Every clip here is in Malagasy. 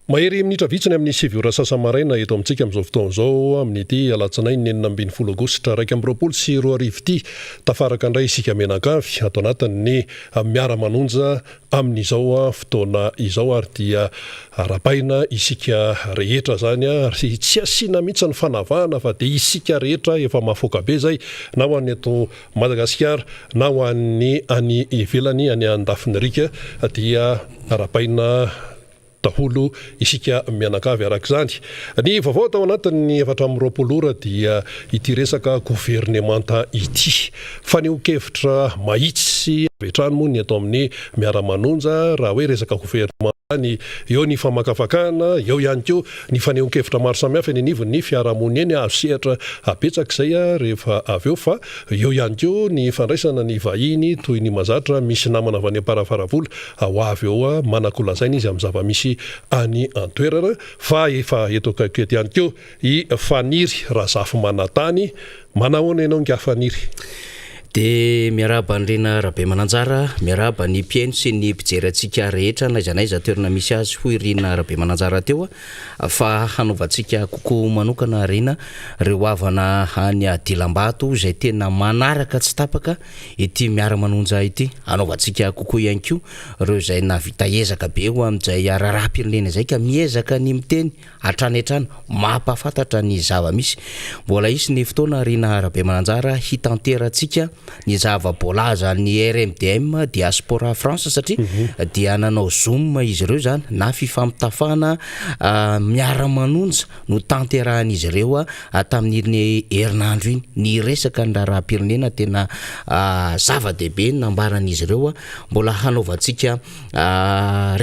Mahery minitra vitsiny amin'ny sivy sasamaraina eto amintsika amin'izao fotoana izao amin'ny ity alatsinainy 8 Aogositra 2024 tafaraka indray isika menakavy ato anatin'ny Miara Manonja amin'izao fotoana izao ary dia arapaina isika rehetra zany ary tsy asiana mihitsy ny fanavahana fa dia isika rehetra efa mafoaka be zay na ho an'ny eto Madagasikara na ho an'ny any ivelany any an-dafinirika dia arapaina daholo isika mianakavy arak'izany. Ny vaovao tao anatin'ny 4 dia ity resaka gouvernemanta ity. Faneho-kevitra mahitsy vetrano moa ny ato amin'ny Miara Manonja raha hoe resaka gouvernemanta ny eo ny famakafakana, eo ihany koa ny faneho-kevitra maro samihafa eny anivon'ny fiarahamonina eny azo sehatra apetsaka izay rehefa avy eo fa eo ihany koa ny fandraisana ny vahiny toy ny mazatra misy namana avy any am-paravaravolo ho avy eo manakolazaina izy amin'ny zava-misy any antoerana fa efa eto akaikety ihany koa i faniry razafy manatany manahoana ianao nga faniry de miaraba andrena rabe mananjara miaraba ny mpiaino sy ny mpijery antsika rehetra na izanaiza toerana misy azy ho irina rabe mananjara teo fa hanaovantsika kokoa manokana rina reo avana any Dilambato izay tena manaraka tsy tapaka ity Miara Manonja ity hanaovantsika kokoa ihany koa reo izay navita ezaka be ho amin'izay raharaham-pirenena izay ka miezaka ny miteny hatrany hatrany mampahafantatra ny zava-misy mbola isy ny fotoana rina rabe mananjara hitanterantsika ny zava-boalaza ny RMDM diaspora France satria dia nanao zoom izy ireo zany na fifampitafana Miara Manonja no tanterahan'izy ireo tamin'ny herinandro iny ny resaka ny raharaham-pirenena tena zava-dehibe nambaran'izy ireo mbola hanaovantsika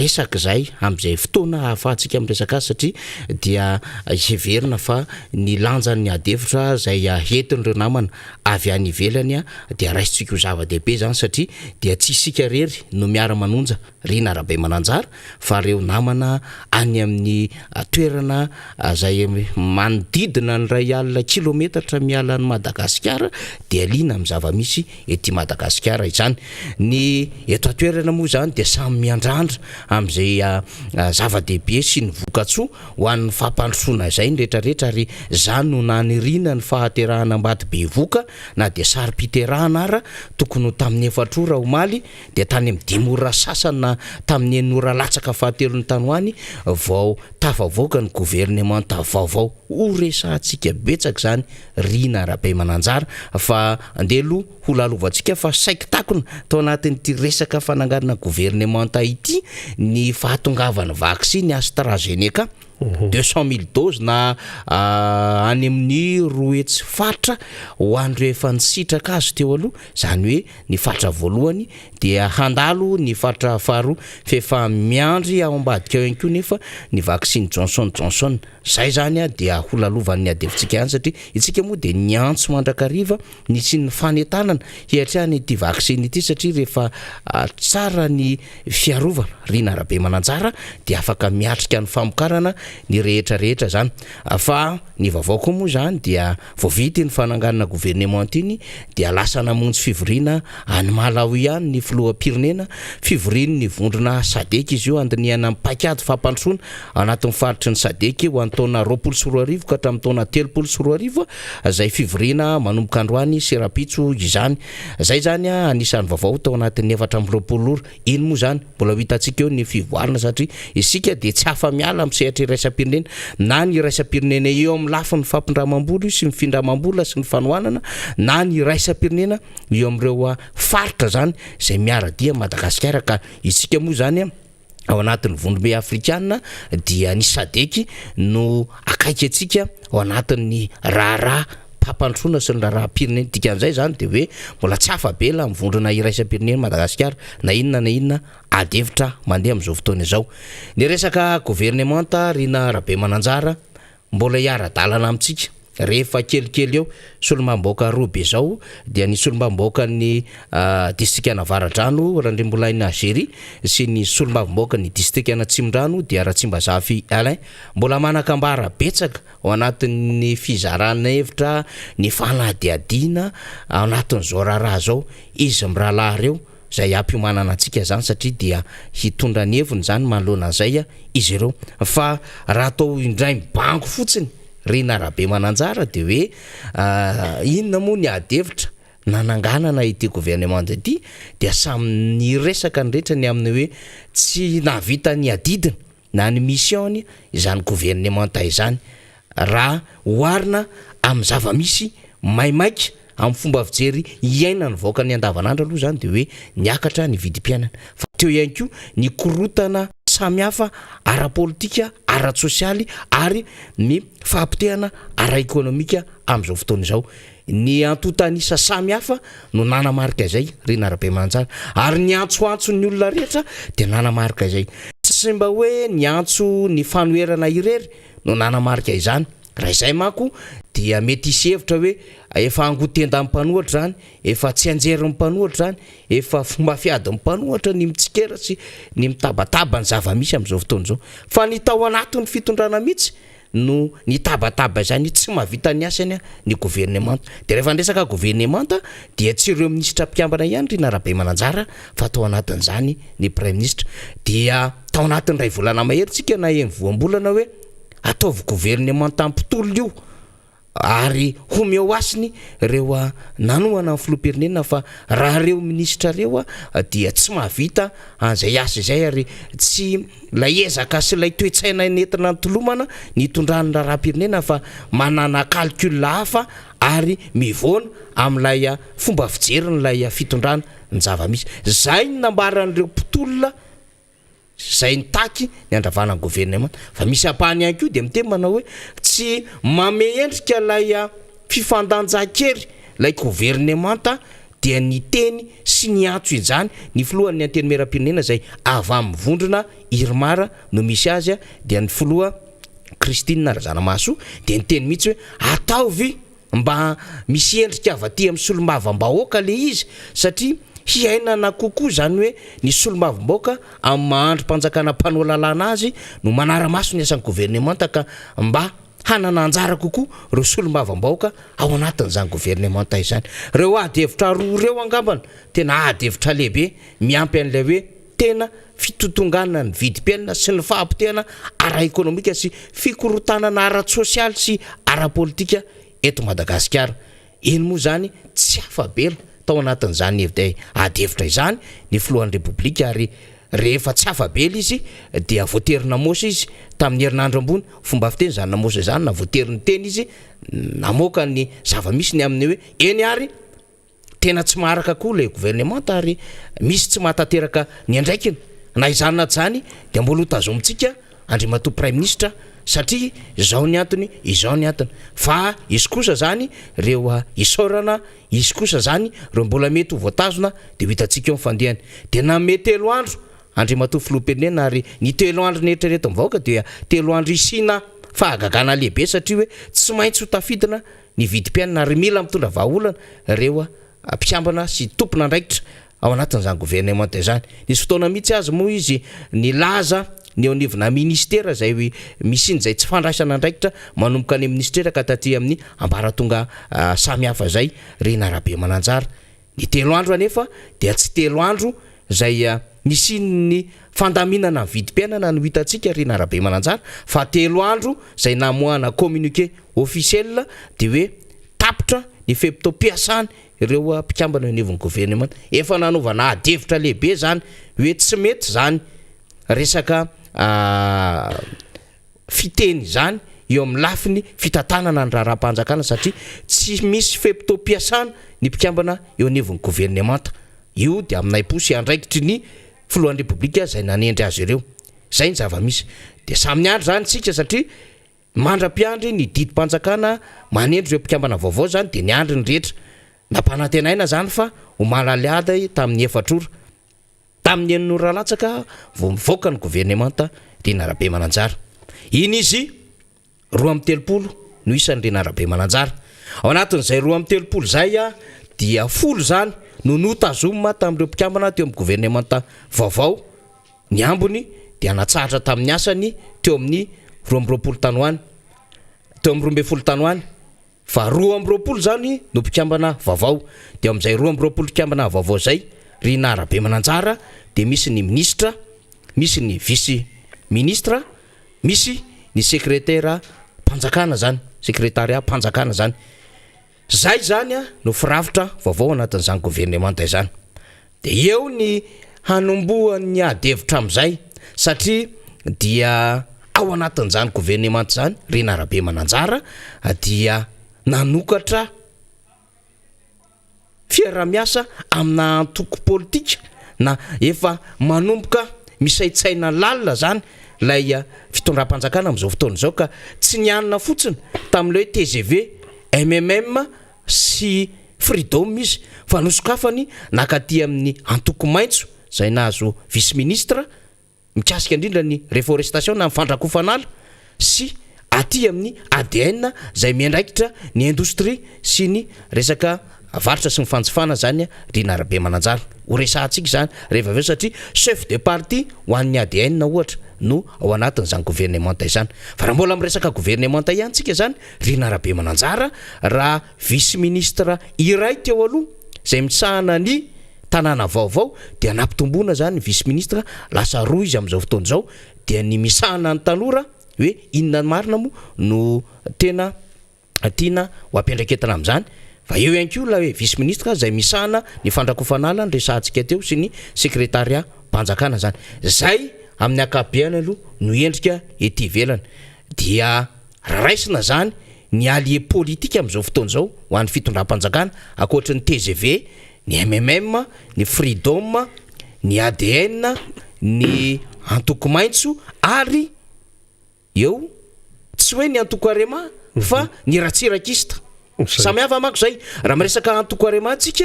resaka zay amin'izay fotoana hahafahantsika amin'ny resaka azy satria dia heverina fa ny lanjan'ny adefitra zay entin'ireo namana avy any ivelany dia raisitsika ho zava-dehibe zany satria dia tsy isika rery no Miara Manonja rina rabe mananjara fa reo namana any amin'ny toerana zay manodidina ny 100 kilometatra miala ny Madagasikara dia liana amin'ny zava-misy ety Madagasikara izany ny eto toerana moa zany dia samy miandrandra amin'izay zava-dehibe sy ny vokatsoa ho an'ny fampandrosoana izay ny rehetrarehetra ary zany no nanirina ny fahaterahana ambady be voka na dia sary-piterahana ara tokony tamin'ny 4 ora omaly dia tany amin'ny 5 ora sasany na tamin'ny 9 ora latsaka fahatelon'ny tanoany vao tafavoaka ny gouvernemanta vaovao ho resantsika betsaka zany rina rabe mananjara fa andelo ho lalovantsika fa saiki takona tao anatin'ity resaka fananganana gouvernemanta ity ny fahatongavana vaksiny AstraZeneca 200,000 doses na any amin'ny roetsy fatra ho andro efa nisitraka azy teo aloha zany hoe ny fatra voalohany dia handalo ny fatra faharoa fefa miandry ao ambadika ihany koa nefa ny vaksiny Johnson zay zany dia ho lalovan'ny adefitsika ihany satria itsika moa dia niantso mandrakariva ny sy ny fanetanana hiatrany ity vaksiny ity satria rehefa tsara ny fiarovana rina rabe mananjara dia afaka miatrika ny famokarana ny rehetrarehetra zany fa ny vaovao koa moa zany dia voavity ny fananganana gouvernement iny dia lasa namonjy fivoriana any Malawi ihany ny filoham-pirenena fivoriny ny vondrona Sadek izy io andiniana paikady fampandrosoana anatin'ny faritry ny Sadek ho antaona 24 ka hatramin'ny taona 34 zay fivoriana manomboka androany serapitso izany zay zany anisan'ny vaovao tao anatin'ny 4 iny moa zany mbola hitantsika eo ny fivoarana satria isika dia tsy hafa miala amin'ny sehatra iraisam-pirenena na ny iraisam-pirenena eo amin'ny lafiny fampindramam-bola sy ny findramam-bola sy ny fanohanana na ny iraisam-pirenena eo amin'ireo faritra zany zay miaradia Madagasikara ka isika moa zany ao anatin'ny vondrombe afrikana dia ny Sadek no akaiky antsika ao anatin'ny raharaha pampandrosoana sy ny raharaham-pirenena dikan'izay zany dia hoe mbola tsy hafa be la mivondrona iraisam-pirenena Madagasikara na inona adevitra mandeha amin'izao fotoana izao ny resaka gouvernemanta rina rabe mananjara mbola hiara-dalana amintsika rehefa kelikely eo solomamboaka robe zao dia ny solomamboaka ny distrikana Avaradrano Randrimbolaina Algerie sy ny solomamboaka ny distrikana Tsimondrano dia Ratsimbazafy Alain mbola manakambara betsaka ao anatin'ny fizarana hevitra ny fanadihadiana ao anatin'izao raharaha zao izy mirahalahy reo zay ampiomanana antsika zany satria dia hitondra ny heviny zany manoloana an'izay izy ireo fa raha atao indray mibango fotsiny Rina Rabe Mananjara de hoe inona moa ny adevitra nananganana ity gouvernement ity dia samy ny resaka ny rehetra ny amin'ny hoe tsy navita ny adidina na ny mission izany gouvernement izany raha oharina amin'ny zava-misy maimaika amin'ny fomba fijery iaina ny vaoaka ny andavanandro aloha zany de hoe niakatra ny vidim-piainana fa teo ihany koa ny korotana samihafa ara-politika ara-sosialy ary ny fahampitehana ara-ekonomika amin'izao fotoana izao ny antotanisa samihafa no nanamarika izay Rina Rabe Mananjara ary ny antsoantso ny olona rehetra de nanamarika izay tsy mba hoe ny antso ny fanoherana irery no nanamarika izany raha izay manko dia mety isy hevitra hoe efa angotenda amin'ny mpanohatra zany efa tsy anjery mpanohatra zany efa fomba fiady mpanohatra ny mitsikera sy ny mitabataba ny zava-misy amin'izao fotoana izao fa ny tao anatin'ny fitondrana mihitsy no ny tabataba zany tsy mahavita ny asany ny gouvernement de rehefa ndresaka gouvernement dia tsy ireo ministra mpiambana ihany Rina Rabe Mananjara fa tao anatin'izany ny prime ministre dia tao anatin'ny ray volana maherintsika na voambolana hoe ataovy gouvernement tampitolo io ary homeo asiny reo nanoana ny filoham-pirenena fa raha reo ministra reo dia tsy mahavita an'izay asa izay ary tsy lay ezaka sy lay toetsaina nentina ny tolomana ny tondrany raharam-pirenena fa manana calcul hafa ary mivoana amin'ilay fomba fijery n'ilay fitondrana ny zava-misy zay ny nambaran'ireo mpitolona zay nitaky ny andravana ny gouvernement fa misy apahany ihany koa de miteny manao hoe tsy mame endrika lay fifandanjakery lay gouvernement dia ny teny sy ny antso izany ny filohan'ny anteny meram-pirenena zay avy amin'ny vondrona Irmara no misy azy dia ny filoha Christine Razanamaso de ny teny mihitsy hoe ataovy mba misy endrika avy aty amin'ny solombavambahoaka le izy satria hiainana kokoa zany hoe ny solombavambahoaka amin'ny mahandro mpanjakana mpanao lalàna azy no manara-maso ny asan'ny gouvernement ka mba hanana anjara kokoa reo solombavambahoaka ao anatin'izany gouvernement izany reo adevitra roa reo angambana tena adevitra lehibe miampy an'ilay hoe tena fitotonganana ny vidim-piainana sy ny fahampitehana ara-ekonomika sy fikorotanana ara-sosialy sy ara-politika eto Madagasikara iny moa zany tsy afabela tao anatin'izany eviday adevitra izany ny filohan'ny republika ary rehefa tsy afabela izy dia voatery namosa izy tamin'ny herinandro ambony fomba fiteny zany namosa zany na voatery ny teny izy namoaka ny zava-misy ny amin'ny hoe eny ary tena tsy maharaka koa le gouvernement ary misy tsy mahatateraka ny andraikiny na izany na zany de mbola hotazomitsika Andriamatoa prime ministre satria izao ny antony izao ny antony fa izy kosa zany reo isorana izy kosa zany reo mbola mety ho voatazona de hitantsika eo mifandehany de na mety telo andro Andriamatoa filoham-pirenena ary ny telo andro netrereto mivaoka dia telo andro isina fahagagana lehibe satria hoe tsy maintsy ho tafidina ny vidim-piainana ary mila mitondra vahaolana reo mpiambana sy tompona andraikitra ao anatin'izany gouvernement izany nisy fotoana mihitsy azy moa izy ny laza ny onivina ministera zay misy zay tsy fandraisana andraikitra manomboka ny ministera ka taty amin'ny ambaratonga samihafa zay Rina Rabe Mananjara ny telo andro anefa dia tsy telo andro zay nisy ny fandaminana ny vidim-piainana no hitantsika Rina Rabe Mananjara fa telo andro zay namoahana communiqué officiel de hoe tapitra ny feptom-piasany ireo mpikambana anivon'ny gouvernement efa nanaovana adevitra lehibe zany hoe tsy mety zany resaka fiteny zany eo amin'ny lafiny fitantanana ny raharam-panjakana satria tsy misy feptom-piasana ny mpikambana eo anivon'ny gouvernement io de aminay posy andraikitry ny filohan'ny republika zay nanendry azy ireo zay ny zava-misy de samy andro zany sika satria mandra-piandry ny didim-panjakana manendry ireo mpikambana vaovao zany de ny andry ny rehetra nampanantenaina zany fa ho malaliada tamin'ny efatrora tamin'ny enin'ora latsaka vao mivoaka ny gouvernement Rina Rabe Mananjara iny izy 230 no isan'ny Rina Rabe Mananjara ao anatin'izay 230 zay dia folo zany no notazoma tamin'ireo mpikambana teo amin'ny gouvernement vaovao ny ambony dia natsahatra tamin'ny asany teo amin'ny 12 tanoany teo amin'ny 12 tanoany fa 12 zany no mpikambana vaovao de amin'izay 12 mpikambana vaovao zay Rina Rabe Mananjara dia misy ny ministra, misy ny vice ministra, misy ny sekretera mpanjakana zany, sekretaria mpanjakana zany. Zay zany no firafitra vaovao anatin'izany gouvernemanta izany. Dia eo ny hanombohan'ny adevitra amin'izay satria dia ao anatin'izany gouvernemanta zany Rina Rabe Mananjara dia nanokatra fiaramiasa amina antoko politika na efa manomboka misaitsaina lalina zany lay fitondram-panjakana amin'izao fotoana izao ka tsy nianina fotsiny tamin'ilay TGV, MMM sy Freedom izy fa nosokafany nakaty amin'ny antoko maitso zay nahazo vice ministre mikasika indrindra ny reforestation na fandrakofanala sy aty amin'ny ADN zay miandraikitra ny indostrie sy ny resaka varitra sy ny fanjifana zany Rina Rabe Mananjara. Ho resahantsika zany rehefa aveo satria chef de parti ho an'ny ADN ohatra no ao anatin'izany gouvernemanta izany. Fa raha mbola miresaka gouvernemanta ihany tsika zany Rina Rabe Mananjara raha vice ministre iray teo aloha zay misahana ny tanàna vaovao dia nampitomboana zany vice ministre lasa roa izy amin'izao fotoana izao dia ny misahana ny tanora hoe inona marina moa no tena tiana ho ampiandraketana amin'izany. Fa eo ihany koa la hoe vice ministre zay misahana ny fandrakofanala ny resahantsika teo sy ny sekretaria mpanjakana zany. Zay amin'ny akabeany aloha no endrika ety ivelany dia raraisina zany ny allié politique amin'izao fotoana izao ho an'ny fitondram-panjakana akoatra ny TGV, ny MMM, ny Freedom, ny ADN, ny antoko maitso ary eo tsy hoe ny antoko arema fa ny ratsirakista. Samihafa mako zay raha miresaka antoko arema tsika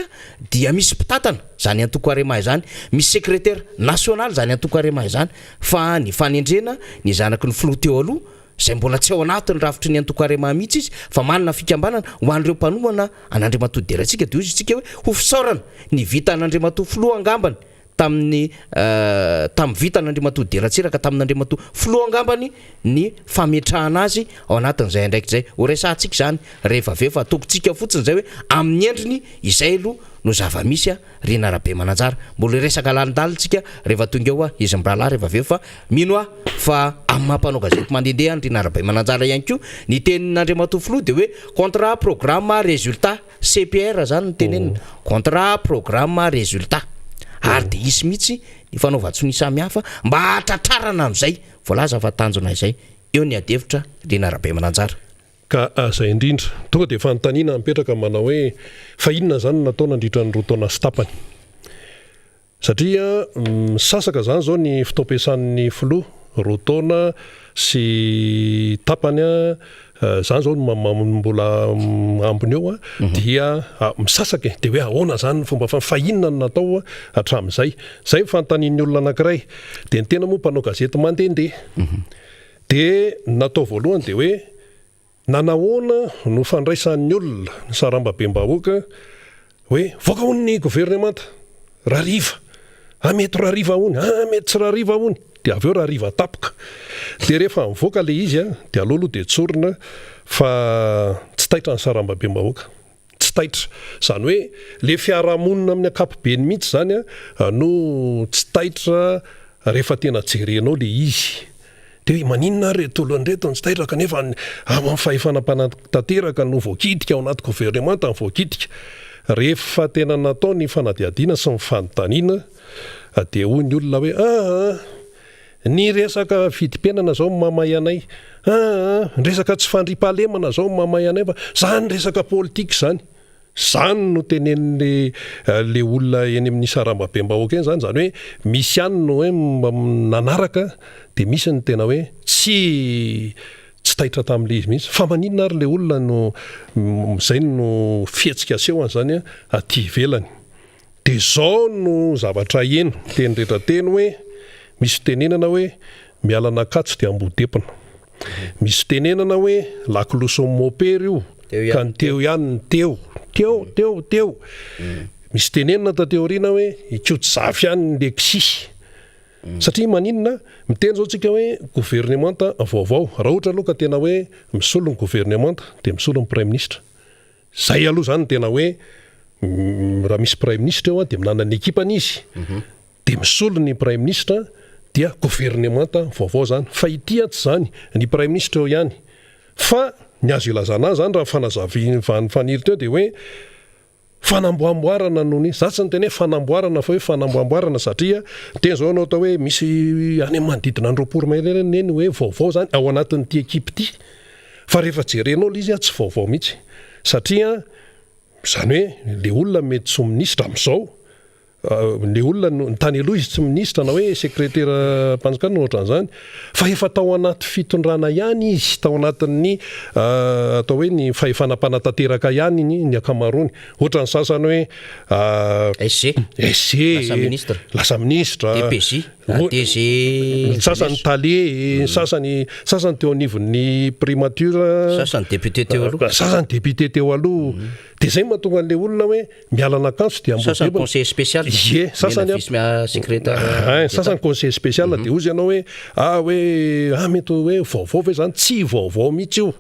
dia misy mpitatana zany antoko arema izany, misy secrétaire national zany antoko arema izany, fa ny fanendrena ny zanaky ny filoha teo aloha zay mbola tsy ao anatin'ny rafitry ny antoko arema mihitsy izy fa manana fikambanana ho an'ireo mpanomana an'Andriamatoa deratsika dia izy tsika hoe ho fisaorana ny vita an'Andriamatoa filoha angambany tamin'ny vita an'Andriamatoa deratsiraka tamin'Andriamatoa filoha angambany ny fametrahana azy ao anatin'izay ndraiky zay. Ho resahantsika zany rehefa aveo fa atokontsika fotsiny zay hoe amin'ny endriny izay aloha no zava-misy Rina Rabe Mananjara. Mbola resaka lalindalitsika rehefa tonga eo izy mirahalahy rehefa aveo fa mino fa amin'ny mampanao gazety mandehandeha ny Rina Rabe Mananjara ihany koa ny tenin'Andriamatoa filoha dia hoe contrat programme résultat CPR zany ny tenenina, contrat programme résultat. Ary dia isy mihitsy ny fanaovan-tsony samihafa mba hatratrarana amin'izay voalaza fa tanjona izay eo ny adevitra Rina Rabe Mananjara. Ka zay indrindra tonga dia fanontaniana mipetraka manao hoe fa inona zany natao nandritra ny roa taona sy tapany satria sasaka zany zao ny fitaom-piasan'ny filoha roa taona sy tapany zany zao mbola ambony eo dia misasaka dia hoe ahoana zany fomba fa inona no natao hatramin'izay. Zay fanontanian'ny olona anankiray dia ny tena moa mpanao gazety mandehandeha dia natao voalohany dia hoe nanahoana no fandraisan'ny olona ny sarambabem-bahoaka hoe voaka hony ny gouvernemanta rariva mety rariva hony mety tsy rariva hony dia avy eo rariva tapoka dia rehefa mivoaka le izy dia alohaloha dia tsorina fa tsy taitra ny sarambabem-bahoaka tsy taitra zany hoe le fiarahamonina amin'ny akapobeny mihitsy zany no tsy taitra rehefa tena jerenao le izy dia hoe maninona reto olonreto tsy taitra kanefa amin'ny fahefanam-panatanteraka no voakidika ao anaty gouvernemanta ny voakidika. Rehefa tena natao ny fanadiadiana sy ny fanontaniana dia hoy ny olona hoe ny resaka vidim-piainana zao mamay anay, ny resaka tsy fandriam-pahalemana zao mamay anay fa zany resaka politika zany. Zany no tenen'le olona eny amin'ny sarambabem-bahoaka eny zany hoe misy ihany no hoe nanaraka dia misy ny tena hoe tsy taitra tamin'le izy mihitsy fa maninona ary le olona no zay no fihetsika aseho an'izany aty ivelany. Dia zao no zavatra eny teny rehetra teny hoe misy tenenana hoe mialana katso dia ambodepina, misy tenenana hoe lakiloso mopera io ka ny teo ihany ny teo misy tenenana tateoriana hoe ikotsy-zafy ihany ny leksisy satria maninona miteny zao tsika hoe gouvernemanta vaovao raha ohatra aloha ka tena hoe misolo ny gouvernemanta dia misolo ny prime ministre. Zay aloha zany tena hoe raha misy prime ministre eo a dia minana ny ekipany izy dia misolo ny prime ministre dia gouvernemanta vaovao zany fa ity tsy zany ny prime ministre eo ihany fa ny azo ilazana zany raha fanazaviny teo dia hoe fanamboamboarana noho ny za tsy ny tena hoe fanamboarana fa hoe fanamboamboarana satria tena zao anao atao hoe misy any manodidina androporomaireny hoe vaovao zany ao anatin'ity ekipe ity fa rehefa jerenao izy tsy vaovao mihitsy satria zany hoe le olona mety tsy ministra amin'izao le olona ny tany aloha izy tsy ministra na hoe sekretera mpanjakana ohatran'izany fa efa tao anaty fitondrana ihany izy tao anatin'ny atao hoe ny fahefanam-panatanteraka ihany ny akamaroany ohatran'ny sasany hoe lasa ministra sasany tale sasany teo anivon'ny primature sasany député teo aloha dia zay mahatonga an'le olona hoe mialana akanso dia sasany conseil spécial sasany conseil spécial dia ozy ianao hoe mety hoe vaovao ve zany tsy vaovao mihitsy io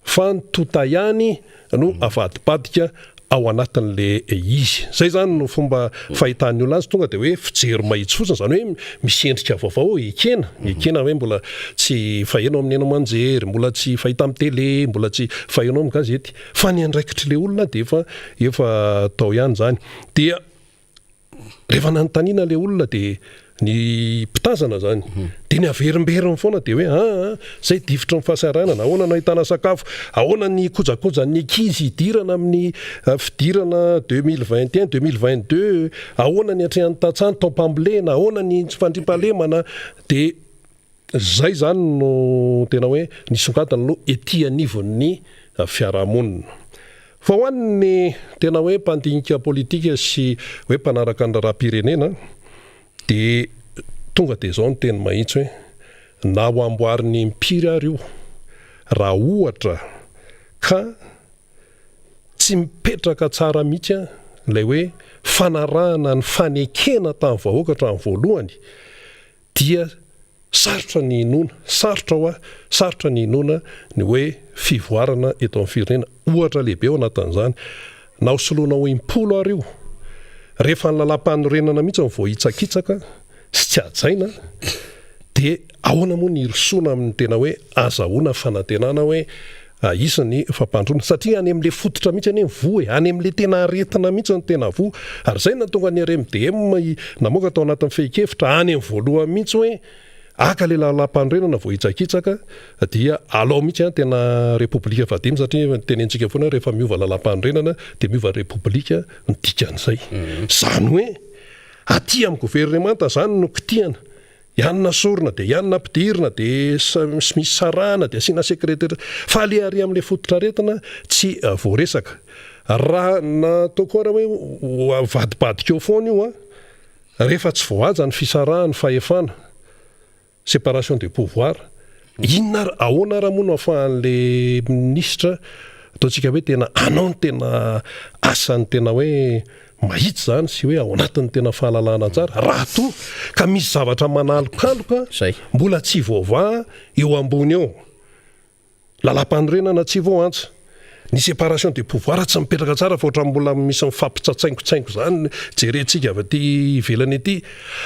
fa nitota ihany no avadibadika ao anatin'le izy zay zany no fomba fahitan'ny olona azy tonga dia hoe fijery mahitsy fotsiny zany hoe misy endrika vaovao ekena hoe mbola tsy fahenao amin'ny eno manjery mbola tsy fahita amin'ny tele mbola tsy fahenao amin'ny gazety fa ny andraikitry le olona dia efa tao ihany zany dia rehefa nanontaniana le olona dia ny mpitazana zany dia ny averimberiny foana dia hoe zay divitry ny fahasaranana ahoana no ahitana sakafo ahoana ny kojakoja ny ankizy hidirana amin'ny fidirana 2021 2022 ahoana ny atrehan'ny tantsany taopambolena ahoana ny fandrimpahalemana dia zay zany no tena hoe nisongadana no ety anivon'ny fiarahamonina fa ho an'ny tena hoe mpandinika politika sy hoe mpanaraka ny raharam-pirenena dia tonga dia zao ny teny mahitsy hoe na ho amboariny mpiry ary io raha ohatra ka tsy mipetraka tsara mihitsy ilay hoe fanarahana ny fanekena tamin'ny vahoaka hatramin'ny voalohany dia sarotra ny inona ny hoe fivoarana eto amin'ny firenena ohatra lehibe ao anatin'izany na ho soloana ho impolo ary io rehefa ny lalam-panorenana mihitsy ny voahitsakitsaka sy tsy ajaina dia ahoana moa ny irosoana amin'ny tena hoe azahoana fanantenana hoe isany fampandrona satria any amin'le fototra mihitsy any voa any amin'le tena aretina mihitsy ny tena voa ary zay natonga ny RMDM namoaka tao anatin'ny feikefitra any amin'ny voalohany mihitsy hoe aka le lalam-panorenana voahitsakitsaka dia alao mihitsy tena repoblika vadimy satria tenentsika foana rehefa miova lalam-panorenana dia miova repoblika ny dikan'izay zany hoe aty amin'ny gouvernemanta zany no kitihana ianona sorona dia ianona ampidirina dia misy sarana dia asiana sekretera fa le ary amin'le fototra aretina tsy voaresaka raha nataoko ara hoe vadibadika eo foana io rehefa tsy voahaja ny fisarahany fahefana séparation des pouvoirs inona ahoana raha moa no ahafahan'le ministra ataontsika hoe tena anao ny tena asany tena hoe mahitsy zany sy hoe ao anatin'ny tena fahalalana tsara raha toa ka misy zavatra manalokaloka mbola tsy voavaha eo ambony eo lalam-panorenana tsy voantsa ny séparation des pouvoirs tsy mipetraka tsara fa ohatra mbola misy mifampitsatsaingotsaingo zany jerentsika avy aty ivelany ety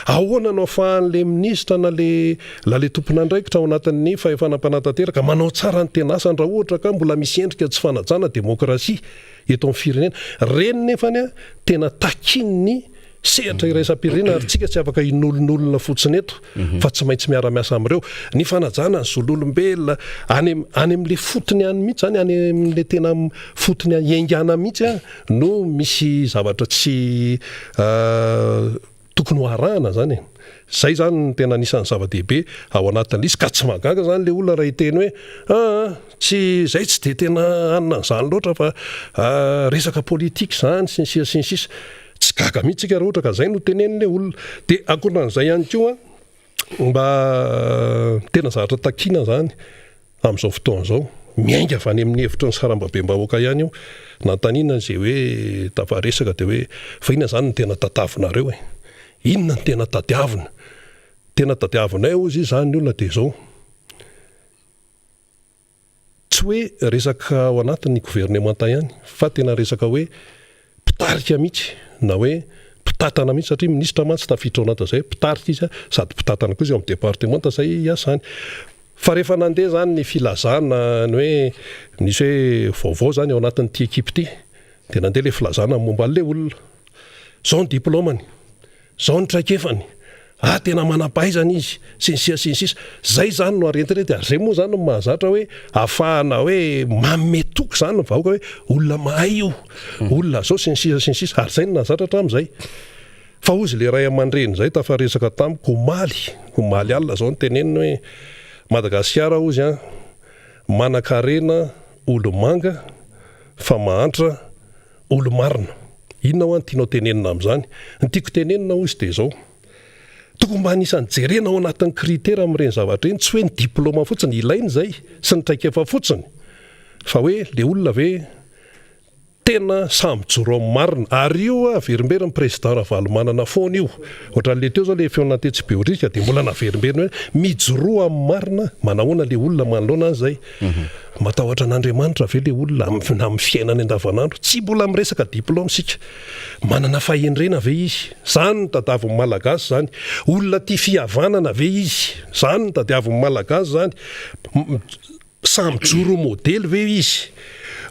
ahoana no ahafahan'le ministra na le tompona andraikitra ao anatin'ny fahefanam-panatanteraka manao tsara ny tena asany raha ohatra ka mbola misy endrika tsy fanajana demokrasia eto amin'ny firenena reny nefany tena takinny sehatra iraisam-pirenena ary tsika tsy afaka inolon'olona fotsiny eto fa tsy maintsy miara-miasa amin'ireo ny fanajana ny zololombelona any amin'le fotony any mihitsy zany any amin'le tena fotony iaingana mihitsy no misy zavatra tsy tokony ho arahana zany zay zany ny tena anisan'ny zava-dehibe ao anatin'le izy ka tsy mahagaga zany le olona raha hiteny hoe tsy zay tsy dia tena anina n'izany loatra fa resaka politika zany sy ny sisa tsy gaga mihitsika raha ohatra ka zay no tenen'le olona dia akoran'izay ihany koa mba tena zavatra takiana zany amin'izao fotoan'izao miainga avy any amin'ny hevitra ny sarambabem-bahoaka ihany io nantaniana zay hoe tavaresaka dia hoe fa inona zany ny tena tadiavinareo inona ny tena tadiavinay ozy zany ny olona dia zao tsy hoe resaka ao anatin'ny gouvernemanta ihany fa tena resaka hoe pitarika mihitsy na hoe mpitatana mihitsy satria ministra mantsy tafiditra ao anaty zay pitarika izy sady mpitatana koa izy amin'ny département zay iasany fa rehefa nandeha zany ny filazana ny hoe nisy hoe vaovao zany ao anatin'ity ekipe ity dia nandeha le filazana momba an'le olona zao ny diplômany zao ny traikefany tena manam-pahaizana izy sinsisa zay zany no arentirety ary zay moa zany no mahazatra hoe ahafahana hoe mametoko zany ny vahoaka hoe olona mahay io olona zao sinsisa ary zay no nahazatra hatramin'izay fa ozy le ray aman-dreny zay tafaresaka tamiko omaly alina zao ny teneniny hoe Madagasikara ozy manan-karena olo manga fa mahantra olo marina inona ho any tianao tenenina amin'izany ny tiako tenenina ozy dia zao tokony mba anisan'ny jerena ao anatin'ny kritera amin'ireny zavatra eny tsy hoe ny diplôma fotsiny ilainy zay sy ny traikefa fotsiny fa hoe le olona ve tena samy joro amin'ny marina ary io averimberiny président Ravalomanana foana io ohatran'le teo zao le feonantetsy beorika dia mbola naverimberiny hoe mijoroa amin'ny marina manahoana le olona manoloana an'izay matahotra an'Andriamanitra ve le olona amin'ny fiainany andavanandro tsy mbola miresaka diplôma sika manana fahendrena ve izy zany ny tadiavin'ny malagasy zany olona tia fihavanana ve izy zany ny tadiavin'ny malagasy zany samy joro modely ve izy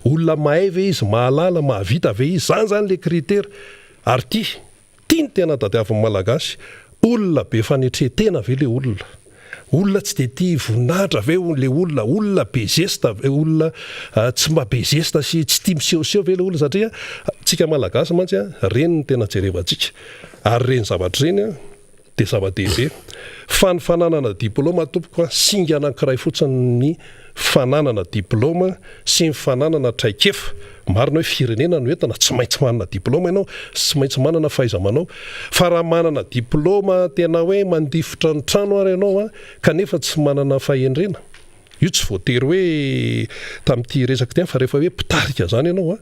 olona mahay ve izy mahalala mahavita ve izy zany le kritera ary tia ny tena tadiavin'ny malagasy olona be fanetretena ve le olona tsy dia tia voninahitra ve le olona be zesta ve olona tsy mba be zesta sy tsy tia misehoseho ve le olona satria tsika malagasy mantsy reny ny tena jerevantsika ary reny zavatra reny dia zava-dehibe fa ny fananana diplôma tompoko singa anankiray fotsiny ny fananana diplôma sy ny fananana traikefa marina hoe firenena no entana tsy maintsy manana diplôma ianao tsy maintsy manana fahaiza-manao fa raha manana diplôma tena hoe mandifotra ny trano ary ianao kanefa tsy manana fahendrena io tsy voatery hoe tamin'ity resaka ty fa rehefa hoe pitarika zany ianao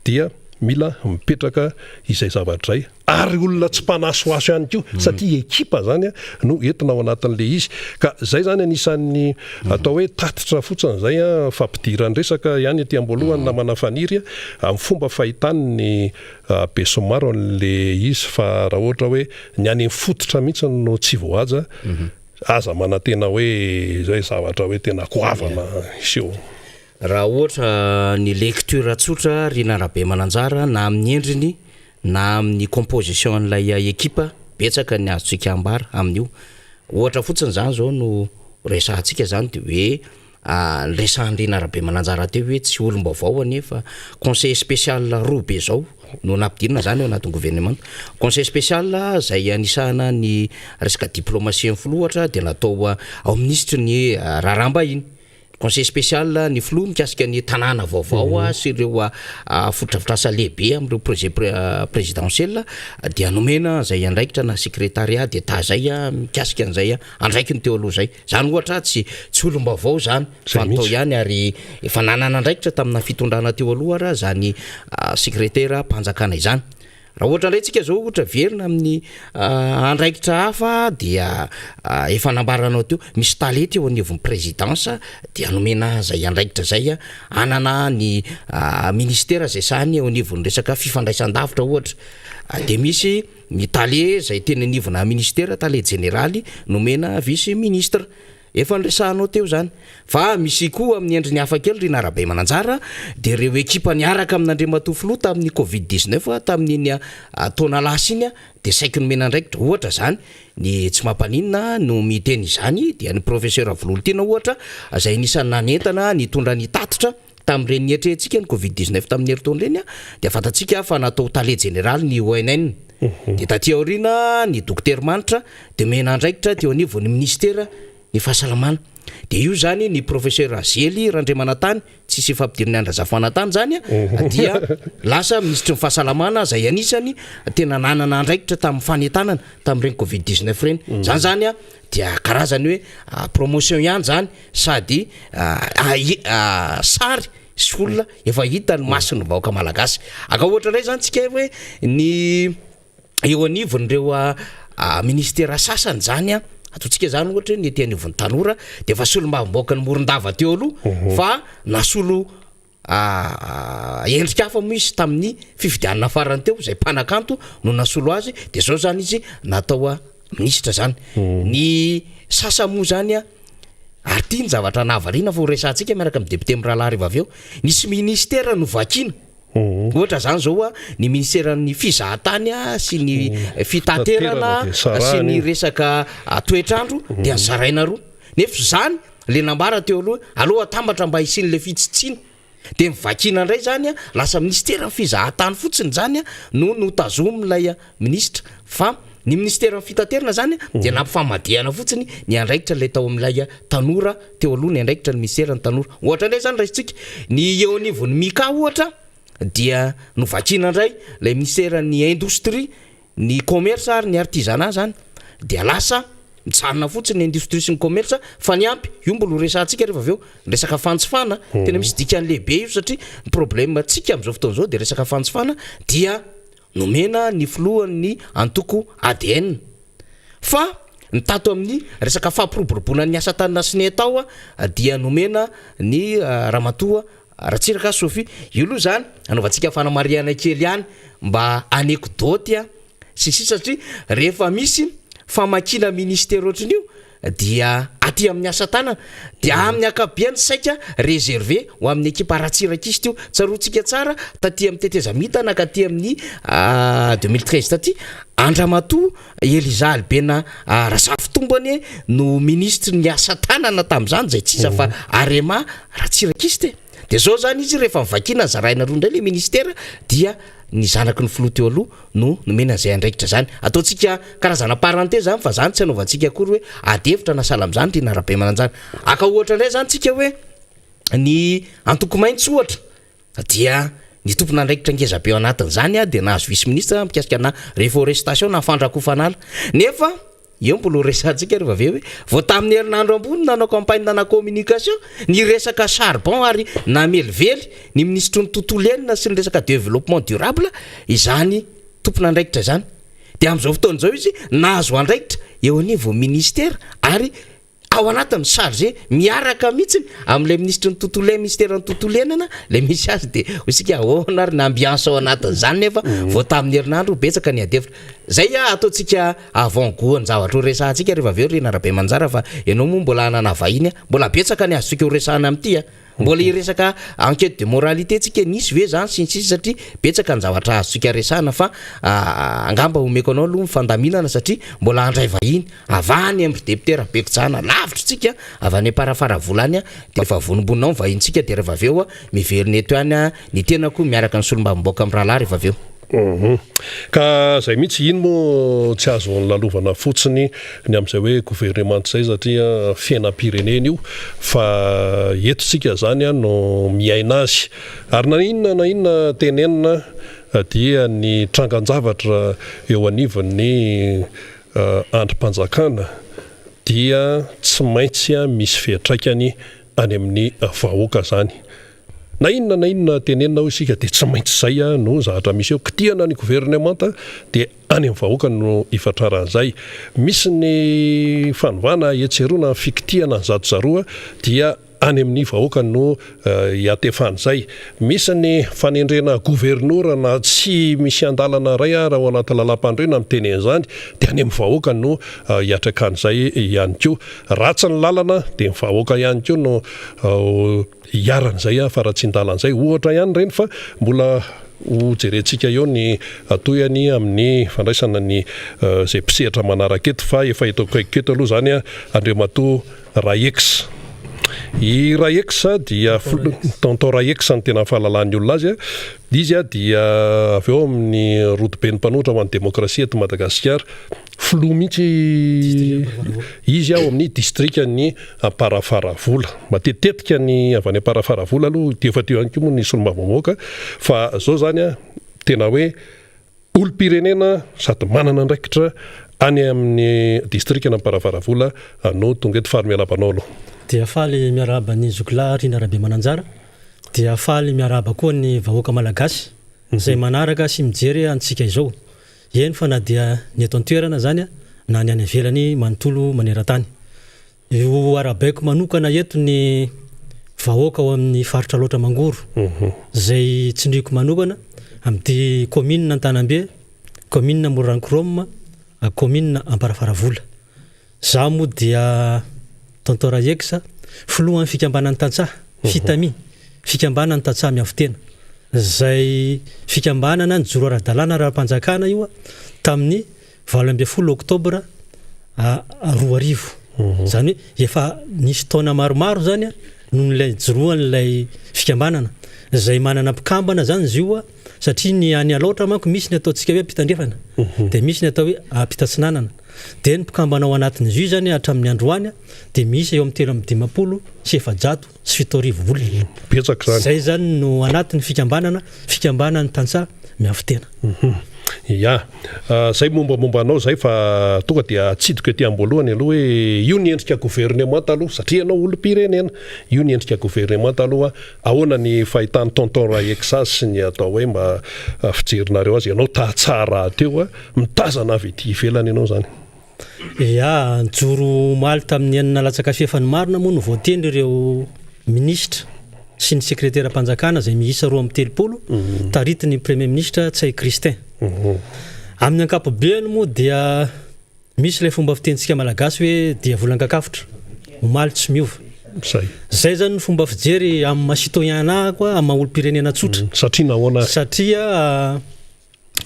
dia mila mipetraka izay zavatra zay ary olona tsy mpanasoaso ihany koa satria ekipa zany no entina ao anatin'le izy ka zay zany anisan'ny atao hoe tatitra fotsiny zay fampidirany resaka ihany ety amboalohany namana faniry amin'ny fomba fahitany ny besomaro an'le izy fa raha ohatra hoe ny any fototra mihitsy no tsy voaja aza manantena hoe zay zavatra hoe tena koavana iseho raha ohatra ny lecture tsotra Rina Rabe Mananjara na amin'ny endriny na amin'ny composition an'ilay ekipa betsaka ny azontsika ambara amin'io ohatra fotsiny zany zao no resahantsika zany dia hoe ny resahan'ny Rina Rabe Mananjara teo hoe tsy olom-baovao anefa conseil spécial roa be zao no nampidirina zany ao anatin'ny gouvernement conseil spécial zay anisahana ny resaka diplomatie inflohatra dia natao ao ministre ny Raramba iny conseil spécial ny filoha mikasika ny tanàna vaovao sy ireo fotodrafitrasa lehibe amin'ireo projet présidentiel dia nomena zay andraikitra na secrétariat d'état zay mikasika an'izay andraikiny teo aloha zay zany ohatra tsy olom-baovao zany fa natao ihany ary efa nanana andraikitra tamina fitondrana teo aloha raha zany secrétaire mpanjakana izany raha ohatra ilayntsika zao ohatra verina amin'ny andraikitra hafa dia efa nambaranao teo misy talety eo anivon'ny présidence dia nomena zay andraikitra zay anana ny ministère zay sany eo anivon'ny resaka fifandraisan-davitra ohatra dia misy ny tale zay teny anivona ministère tale généraly nomena vice ministre efa nresahanao teo zany fa misy koa amin'ny endriny hafa kely Rina Rabe Mananjara dia ireo ekipa niaraka amin'Andriamatofilo tamin'ny Covid-19 tamin'iny taona lasa iny dia saiky nomena andraikitra ohatra zany ny tsy mampaninina no miteny izany dia ny professeur Volontina ohatra zay nisan'ny nanentana nitondra ny tatitra tamin'ireny eritrerentsika ny Covid-19 tamin'ny herintaona ireny dia fantatsika fa natao tale général ny ONN dia taty aoriana ny docteur Manitra dia mena andraikitra teo anivon'ny ministère ny fahasalamana dia io zany ny professeur Azely Randremanatany tsisy fampidiriny Andrazafanatany zany dia lasa ministre ny fahasalamana zay anisany tena nanana andraikitra tamin'ny fanetanana tamin'ireny Covid-19 reny zany dia karazany hoe promotion ihany zany sady sary sy olona efa hita ny masony vahoaka malagasy aka ohatra indray zany tsika hoe ny eo anivon'ireo ministère sasany zany ataontsika zany ohatra ny ety anivon'ny tanora dia fa solo mba mboaka ny morondava teo aloha fa nasolo endrika hafa moa izy tamin'ny fifidianana farany teo zay mpanakanto no nasolo azy de zao zany izy natao ministra zany ny sasamoa zany ary ty ny zavatra nahavariana fa ho resantsika miaraka amin'ny député mirahalahy rehefa avy eo nisy ministera no vakiana ohatra zany zao ny ministeran'ny fizahatany sy ny fitaterana sy ny resaka toetrandro de anzaraina roa nefa zany le nambara teo aloha atambatra mba hisiny le fitsitsina de mivakina indray zany lasa ministeran'ny fizahatany fotsiny zany no notazomilay ministra fa ny ministeran'ny fitaterana zany de nampifamadihana fotsiny ny andraikitra le tao amin'ilay tanora teo aloha ny andraikitra ny ministeran'ny tanora ohatra indray zany raisitsika ny eo anivon'ny mika ohatra dia novakina indray lay ministeran'ny indostrie ny commerce ary ny artisanat zany dia lasa mijanona fotsiny ny industrie sy ny commerce fa ny ampy io mbola ho resantsika rehefa avy eo resaka fantsifana tena misy dikany lehibe io satria ny problème tsika amin'izao fotoana izao de resaka fantsifana dia nomena ny filohan'ny antoko ADN fa ny tato amin'ny resaka fampiroboroboana ny asa tanana sy ny atao dia nomena ny ramatoa Ratsiraka Sophie io aloha zany anaovantsika fanamariana kely ihany mba anekdoty sisy satria rehefa misy famakina ministera ohatrin'io dia aty amin'ny asa tanana dia amin'ny akabiany saika réservé ho amin'ny ekipa Ratsiraka izy tio tsarotsika tsara taty amin'ny tetezamita ka aty amin'ny 2013 taty Andramatoa Eliza Albena Razafotombany no ministre ny asa tanana tamin'izany zay tsisa fa Arema Ratsiraka izy de zao zany izy rehefa mivakina zaraina roa indray le ministera dia ny zanaky ny filoha teo aloha no nomena zay andraikitra zany ataontsika karazana parenté zany fa zany tsy anaovantsika akory hoe adevitra na sala am'zany ty narabe mananjany aka ohatra indray zany tsika hoe ny antoko maintso ohatra dia ny tompona andraikitra ngezabe ao anatin'izany de nahazo vice ministre mikasika na reforestation na fandrakofanala nefa eo mbola resantsika rehefa avy hoe vao tamin'ny herinandro ambony nanao campagne na communication ny resaka charbon ary namelively ny ministre ny tontolo iainana sy ny resaka développement durable izany tompona andraikitra zany de am'izao fotoana zao izy nahazo andraikitra eo anivo ministère ary ao anatiny chargé miaraka mihitsy amin'ilay ministre ny tontolo ministère ny tontolo iainana le misy azy de hoisika ahoana ary na ambiance ao anatin'izany nefa vao tamin'ny herinandro betsaka ny adevitra zay ataontsika avant-goût ny zavatra ho resantsika rehefa avy eo rena rabe manjara fa ianao moa mbola anana vahiny mbola betsaka ny azotsika ho resahana amin'ity mbola iresaka enquête de moralité tsika nisy ve zany sinsisy satria betsaka ny zavatra azotsika resahana fa angamba homeko anao aloha mifandaminana satria mbola andray vahiny avany amin'ny député Rabekitsahana lavitra tsika avy any parafara volany de efa vonombonao vahintsika de rehefa avy eo miveriny eto ihany ny tenako miaraka ny solombavamboaka amin'ny rahalahy rehefa avy eo ka zay mihitsy ino moa tsy azo ny lalovana fotsiny ny am'izay hoe gouvernement zay satria fiainam-pirenena io fa etotsika zany no miaina azy ary na inona tenenina dia ny trangan-javatra eo anivon'ny androm-panjakana dia tsy maintsy misy fiatraikany any amin'ny vahoaka zany na inona tenenina ho isika de tsy maintsy zay no zavatra misy eo kitihana ny gouvernement de any amin'ny vahoaka no ifatraran'izay misy ny fanovana etserona fikitihana ny zarozaroa dia any amin'ny vahoaka no iatefan'izay misy ny fanendrena gouverneur na tsy misy andalana ray raha ao anaty lalam-pandroena miteny an'izany de any amin'ny vahoaka no iatrakan'izay ihany koa ratsy ny lalana de ny vahoaka ihany koa no iaran'izay fa raha tsy ndalan'izay ohatra ihany reny fa mbola ho jerentsika eo ny atoyany amin'ny fandraisana ny zay mpisehatra manaraka eto fa efa hitako keto aloha zany Andriamatoa Raex i Raex dia tonton Raex ny tena fahalalany olona azy izy dia avy eo amin'ny rodoben'ny mpanoatra ho an'ny demokrasia eto Madagasikara filoha mihitsy izy ao amin'ny distrikany Amparafaravola matetetika ny avy any Amparafaravola aloha dia efa teo ihany koa moa ny solombavamboaka fa zao zany tena hoe olo-pirenena sady manana andraikitra any amin'ny distrikana Amparafaravola no tonga eto fary-mialabanao aloha dia faly miarahaba ny zokolahy Rina Rabe Mananjara dia faly miarahaba koa ny vahoaka malagasy zay manaraka sy mijery antsika izao eny fa na dia ny eto an-toerana zany na ny any ivelany manontolo maneran-tany io arabaiko manokana eto ny vahoaka ao amin'ny faritra loatra mangoro zay tsindriko manokana amin'ny commune Antanambe, commune Morankrom, commune Amparafaravola. Za moa dia tontora Eksa, filohan'ny fikambanan'ny tantsaha, fitami, fikambanan'ny tantsaha miavitena. Zay fikambanana ny joro ara-dalàna raha-mpanjakana io tamin'ny 20 oktobra 2000. Zany hoe efa nisy taona maromaro zany noho n'ilay joroan'ilay fikambanana zay manana mpikambana zany izy io satria ny any aloatra manko misy ny ataontsika hoe ampitandrefana dia misy ny atao hoe ampitatsinanana dia ny mpikambana ao anatin'izy io zany hatramin'ny androany dia misy eo amin'ny 350 sy 700 olona. Betsaka zany. Zay zany no anatin'ny fikambanany tantsaha miavitena. Ya, zay mombamomba anao zay fa tonga dia atsidika ety amboalohany aloha hoe io ny endrika gouvernement aloha satria anao olom-pirenena io ny endrika gouvernement aloha ahoana ny fahitany tonton Eksa sy ny atao hoe mba fijerinareo azy ianao tahatsara teo mitazana avy ety ivelany ianao zany. Ya, joro maly tamin'ny 9 latsaka fefany marina moa no voatendry ireo ministra sy ny sekretera mpanjakana zay miisa 230 taritiny premier ministre Tsay Kristin. Amin'ny ankapobeny moa dia misy ilay fomba fitentsika malagasy hoe dia volan-kakafitra omaly tsy miova. Zay zany ny fomba fijery amin'ny masitoyana koa amin'ny maha-olo-pirenena tsotra. Satria nahoana? Satria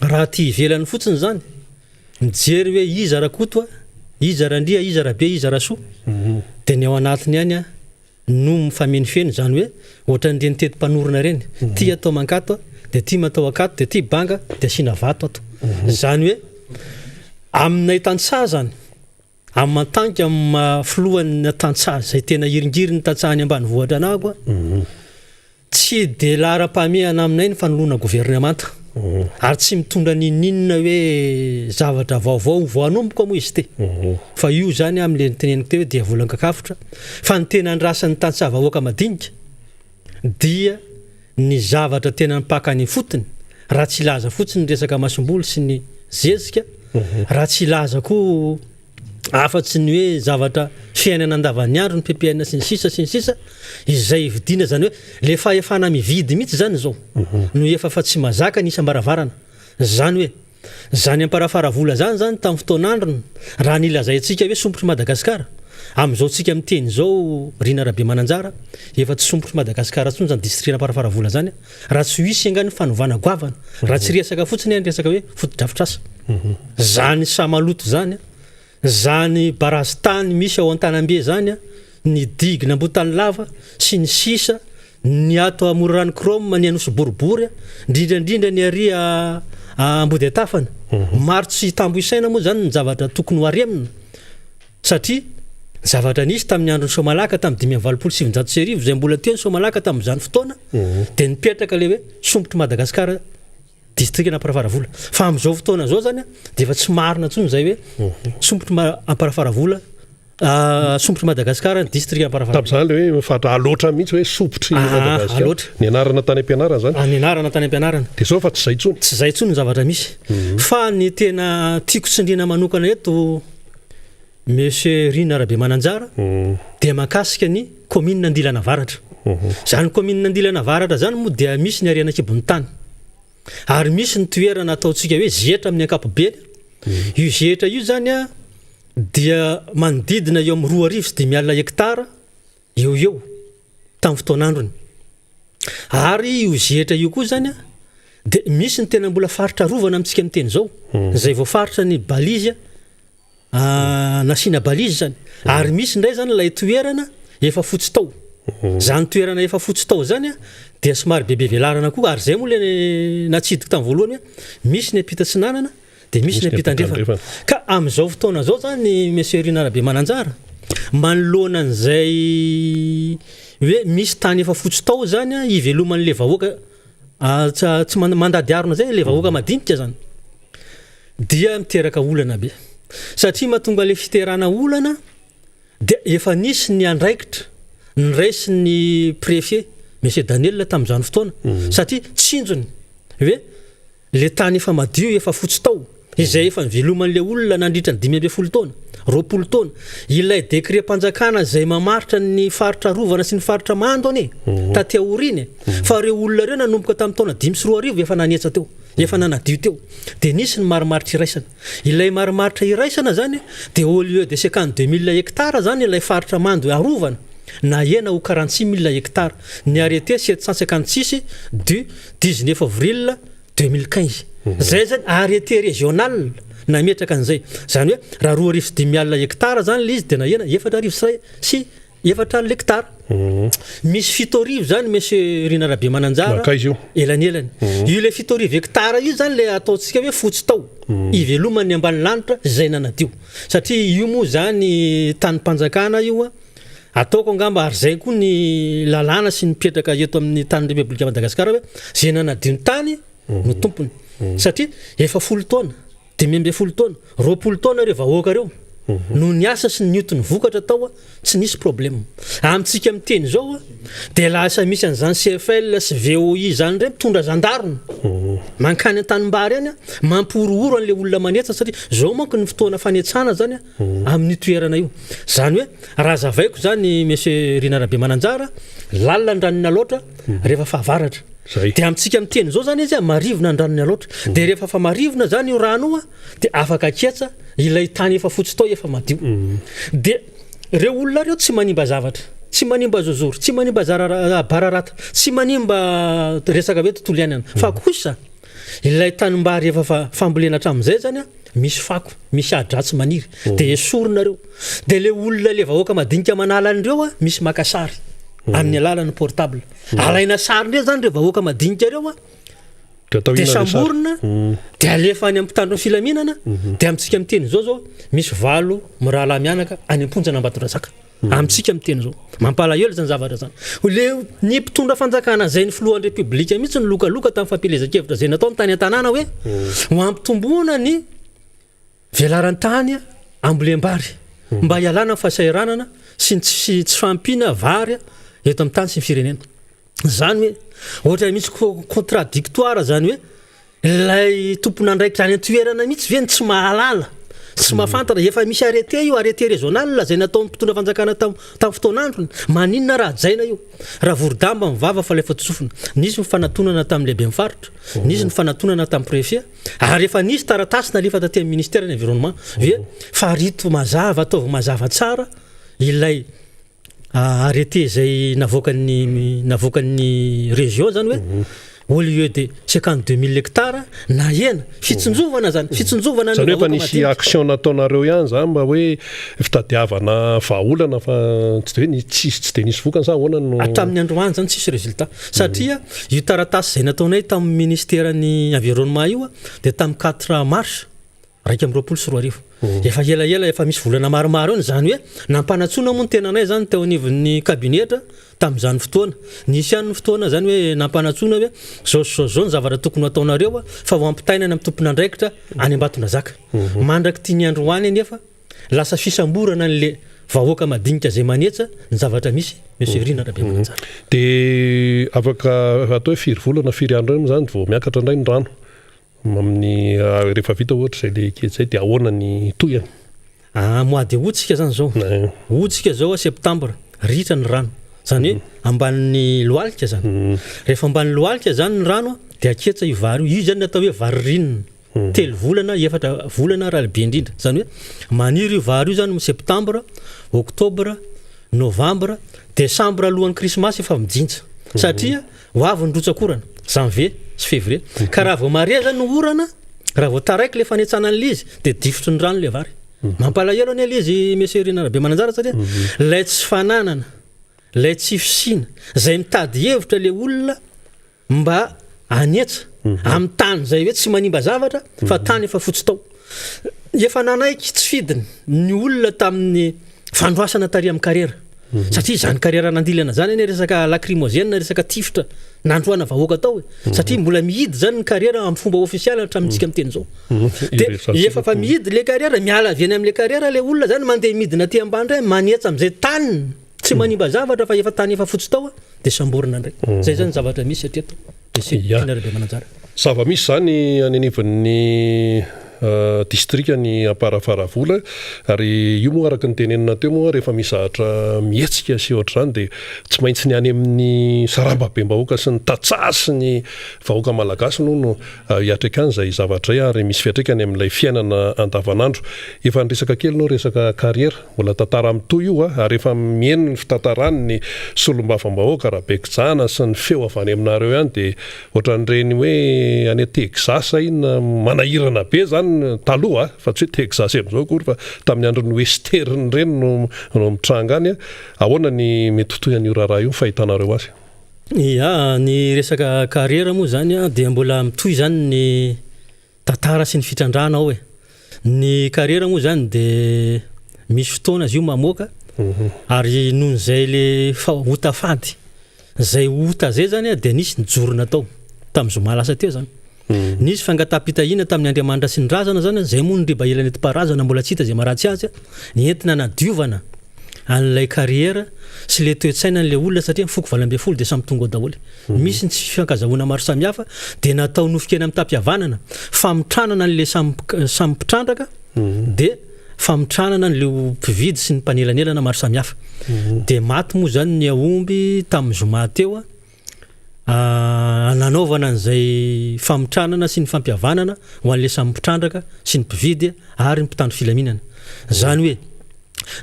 raha ty ivelany fotsiny zany mijery hoe iza rakoto, iza randria, iza rabe, iza rasoa dia ny ao anatiny ihany no mifamenifeny zany hoe ohatra ny renitetim-panorona reny ty atao mankato dia ty matao akato dia ty banga dia asina vato ato. Zany hoe aminay tantsaha zany amin'ny mantanky amin'ny filohan'ny tantsaha zay tena iringiriny tantsahany ambanivohitra anako tsy dia lahara-pahamehana aminay ny fanoloana gouvernemanta ary tsy mitondra ninina hoe zavatra vaovao voanomboka moa izy te fa io zany amin'ilay teneniko teo hoe dia volan-kakafitra fa ny tena andrasan'ny tantsaha vahoaka madinika dia ny zavatra tena mipakany fotony raha tsy laza fotsiny resaka masom-boly sy ny zezika raha tsy laza koa afa-tsy ny hoe zavatra fiainana andavanandro ny PPN sy ny sisa izay vidiana zany hoe le fahefana mividy mihitsy zany zao no efa fa tsy mazaka ny isam-baravarana zany hoe zany amparafaravola zany tamin'ny fotoan'androny raha nilazaintsika hoe sompotry Madagasikara amin'izao tsika miteny zao Miara Manonja efa tsy sompotry Madagasikara tsony zany district amparafaravola zany raha tsy hisy angany fanovana goavana raha tsy resaka fotsiny resaka hoe foto-drafitrasa zany samaloto zany barastany misy ao Antanambe zany ny digina ambotany lava sy ny sisa ny ato Morankrom ny anosy boribory indrindra ny aria ambody atafana maro tsy tambo isaina moa zany ny zavatra tokony ho aremina satria zavatra nisy tamin'ny androny Somalaka tamin'ny 1979 zay mbola teo ny Somalaka tamin'izany fotoana dia nipetraka le hoe sompotry Madagasikara district amparafaravola fa amin'izao fotoana zao zany dia efa tsy marina tsony zay hoe sompotry amparafaravola sompotry Madagasikara ny district amparafaravola. Tamin'izany hoe fatra aloatra mihitsy hoe sopotry Madagasikara ny anarana tany am-pianarana zany. Ny anarana tany am-pianarana dia zao fa tsy zay tsony. Tsy zay tsony ny zavatra misy fa ny tena tiako tsindriana manokana eto Monsieur Miara Manonja dia mahakasika ny commune Andilana Avaratra. Zany commune Andilana Avaratra zany moa dia misy ny ariana kibony tany ary misy ny toerana ataontsika hoe zetra amin'ny ankapobeny io zetra io zany dia manodidina eo amin'ny 2,5 hektara eo tamin'ny fotoan'androny ary io zetra io koa zany dia misy ny tena mbola faritra rovana amintsika miteny zao zay vao faritra ny balizy nasina balizy zany ary misy ndray zany ilay toerana efa fotsy tao zany toerana efa fotsy tao zany dia somary bebe velarana koa ary zay moa le natsidika tamin'ny voalohany hoe misy ny ampitatsinanana dia misy ny ampitandrefana ka amin'izao fotoana zao zany Monsieur Miara Manonja manoloana an'izay hoe misy tany efa fotsy tao zany iveloman'le vahoaka tsy mandady arona zay le vahoaka madinika zany dia miteraka olana be satria mahatonga le fiterana olana dia efa nisy ny andraikitra ny raisy ny préfet Monsieur Daniel tamin'izany fotoana satria tsinjony hoe le tany efa madio efa fotsy tao izay efa niveloman'le olona nandritra ny 5 taona 20 taona ilay décret-mpanjakana izay mamaritra ny faritra rovana sy ny faritra mando ane taty aoriny fa reo olona reo nanomboka tamin'ny taona 5 efa nanietsa teo efa nanadio teo dia nisy ny marimaritra iraisana ilay marimaritra iraisana zany dia au lieu de 52 000 hectares zany ilay faritra mando arovana na ena ho 46 000 hectares ny arrêté 756 du 19 avril 2015 zay zany arrêté régional nametraka an'izay zany hoe raha 2,5 hectares zany le izy dia na ena 4 sy 4 hectares misy 7 zany monsieur Rina Rabe Mananjara elanelany io le 7 hectares io zany le ataontsika hoe fotsy tao ivelomany ambany lanitra zay nanadio satria io moa zany tany-mpanjakana io ataoko angamba ary zay koa ny lalàna sy nipetraka eto amin'ny tany République Madagasikara hoe zay nanadio ny tany no tompony satria efa 10 taona 12 taona 20 taona reo vahoaka reo no niasa sy ny ny vokatra tao tsy nisy problème amintsika miteny zao dia lasa misy an'izany CFL sy VOI zany re mitondra zandarona mankany an-tanimbary any mamporohoro an'le olona manetsa satria zao manko ny fotoana fanetsana zany amin'ny toerana io zany hoe raha zavaiko zany monsieur Rina Rabe Mananjara lalina andranony loatra rehefa fahavaratra dia amintsika miteny zao zany izy marivona andranony loatra dia rehefa fa marivona zany io rano dia afaka ketsa ilay tany efa fotsy tao efa madio dia reo olona reo tsy manimba zavatra tsy manimba zozoro tsy manimba bararata tsy manimba resaka hoe tontolo iainana fa kosa ilay tanimbary efa fambolena hatramin'izay zany misy fako misy adratsy maniry dia esorina reo dia le olona le vahoaka madinika manala an'ireo misy makasary amin'ny alalan'ny portable alaina sarindreo zany reo vahoaka madinika reo dia samborina dia alefa any ampitandro ny filaminana dia amintsika miteny zao misy valo mirahalahy mianaka any amponjana Ambatondrazaka amintsika miteny zao mampalahelo zany zavatra zany le ny mpitondra fanjakana zay ny filohan'ny République mihitsy ny lokaloka tamin'ny fampelezan-kevitra zay natao amin'ny tany an-tanàna hoe ho ampitomboana ny velarantany ambolembary mba hialana fahasahiranana sy tsy fampina vary eto amin'ny tany sy ny firenena zany hoe ohatra misy contradictoire zany hoe ilay tompona andraikitra any an-toerana mihitsy veny tsy mahalala tsy mahafantatra efa misy arrêté io arrêté régional zay natao mpitondra fanjakana tamin'ny fotoanandrony maninona raha jaina io raha vorodamba mivava fa lefa tsofina nisy mifanatonana tamin'ny lehibe mifaritra nisy ny fanatonana tamin'ny préfet ary efa nisy taratasy nalefa taty amin'ny ministère de l'environnement ve fa rito mazava ataovy mazava tsara ilay arrêté zay navoakan'ny région zany hoe au lieu de 52 000 hectares na ena fitsinjovana zany fitsinjovana zany hoe fa nisy action nataonareo ihany zany mba hoe fitadiavana vahaolana fa tsy de nisy vokany sa ahoana no hatramin'ny androany zany tsisy résultat satria io taratasy zay nataonay tamin'ny ministèren'ny environnement io dia tamin'ny 4 mars 2024 efa ela efa misy volana maromaro eny zany hoe nampanatsona moa ny tenanay zany teo anivon'ny kabinetra tamin'izany fotoana nisy ihany ny fotoana zany hoe nampanatsona hoe zao ny zavatra tokony ataonareo fa ho ampitainana amin'ny tompon'andraikitra any Ambatondrazaka mandraky tia ny androany anefa lasa fisamborana n'le vahoaka madinika zay manetsa ny zavatra misy monsieur Rina Rabe Mananjara dia afaka atao hoe 4 volana 4 andro eny zany vao miakatra indray ny rano amin'ny rehefa vita ohatra zay le kely zay dia ahoana ny toyany mois de août sika zany zao août sika zao septembre ritra ny rano zany hoe ambanin'ny lohalika zany rehefa ambanin'ny lohalika zany ny rano dia aketsa io vary io zany natao hoe vary rinina 3 volana 4 volana raha lehibe indrindra zany hoe maniry io vary io zany septembre octobre novembre décembre alohan'ny krismasy efa mijintsa satria ho avy ny rotsakorana janvier sy février ka raha vao mare zany no orana raha vao taraiky le fanetsana an'le izy dia difotry ny rano le vary mampalahelo any le izy monsieur Rina Rabe Mananjara satria lay tsy fananana lay tsy fisina zay mitady hevitra le olona mba anetsa amin'ny tany zay hoe tsy manimba zavatra fa tany efa fotsy tao efa nanaiky tsy fidiny ny olona tamin'ny fandroasana tary amin'ny carrière satria zany carrière nandilana zany eny resaka lacrymogène resaka tifitra nandroana vahoaka tao satria mbola mihidy zany ny carrière amin'ny fomba officiel hatramintsika miteny zao dia efa fa mihidy le carrière miala avy eny amin'le carrière le olona zany mandeha midina aty ambany ndray manetsa amin'izay tany tsy manimba zavatra fa efa tany efa fotsy tao dia samborina ndray zay zany zavatra misy atreto Rabe Mananjara zava-misy zany any anivon'ny distrika ny Amparavaravola ary io moa araka ny tenenina teo moa rehefa misahatra mihetsika sy ohatra zany dia tsy maintsy ny any amin'ny sarambabem-bahoaka sy ny tatsasy ny vahoaka malagasy no hiatrika an'izay zavatra ary misy fiatraikany amin'ilay fiainana andavanandro. Efa nyresaka kely no resaka kariera mbola tantara amin'to io ary efa mihaino ny fitantarany ny solombavambahoaka Rabekijana sy ny feo avy any aminareo ihany dia ohatran'ireny hoe any Texas iny manahirana be zany taloha fa tsy hoe Texas amin'izao akory fa tamin'ny andron'ny western ireny no mitranga any. Ahoana ny mety toy an'io raharaha io fahitanareo azy? Ia, ny resaka kariera moa zany dia mbola mitohy zany ny tantara sy ny fitrandrana ao e. Ny kariera moa zany dia misy fotoana izy io mamoaka ary noho izay le ota fady zay ota zay zany dia nisy nijorona tao tamin'ny zoma lasa teo zany. Nisy fangatapitahina tamin'ny Andriamanitra sy ny razana zany zay moa ny riba ela nentim-paharazana mbola tsy hita zay maharatsy azy ny entina nadiovana an'ilay kariera sy le toe-tsaina n'ilay olona satria foko 20 Desambre tonga ao daholo. Misy ny tsy fiankazahoana maro samihafa dia natao nofokena amin'ny tampihavanana famitranana an'ilay samy mpitrandraka dia famitranana an'ilay mpividy sy ny mpanelanelana maro samihafa. Dia maty moa zany ny aomby tamin'ny zoma teo nanaovana an'izay famitranana sy ny fampihavanana ho an'ilay samy mpitrandraka sy ny mpividy ary ny mpitandro filaminana. Zany hoe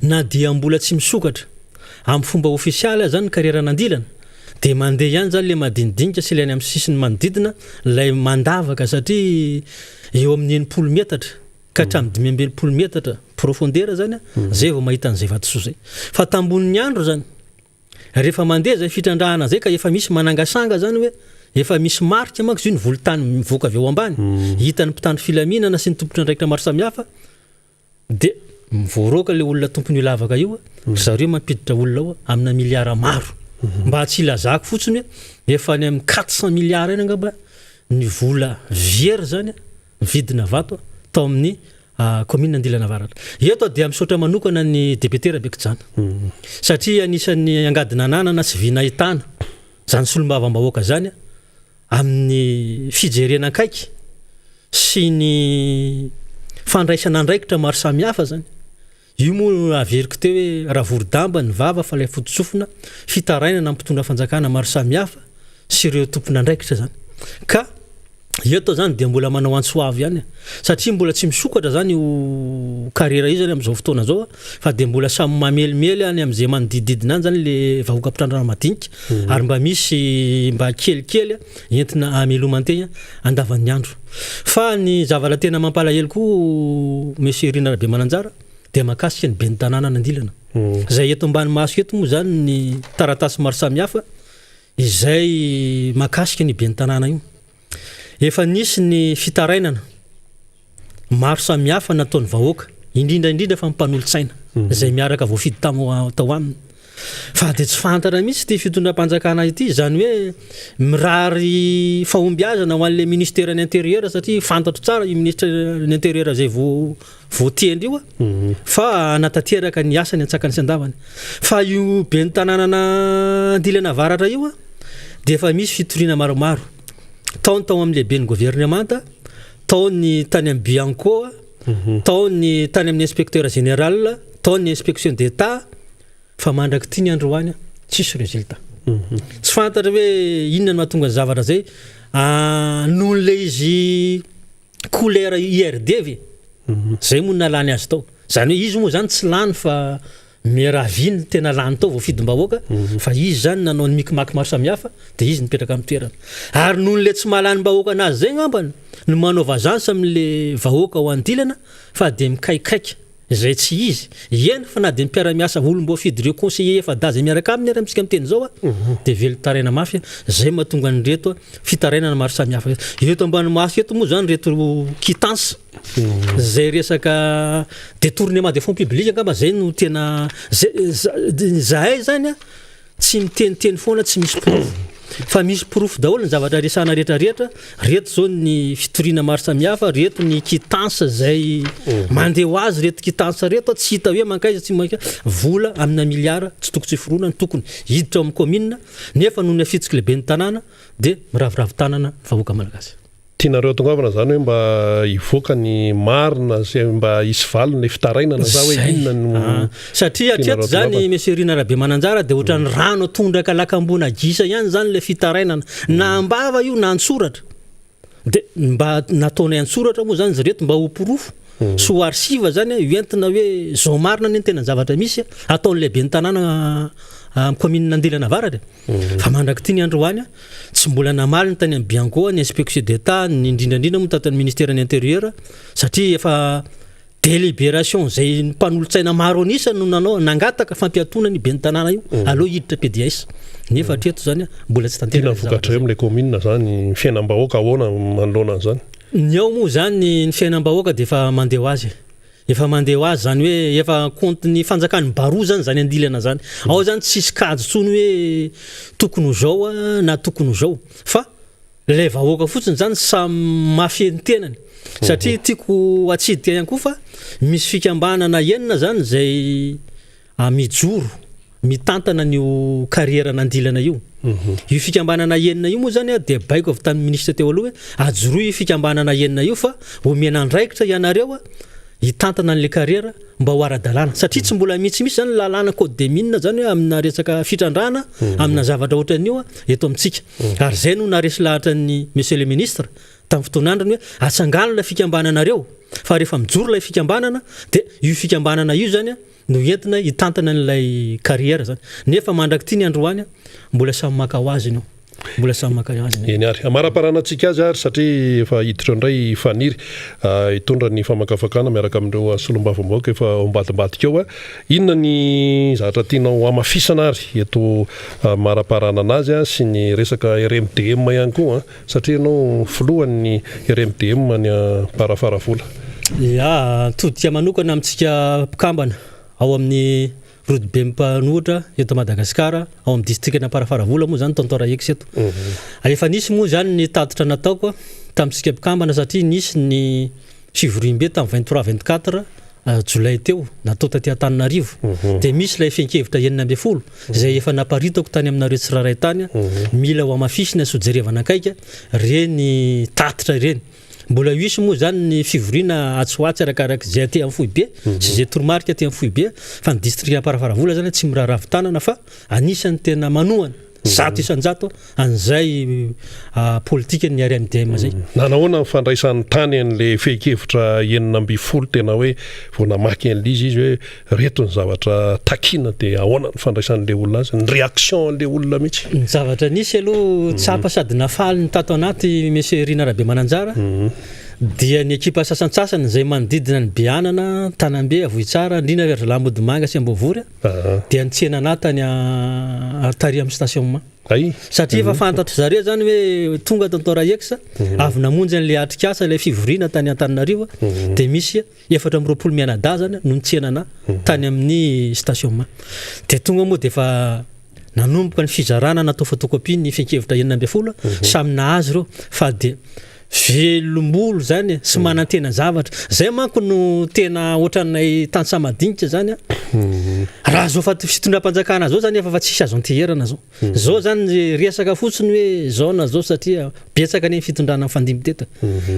na dia mbola tsy misokatra amin'ny fomba ofisialy zany kariera nandilana dia mandeha ihany zany le madinidinika sy ilainy amin'ny sisiny manodidina ilay mandavaka satria eo amin'ny 90 metatra ka hatramin'ny 590 metatra profondeur zany zay vao mahita an'izay vatosoa zay. Fa tambonin'ny andro zany rehefa mandeha zay fitrandrahana zay ka efa misy manangasanga zany hoe efa misy marika manko izy io ny volotany mivoaka avy eo ambany hitan'ny mpitandro filaminana sy ny tompon'andraikitra maro samihafa dia mivoaroaka le olona tompony lavaka io zareo mampiditra olona ao amina miliara maro mba tsy ilazako fotsiny hoe efa ny amin'ny 400 miliara eny angamba ny vola vierre zany vidina vato tao amin'ny commune Andilana Avaratra. Eto dia misaotra manokana ny député Rabekijana satria anisan'ny angadina ananana sy vinahitana zany solombavambahoaka zany amin'ny fijerena akaiky sy ny fandraisana andraikitra maro samihafa zany. Io moa averiko teo hoe raha vorodamba ny vava fa ilay fototsofina fitarainana mpitondra fanjakana maro samihafa sy ireo tompon'andraikitra zany. Ka eto zany dia mbola manao antsoavy ihany satria mbola tsy misokatra zany io kariera io zany amin'izao fotoana zao fa dia mbola samy mamelimely any amin'izay manodidididina any zany le vahoaka mpitrandrana madinika ary mba misy mba kelikely entina amelomantena andavan'ny andro. Fa ny zavatra tena mampalahelo koa Monsieur Rina Rabe Mananjara dia makasika ny ben'ny tanàna Nandilana. Zay eto ambany maso eto moa zany ny taratasy maro samihafa izay makasika ny ben'ny tanàna io. Efa nisy ny fitarainana maro samihafa nataon'ny vahoaka indrindra fa mpanolo-tsaina zay miaraka voafidy tao aminy. Fa dia tsy fantatra mihitsy ty fitondram-panjakana ity zany hoe mirary fahombiazana ho an'ilay ministère ny intérieur satria fantatro tsara io ministre ny intérieur zay voatendry io fa natateraka ny asany antsakany sy andavany. Fa io ben'ny tanànana Andilana Avaratra io dia efa misy fitoriana maromaro tao amin'ilay ben'ny gouvernemanta, tao ny tany amin'ny Bianco, tao ny tany amin'ny inspecteur général, tao ny inspection d'état fa mandraky ty ny androany tsisy résultat. Tsy fantatra hoe inona no mahatonga zavatra zay noho le izy couleur IRD zay moa nalany azy tao. Zany hoe izy moa zany tsy lany fa miraviny tena lany tao voafidim-bahoaka fa izy zany nanao ny mikimaky maro samihafa dia izy nipetraka amin'ny toerana. Ary noho le tsy mahalany-bahoaka anazy zay ngambany no manao vazansa amin'le vahoaka ho Andilana fa dia mikaikaiky zay tsy izy eny fa na dia mpiara-miasa olom-boafidy ireo conseiller efa daza miaraka aminy ary amintsika miteny zao dia velo taraina mafy zay mahatonga ny reto fitarainana maro samihafa. Eto ambany maso eto moa zany reto quittance zay resaka détournement des fonds publics angamba zay no tena zahay zany tsy miteniteny foana tsy misy proof fa misy proof daholo ny zavatra resana rehetrarehetra. Reto zao ny fitoriana maro samihafa, reto ny quittance zay mandeha ho azy, reto quittance reto tsy hita hoe mankaiza tsy manka vola amina miliara tsy tokony tsy forona ny tokony hiditra amin'ny commune nefa noho ny afitsika lehibe ny tanàna dia miraviravy tanana vahoaka malagasy. tianareo tongavana zany hoe mba ivoaka ny marina zay mba isy valona fitarainana za hoe inona no satria atreto zany monsieur Rina Rabe Mananjara dia ohatra ny rano atondraka lakambona gisa ihany zany le fitarainana na ambava io na antsoratra dia mba nataonay antsoratra moa zany zareto mba hoporofo so arsiva zany entina hoe zao marina ny tena zavatra misy ataon'ny lehibe ny tanàna commune Nandelana Avaratra fa mandraky ty ny androany tsy mbola namaly ny tany amin'ny Bianco ny inspection d'état ny indrindrandrindra moa tatan'ny ministère de l'intérieur satria efa délibération zay mpanolotsaina maro anisa no nanao nangataka fampiatona ny be ny tanàna io aloha hiditra PDS nefa atreto zany mbola tsy tanteraka vokatra eo amin'ilay commune zany fiainam-bahoaka ahoana manoloana zany ny ao moa zany ny fiainam-bahoaka dia efa mandeha ho azy zany hoe efa compte ny fanjakany baro zany zany andilana zany ao zany tsisy kajo tsony hoe tokony zao na tokony zao fa le vahoaka fotsiny zany samy mafy ny tenany satria tiako atsidika ihany koa fa misy fikambanana enina zany zay mijoro mitantana nio carrière nandilana io io fikambanana enina io moa zany dia baiko avy tamin'ny ministre teo aloha hoe ajoro io fikambanana enina io fa omena andraikitra ianareo hitantana an'le carrière mba ho ara-dalàna satria tsy mbola mihitsy zany lalàna code des mines zany hoe amina resaka fitrandrana amina zavatra ohatran'io eto amintsika ary zay no naresy lahatra ny monsieur le ministre tamin'ny fotoan'androny hoe atsangano la fikambananareo fa rehefa mijoro ilay fikambanana dia io fikambanana io zany no entina hitantana an'ilay carrière zany nefa mandraky ty ny androany mbola samy maka ho azy io mbola samy maka azy eny ary amara-paranantsika azy ary satria efa hiditra indray faniry hitondra ny famakafakana miaraka amin'ireo solombavambaoka efa ombadimbadika eo inona ny zavatra tianao amafisana ary eto mara-parana anazy sy ny resaka RMDM ihany koa satria ianao filohan'ny RMDM ny parafaravola todika manokana amintsika mpikambana ao amin'ny Rodobe mpanohitra eto Madagasikara ao amin'ny distriktina Parafaravola moa zany tontora ex eto efa nisy moa zany ny tatitra nataoko tamintsika mpikambana satria nisy ny fivorim-be tamin'ny 23-24 jolay teo natao taty Antananarivo dia misy ilay fenkevitra 9 zay efa naparitako tany aminareo tsiraray tany mila ho amafisina sojerevana akaika reny tatitra ireny mbola isy moa zany ny fivoriana atsoatsy arakaraka zay aty amin'ny Foibe sy zay toromarika aty amin'ny Foibe fa ny district Parafaravola zany tsy miraravitanana fa anisany tena manohana 100% an'izay politika ny RMDM zay nanahoana fandraisan'ny tany an'le fenkevitra 9 tena hoe vao namaky an'lizy izy hoe reto ny zavatra takina dia ahoana ny fandraisan'le olona azy ny réaction an'le olona mihitsy ny zavatra nisy aloha tsapa sady nafaly ny tato anaty monsieur Rina Rabe Mananjara dia ny ekipa sasantsasany zay manodidina ny Bianana Tanambe Avohitsara ndrina Verzalamody Manga sy Ambovory dia nitsena natany tary amin'ny station satria efa fantatry zareo zany hoe tonga tontora exa avy namonjy an'le atrikasa ilay fivoriana tany Antananarivo dia misy 420 mianada zany no nitsenana tany amin'ny station dia tonga moa dia efa nanomboka ny fizarana natao photocopie ny fenkevitra 9 samy nahazy reo fa dia velombolo zany sy manantena zavatra zay manko no tena ohatranay tansamadinika zany raha zao fa fitondram-panjakana zao zany efa fa tsisy azo anteherana zao zany resaka fotsiny hoe zao na zao satria betsaka ny fitondrana fandimby teto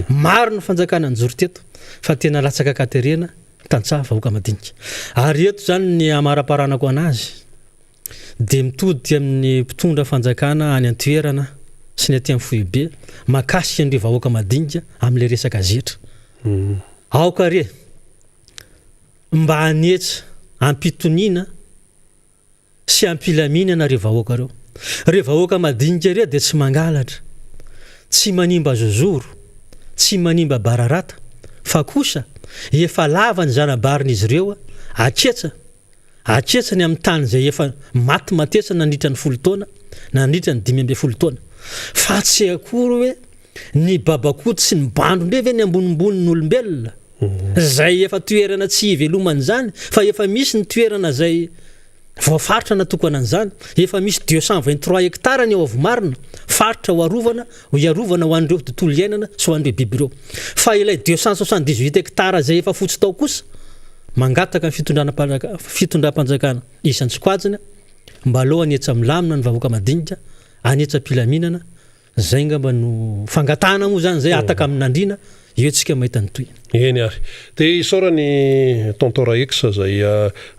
maro ny fanjakana njoro teto fa tena latsaka katerena tantsaha vahoaka madinika ary eto zany ny amara-paranako anazy dia mitody amin'ny mpitondra fanjakana any antoerana sy ny aty amin'ny Foibe makasika ny vahoaka madinika amin'le resaka zetra aoka re mba hanetsa ampitoniana sy ampilaminana re vahoaka madinika re dia tsy mangalatra tsy manimba zozoro tsy manimba bararata fa kosa efa lava ny zanabarin'izy ireo aketsa ny amin'ny tany zay efa maty matesa nandritra ny 10 taona nandritra ny 12 taona fa tsy akory hoe ny babakoty sy ny bando ndreve ny ambonimbony ny olombelona zay efa toerana tsy ivelomany zany fa efa misy ny toerana zay voafaritra natokana an'izany efa misy 223 hectara ny ao avomarina faritra ho iarovana ho an'ireo tontolo iainana sy ho an'ireo biby ireo fa ilay 278 hectara zay efa fotsy tao kosa mangataka ny fitondram-panjakana isantsikoajina mba aloha anetsa milamina ny vahoaka madinika anetsa mpilaminana zay ngamba no fangatana moa zany zay ataka amin'andrina io tsika mahita ny toy eny ary dia isaorany tontora exa zay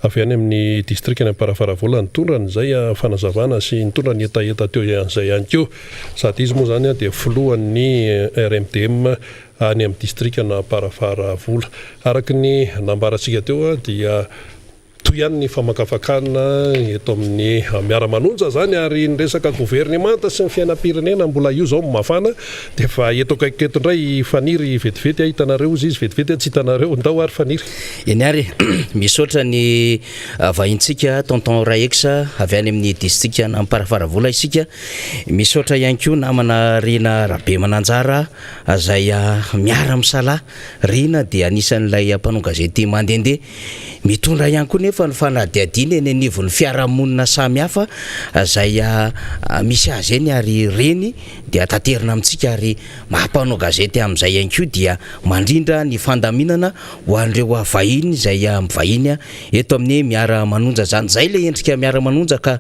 avy any amin'ny district ny Amparafaravola nitondra zay fanazavana sy nitondra ny etaeta teo an'izay ihany koa sady izy moa zany dia filohan'ny RMDM any amin'ny district na Amparafaravola araky ny nambarantsika teo dia toy ihany ny famakafakana eto amin'ny Miara Manonja zany ary ny resaka gouvernemanta sy ny fiainam-pirenena mbola io zao mafana dia fa eto kaiketo indray faniry vetivety hitanareo izy vetivety tsy hitanareo ndao ary faniry eny ary misaotra ny vahintsika tonton Raexa avy any amin'ny district na Amparafaravola isika misaotra ihany koa namana Rina Rabe Mananjara zay miara misala Rina dia anisan'ilay mpanao gazety mandehandeha mitondra ihany koa nefa ny fanadihadina eny anivon'ny fiarahamonina samy hafa zay misy azy eny ary reny dia taterina amintsika ary mampanao gazety amin'izay ihany koa dia mandrindra ny fandaminana ho an'ireo vahiny zay mivahiny eto amin'ny Miara Manonja zany zay le endrika Miara Manonja ka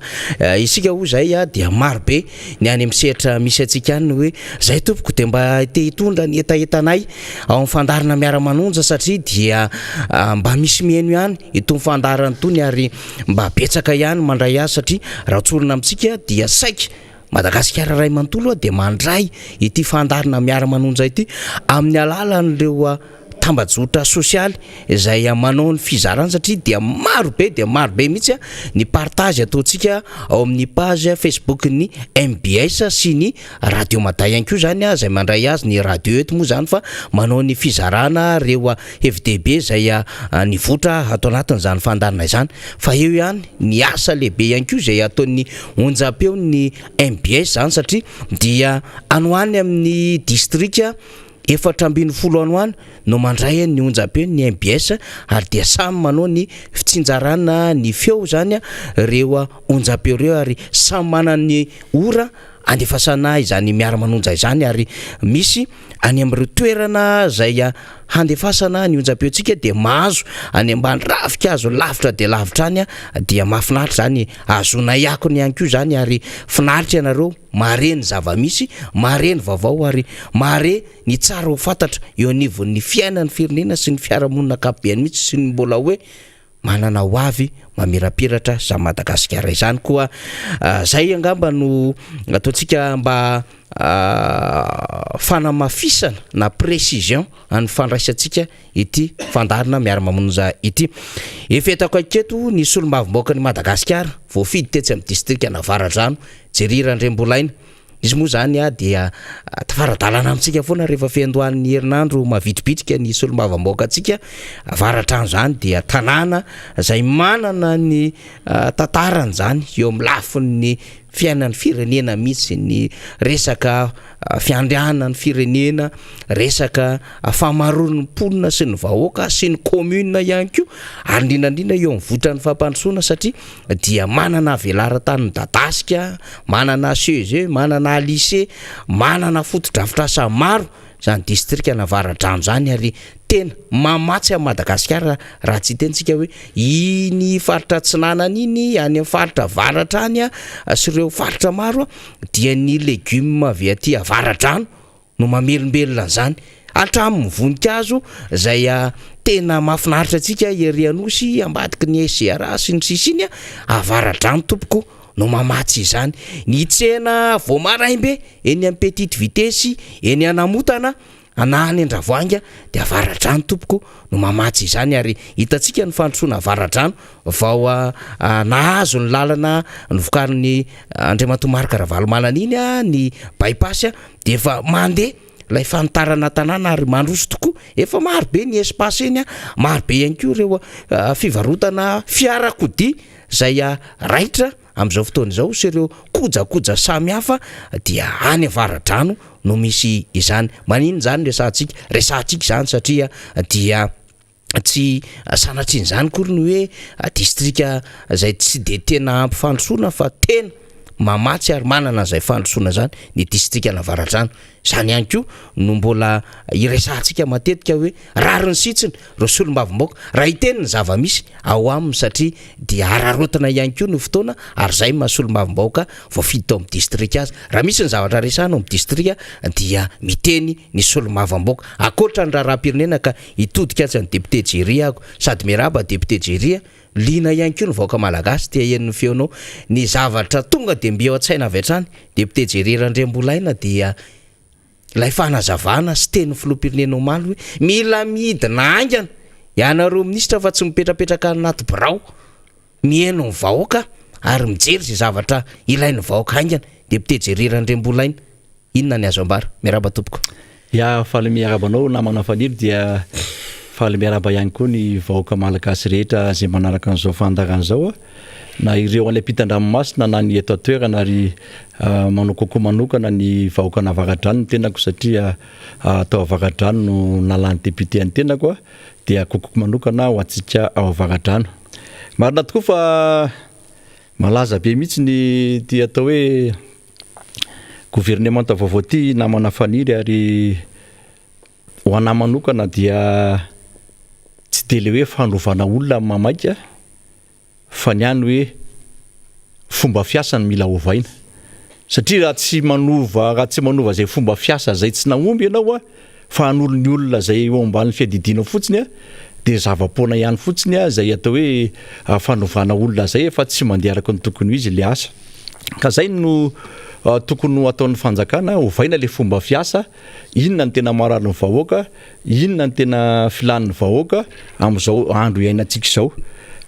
isika ho zay dia marobe ny any amin'ny sehatra misy atsika any hoe zay tompoko dia mba te hitondra ny etaetanay ao amin'ny fandarina Miara Manonja satria dia mba misy mihaino ihany itony fandarana tony ary mba betsaka ihany mandray azy satria raha tsorina amintsika dia saika Madagasikara ray manontolo dia mandray ity fandarina Miara Manonja ity amin'ny alalan'ireo tambajotra sosialy izay manao ny fizarana satria dia marobe mihitsy ny partage ataontsika ao amin'ny page Facebook ny MBS sy ny radio Maday ihany koa zany zay mandray azy ny radio eto moa zany fa manao ny fizarana reo FDB zay nivotra atao anatin'izany fandarina izany fa eo ihany ny asa lehibe ihany koa zay ataon'ny onjam-peo ny MBS zany satria dia anoany amin'ny district 440 anoany no mandray ny onjam-peo ny MBS ary dia samy manao ny fitsinjarana ny feo zany reo onjam-peo reo ary samy manana ny ora andefasana izany Miara Manonja izany ary misy any amin'ireo toerana zay handefasana ny onjam-peontsika dia mahazo any ambany ravikazo lavitra dia lavitra any dia mahafinaritra zany azona yakony ihany koa zany ary finaritra ianareo mahare ny zava-misy mahare ny vaovao ary mahare ny tsara ho fantatra eo anivon'ny fiainan'ny firenena sy ny fiarahamonina ankapobeny mihitsy sy ny mbola hoe manana ho avy mamirapiratra za Madagasikara izany koa zay angamba no ataontsika mba fanamafisana na précision any fandraisantsika ity fandarina Miara Manonja ity efetako aketo ny solombavom-bahoaka ny Madagasikara voafidy tetsy amin'ny district na Avaradrano Jeriran-Drembolaina izy moa zany dia tafaradalana amintsika foana rehefa fiandohan'ny herinandro mavitribitrika ny solombavam-bahoaka antsika Avaradrano zany dia tanàna zay manana ny tantarany zany eo amin'ny lafin'ny fiainan'ny firenena mihitsy ny resaka fiandrianan'ny firenena resaka famaroan'ny mponina sy ny vahoaka sy ny commune ihany koa ary indrindrandrindra eo amin'ny votran'ny fampandrosoana satria dia manana velara-tany midadasika manana CEG manana lycée manana fotodrafitrasa maro zany district na Avaradrano zany ary tena mamatsy a Madagasikara raha tsy tentsika hoe iny faritra tsinanana iny any amin'ny faritra Avaratra any sy ireo faritra maro dia ny légume avy aty Avaradrano no mamelombelona zany hatramin'ny voninkazo zay tena mahafinaritra antsika ery Anosy ambadiky ny SGRA sy ny sisiny Avaradrano tompoko no mamatsy izany ny tsena Voamaraimbe eny amin'ny petite vitesse eny Anamotana anany Andravoanga dia Avaradrano tompoko no mamatsy izany ary hitantsika ny fandrosoana Avaradrano vao nahazo ny lalana novokarin'ny Andriamatoa Marc Ravalomanana iny ny bypass dia efa mandeha lay fanitarana tanàna ary mandroso tokoa efa marobe ny espace eny marobe ihany koa ireo fivarotana fiarakodia zay raitra amin'izao fotoana izao sy ireo kojakoja samy hafa dia any Avaradrano no misy izany manino zany resahantsika zany satria dia tsy sanatriany zany kory ny hoe district zay tsy de tena ampy fandrosoana fa tena mamatsy ary manana zay fandrosoana zany ny distrika Navaratrano. Zany ihany koa no mbola iresantsika matetika hoe rariny sitsiny ro solombavambaoka raha iteniny zava-misy ao aminy satria dia ararotana ihany koa ny fotoana ary zay mahasolombavambaoka voafidy tao amin'ny distrika azy. Raha misy ny zavatra resahana amin'ny distrika dia miteny ny solombavambaoka akoatra ny raharam-pirenena ka itodika atsy ny député Jeria ako sady miaraba député Jeria lina ihany koa ny vahoaka malagasy tia eniny feonao ny zavatra tonga de mbe ao an-tsaina avy hatrany député Jeria Randrembolaina dia lay fanazavana sy teny filoham-pirenena omaly hoe mila midina aingana ianareo ministra fa tsy mipetrapetraka anaty birao mihaino ny vahoaka ary mijery zay zavatra ilain'ny vahoaka aingana. Député Jeria Randrembolaina, inona ny azo ambara? Miaraba tompoko. Ya faly miarabanao namana faniry dia faly miaraba ihany koa ny vahoaka malagasy rehetra zay manaraka an'izao fandarana zao na ireo any ampitan-dranomasina na ny eto an-toerana ary manao kokoa manokana ny vahoaka Navaratrano ny tenako satria atao Navaratrano no nalany député ny tenako dia kokoa manokana ho antsika ao Navaratrano. Marina tokoa fa malaza be mihitsy ny ty atao hoe gouvernement vaovao ty namana faniry ary ho ana manokana dia tsy tele hoe fanovana olona mamaika fa niany hoe fomba fiasa ny mila ovaina satria raha tsy manova zay fomba fiasa zay tsy naomby ianao fa hanolo ny olona zay eo ambany fiadidina fotsiny de zava-poana ihany fotsiny zay atao hoe fanovana olona zay fa tsy mandeha araka ny tokony izy le asa ka zay no tokony ataon'ny fanjakana ovaina le fomba fiasa inona ny tena marary ny vahoaka inona ny tena filan'ny vahoaka am'izao andro iainantsika izao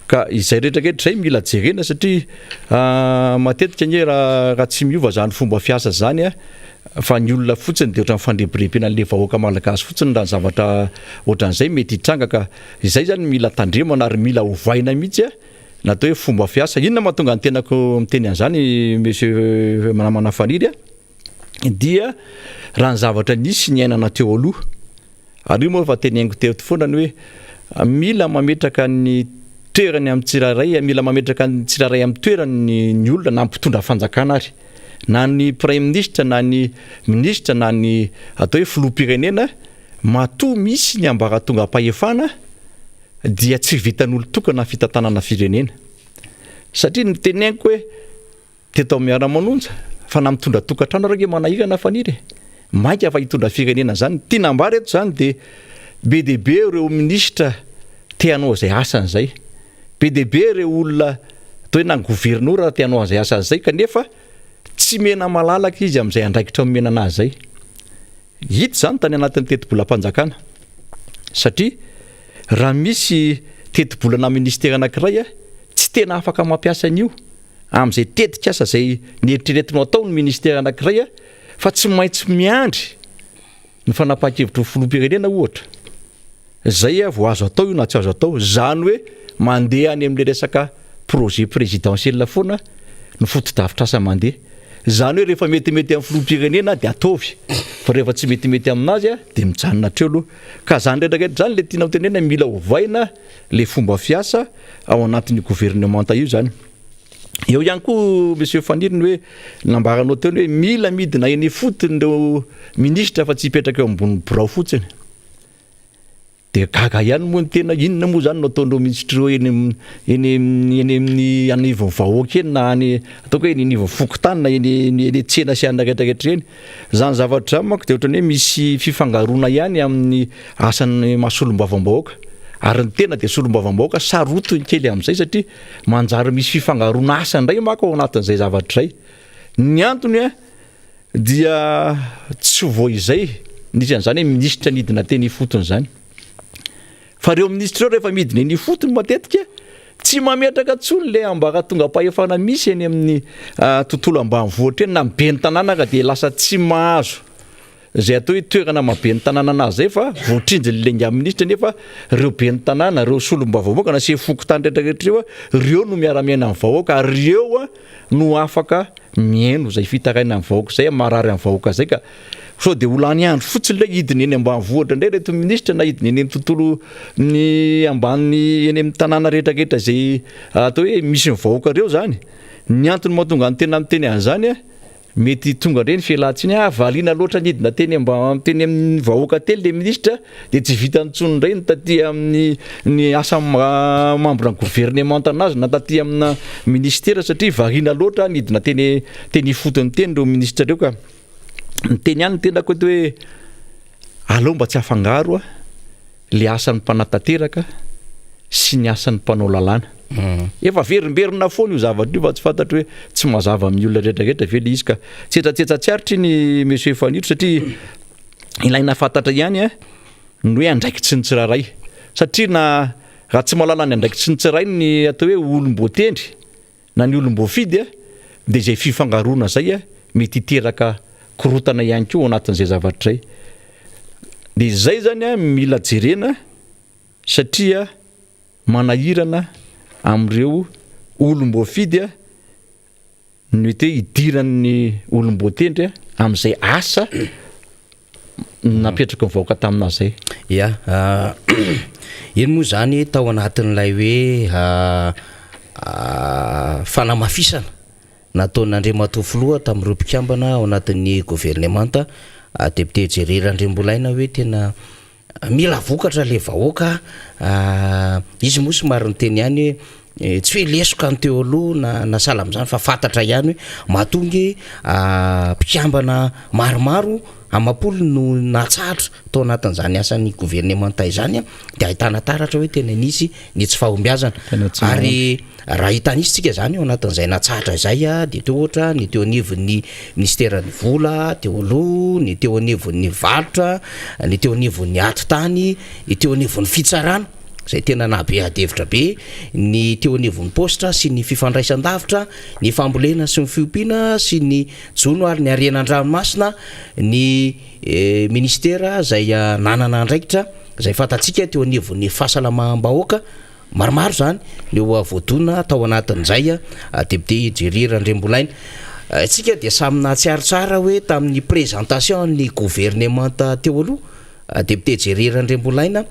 ka izay rehetrarehetra zay mila jerena satria matetika nye raha tsy miova zany fomba fiasa zany fa ny olona fotsiny de ohatran'ny fandrebirebena an'le vahoaka malagasy fotsiny raha zavatra ohatran'izay mety hitranga ka izay zany mila tandremana ary mila ovaina mihitsy natao hoe fomba fiasa inona mahatonga ny tenako miteny an'izany monsieur namana faniry dia raha ny zavatra nisy ny ainana teo aloha ary io moa fa teny haingo teo foana ny hoe mila mametraka ny toerany amin'ny tsiraray mila mametraka ny tsiraray amin'ny toerany ny olona na mpitondra fanjakana ary na ny premier ministre na ny ministre na ny atao hoe filoham-pirenena matoa misy ny ambaratonga am-pahefana dia tsy vitan'olo tokana fitantanana firenena satria ny teneako hoe teto Miara Manonja fa na mitondra tokantrano rake manahirana faniry mainka fa hitondra firenena zany tiana ambara eto zany de be deaibe ireo ministra teanao zay asan'izay be deaibe ireo olona atao hoe na ny gouverneur teanao zay asan'izay kanefa tsy mena malalaka izy am'izay andraikitra mena anazy zay hita zany tany anatin'ny teti-bolam-panjakana satria raha misy teti-bolana ministera anankiray tsy tena afaka mampiasa an'io am'izay tetika asa zay nieritreretinao atao ny ministera anankiray fa tsy maintsy miandry ny fanapahan-kevitra filoham-pirenena ohatra zay vao azo atao io na tsy azo atao zany hoe mandeha any amin'le resaka projet présidentiel foana ny foto-davitra asa mandeha zany hoe rehefa metimety amin'ny filoham-pirenena de ataovy fa rehefa tsy metimety aminazy de mijanona treo aloha ka zany rehetrarehetra zany le tiana hotenena mila ovaina le fomba fiasa ao anatin'ny gouvernementa io zany. Eo ihany koa monsieur Faniriny hoe nambaranao teo hoe mila midina eny fotony reo ministra fa tsy hipetraka eo ambony birao fotsiny de gaga ihany moa ny tena inona moa zany no ataondreo ministre eny amin'ny anivon'ny vahoaka eny na any ataoko hoe eny anivon'ny fokontany na eny tsena sy ana rehetrarehetra eny zany zavatra zany manko de ohatrany hoe misy fifangaroana ihany amin'ny asan'ny mahasolombavambahoaka ary ny tena de solombavambahoaka sarotony kely am'izay satria manjary misy fifangaroana asa indray mako ao anatin'izay zavatra izay ny antony dia tsy vo izay nisan'izany hoe ministra nidina teny fotony zany fa reo ministre rehefa midina eny fotony matetika tsy mametraka tsony le ambaratonga am-pahefana misy eny amin'ny tontolo ambanivohitra eny na mibe ny tanàna ka de lasa tsy mahazo zay atao hoe toerana mabe ny tanàna anazy zay fa voatrinjy lenga ministra nefa reo be ny tanàna reo solombavambahoaka na se fokontany rehetrarehetra reo no miara-miaina amin'ny vahoaka ary reo no afaka miaino zay fitaraina amin'ny vahoaka zay marary amin'ny vahoaka zay ka so de olany andro fotsiny le hidiny eny ambanivohitra indray reto ministra na hidiny eny amin'ny tontolo ny ambany eny amin'ny tanàna rehetrarehetra zay atao hoe misy ny vahoaka reo zany ny antony mahatonga ny tena miteny an'izany a mety tonga reny fialatsiny valiana loatra nidina teny mba miteny amin'ny vahoaka tely le ministra dia tsy vita nitsony indray ny taty amin'ny ny asa membre gouvernement anazy na taty amina ministera satria variana loatra nidina teny ifotony teny reo ministra reo ka ny teny ihany ny tena koa hoe aleo mba tsy hafangaro a le asan'ny mpanatateraka sy ny asan'ny mpanao lalàna efa verimberina foana io zavatra io fa tsy fantatro hoe tsy mazava amin'ny olona rehetrarehetra ve le izy ka tsetratsetsa tsiaritra ny monsieur Fanitro satria ilaina fantatra ihany a ny hoe andraikitsy ny tsiraray satria na raha tsy mahalala ny andraikitsy ny tsiray ny atao hoe olom-boatendry na ny olom-boafidy a dia izay fifangaroana zay a mety hiteraka korotana ihany koa anatin'izay zavatra izay dia izay zany a mila jerena satria manahirana amin'ireo olom-boafidy a ny hoe hidiran'ny olom-boatendry a amin'izay asa napetraka ny vahoaka taminazy zay ya iny moa zany tao anatin'ilay hoe fanamafisana nataon'Andriamatoa Filoha tamin'ireo mpikambana ao anatin'ny gouvernemanta député Jerry Randriambolaina hoe tena mila vokatra le vahoaka izy moa somary ny teny ihany hoe tsy hoe lesoka ny teo aloha na sala amin'izany fa fantatra ihany hoe mahatonga mpikambana maromaro amapolo no natsahatra tao anatin'izany asan'ny gouvernementa izany dia ahitana taratra hoe tena nisy ny tsy fahombiazana ary raha hitanisitsika zany ao anatin'izay natsahatra izay dia teo ohatra ny teo anivon'ny ministeran'ny vola teo aloha ny teo anivon'ny varotra ny teo anivon'ny atotany ny teo anivon'ny fitsarana zay tena nabe adevitra be ny teo anivon'ny posta sy ny fifandraisan-davitra ny fambolena sy ny fiompiana sy ny jono ary ny arenan-dranomasina ny ministera zay nanana andraikitra zay fantatsika teo anivon'ny fahasalamam-bahoaka maromaro zany leo voadona tao anatin'izay député Jerry Randriambolaina tsika dia samina tsiarotsara hoe tamin'ny présentation ny gouvernementa teo aloha député Jerry Randriambolaina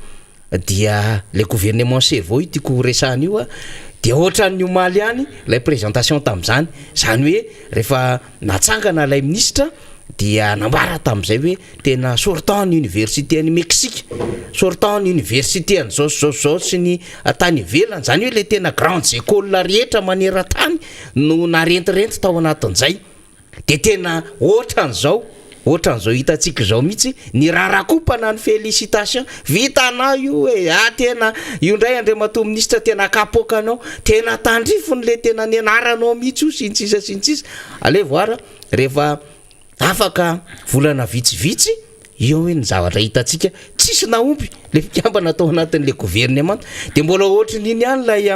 dia le gouvernement cerveau tiako resahana io dia ohatran'ny omaly ihany lay présentation tamin'izany zany hoe rehefa natsangana lay ministra dia nambara tamin'izay hoe tena sortant ny université any Mexique sortant ny université any zao sy ny tany ivelany zany hoe le tena grandes écoles rehetra maneran-tany no narentirenty tao anatin'izay dia tena ohatran'izao hitantsika zao mihitsy ny rarakopana ny félicitation vitanao io hoe tena io ndray Andriamatoa ministra tena kapokanao tena tandrifony le tena nianaranao mihitsy io sintsisa ale voara rehefa afaka volana vitsivitsy io hoe ny zavatra hitantsika tsisy naompy le fikambana tao anatin'le gouvernement dia mbola ohatran'iny ihany lay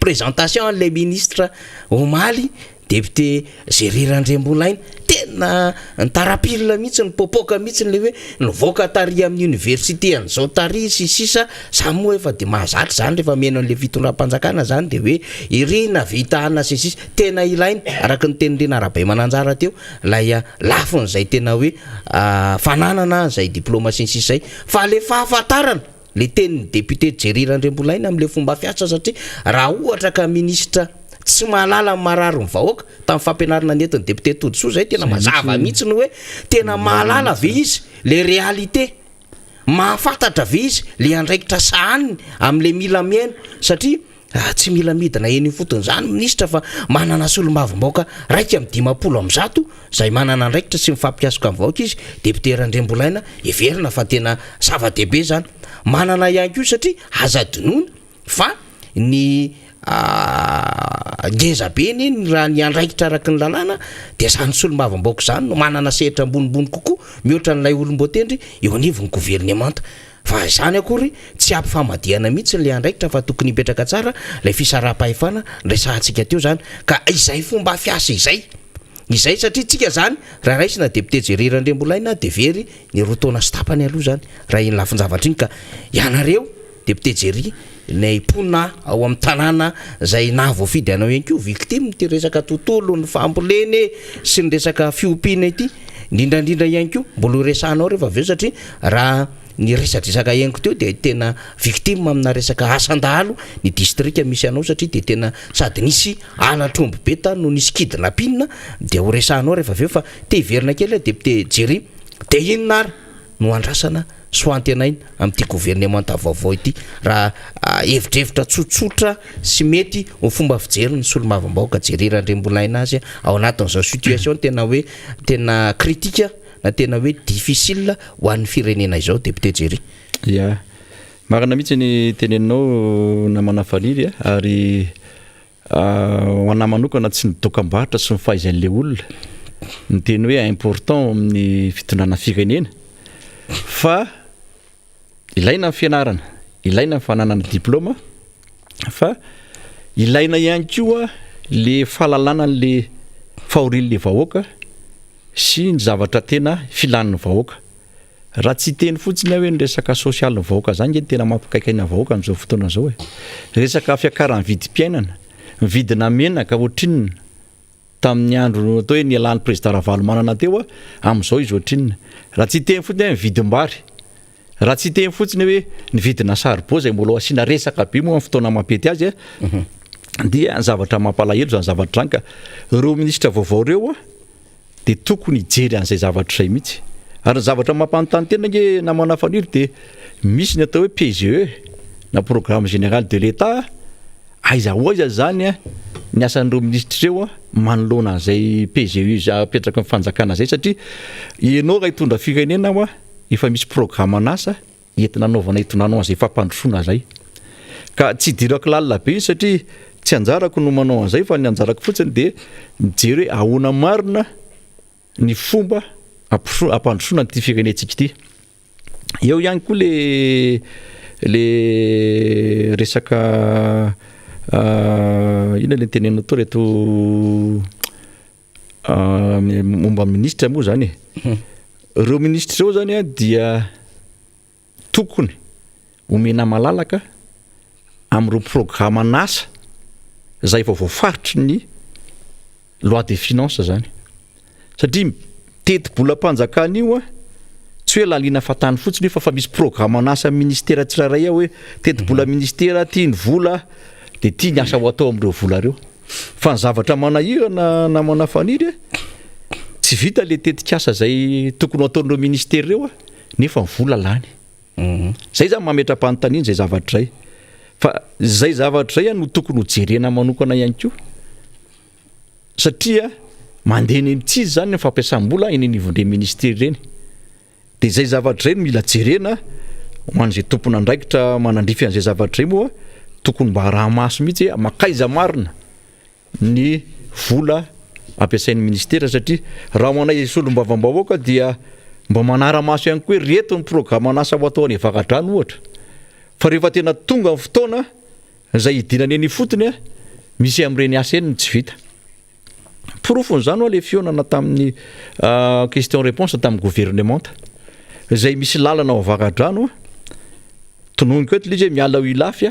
présentation an'lay ministre omaly député Jerry Randriambolaina tena tarapilina mihitsy ny popoka mihitsy le hoe nivoaka tary amin'ny université an'izao tary sisa zany moa efa dia mahazatra zany rehefa meno an'le fitondram-panjakana zany dia hoe irina vitahana sisa tena ilaina araka ny tenin-drena Rabe Mananjara teo lay lafon'izay tena hoe fananana zay diplomatie sisa zay fa le fahafantarana le tenin'ny député Jerry Randriambolaina amin'le fomba fiasa satria raha ohatra ka ministra tsy mahalala marary ny vahoaka tamin'ny fampianarana netiny député Todsoa zay tena mazava mihitsy ny hoe tena mahalala ve izy le réalité mahafantatra ve izy le andraikitra sahaniny amin'le mila miaino satria tsy mila midina eny fotony zany ministra fa manana solomavim-bahoaka raika amin'ny 50 zay manana andraikitra sy mifampiasaka amin'ny vahoaka izy député Randriambolaina everina fa tena zava-dehibe zany manana ihany koa satria aza-dinoina fa ny ngeza be ny raha ny andraikitra araky ny lalàna dia zany solomavim-bahoaka zany no manana sehatra ambonimbony kokoa mihoatra n'ilay olom-boatendry eo anivon'ny gouvernementa fa zany akory tsy ampifamadihana mihitsy le andraikitra fa tokony hipetraka tsara lay fisaraha-pahefana resahantsika teo zany ka izay fomba fiasa izay satria tsika zany raha raisina député Jerry Randriambolaina dia very ny roa taona sy tapany aloha zany raha iny lafin-javatra iny ka ianareo député Jerry nay pona ao amin'ny tanàna zay nahavoafidy anao ihany koa victime ty resaka tontolo ny famboleny sy ny resaka fiompiana ity indrindrandrindra ihany koa mbola resahanao rehefa aveo satria raha ny resaka hengo teo de tena victime amina resaka asandalo ny district misy anao satria de tena sady nisy anatrombo be tany no nisy kidnapina de ho resahanao rehefa aveo fa te hiverina kely député Jerry de inona ary no andrasana soantenainy amin'ity gouvernement vaovao ity raha hevitrevitra tsotsotra sy mety ho fomba fijery ny solomavambaoka Jerry Randriambolaina azy ao anatin'izao situation tena hoe tena kritika na tena hoe difficile ho an'ny firenena izao député Jerry. Ya marina mihitsy ny teneninao namana faliry ary ho anahy manokana tsy ny dokam-barotra sy ny fahaizan'le olona ny teny hoe important amin'ny fitondrana firenena fa ilaina ny fianarana, ilaina ny fananana diplôma fa ilaina ihany koa le fahalalana le fahorian'le vahoaka sy ny zavatra tena filan'ny vahoaka. Raha tsy teny fotsiny hoe ny resaka social ny vahoaka zany tena mampikaikaina vahoaka amin'izao fotoana zao resaka fiakaran'ny vidim-piainana, vidina menaka ohatrinina tamin'ny andro atao hoe ny alan'ny président Ravalomanana teo amin'izao izy ohatrinina. Raha tsy teny fotsiny hoe vidim-bary, raha tsy teny fotsiny hoe ny vidina saribao zay mbola asiana resaka be moa amin'ny fotoana mampety azy dia zavatra mampalahelo zany zavatra zany ka ireo ministra vaovao reo de tokony hijery an'izay zavatra izay mihitsy. Ary ny zavatra mampanontany tena nge namana faniry de misy ny atao hoe PGE na programme général de l'État aiza hoaiza zany ny asan'ireo ministra reo manoloana an'izay PGE apetraka amin'ny fanjakana zay satria ianao raha hitondra firenena efa misy programme anasa entina anaovana hitonanao an'izay fampandrosoana zay ka tsy dirako lalina be izy satria tsy anjarako no manao an'izay fa ny anjarako fotsiny de mijery hoe ahoana marina ny fomba ampandrosoana ty firenentsika ity. Eo ihany koa le resaka ina le tenenao to reto momba ministra moa zany ireo ministra zao zany dia tokony omena malalaka amin'ireo programme anasa zay vao voafaritry ny loi des finances zany satria teti-bolam-panjakana io tsy hoe lalina fatany fotsiny fa misy programme anasa ministera tsirairay hoe teti-bola ministera tia ny vola de tia ny asa ho atao amin'ireo vola reo fa ny zavatra manahirana na manafaniry tsy vita le tetikasa zay tokony ataon'ireo ministera reo nefa ny vola lany zay zany mametra-panontaniana zay zavatra zay fa zay zavatra zay no tokony hojerena manokana ihany koa satria mandeha ny tsizy zany ny fampiasam-bola eny anivon'ireny ministera ireny de zay zavatra ireny mila jerena ho an'izay tompony andraikitra manandrify an'izay zavatra ireny moa tokony mba raha maso mihitsy makaiza marina ny vola ampiasain'ny ministera satria raha manay solom-bavambahoaka dia mba manara-maso ihany koa hoe reto ny programme anasa ho atao any avakadrano ohatra fa rehefa tena tonga ny fotoana zay hidinany eny fotony misy amin'ireny asa eny tsy vita. Porofony zany le fionana tamin'ny question réponse tamin'ny gouvernement zay misy lalana ao avakadrano tononiko eto izy hoe miala ho ilafy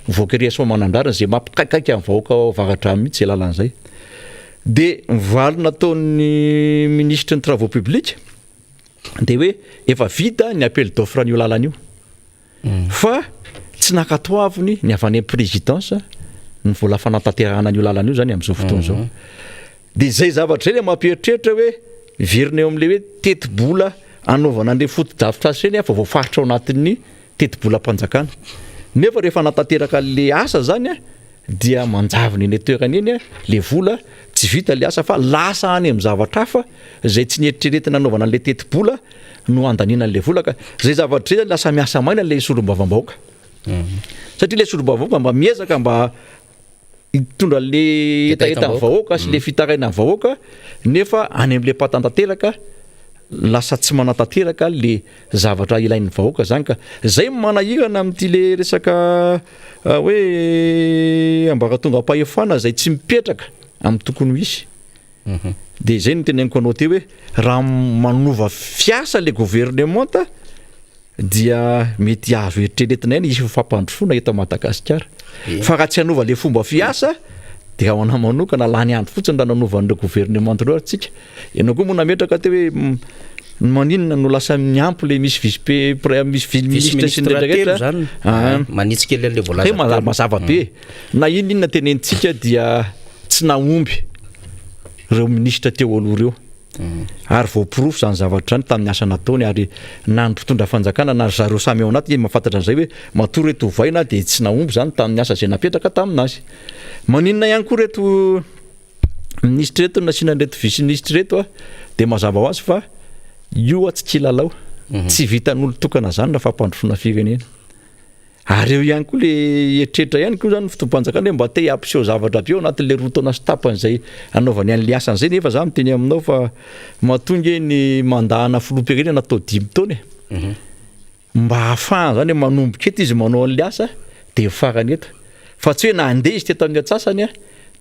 voakeriaso manandrarana zay mampikaikaika amin'ny vahoaka ao avakadrano mihitsy zay lalana zay de mivalona ataon'ny ministre ny travaux publics de hoe efa vita ny appel d'offre an'io lalana io fa tsy nakatoaviny ny avany présidence ny vola fanatanterahana an'io lalana io zany amin'izao fotoana zao de zay zavatra zay mampieritreritra hoe verina eo amin'le hoe teti-bola anaovana an'le foto-davitra azy ireny fa voafaritra ao anatin'ny teti-bolam-panjakana nefa rehefa natateraka le asa zany dia manjaviny eny toerana eny le vola tsy vita le asa fa lasa any amin'ny zavatra hafa zay tsy nieritreretina anaovana an'le teti-bola no andanina an'le vola ka zay zavatra zay lasa miasa maina le solom-bavambahoaka satria le solom-bavambahoaka mba miezaka mba hitondra le etaeta ny vahoaka sy le fitaraina ny vahoaka nefa any amin'le mpatantanteraka lasa tsy manatanteraka le zavatra ilain'ny vahoaka zany ka zay manahirana amin'ity le resaka hoe ambaratonga am-pahefana zay tsy mipetraka amin'ny tokony isy de zay no teneniko anao teo hoe raha manova fiasa le gouvernement dia mety azo eritreretina eny isy fampandrosoana eto Madagasikara fa raha tsy hanova le fomba fiasa de ao anahy manokana lany andro fotsiny raha nanovan'ireo gouvernement reo atsika ianao koa moa nametraka teo hoe maninona no lasa miampy le misy misy ministre sy ndraidraketra zany manitsy kely an'le voalaza mazava be na inona tenentsika dia tsy naomby reo ministre teo aloha reo ary voapirofo zany zavatra zany tamin'ny asa nataony ary na ny mpitondra fanjakana na zareo samy ao anaty mahafantatra an'izay hoe matoa reto ovaina dia tsy naomby zany tamin'ny asa izay napetraka taminazy maninona ihany koa reto ministre reto nasiana reto vice ministre reto a dia mazava ho azy fa io tsy kilalao tsy vitan'olo tokana zany raha fampandrosoana firenena ary eo ihany koa le eritreretra ihany koa zany fitompanjakana hoe mba te hampiseho zavatra be eo anatin'le roataona sy tapany izay anaovany an'le asan'izay nefa za miteny aminao fa mahatonga ny mandahana filoham-pirenena natao 5 taona mba hahafahany zany hoe manomboka eto izy manao an'le asa dia farany eto fa tsy hoe nandeha izy teto amin'ny atsasany a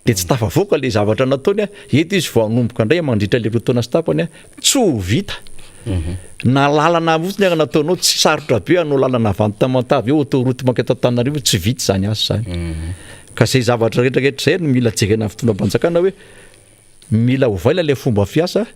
dia tsy tafavoaka le zavatra nataony a eto izy vao hanomboka indray mandritra le roataona sy tapany a tsy ho vita na lalana fotsiny ary nataonao tsy sarotra be anao lalana vantamatavy eo autoroute Maketantanarivo tsy vita zany asa zany ka izay zavatra rehetrarehetra izay no mila jerena fitondram-panjakana hoe mila ovaina le fomba fiasa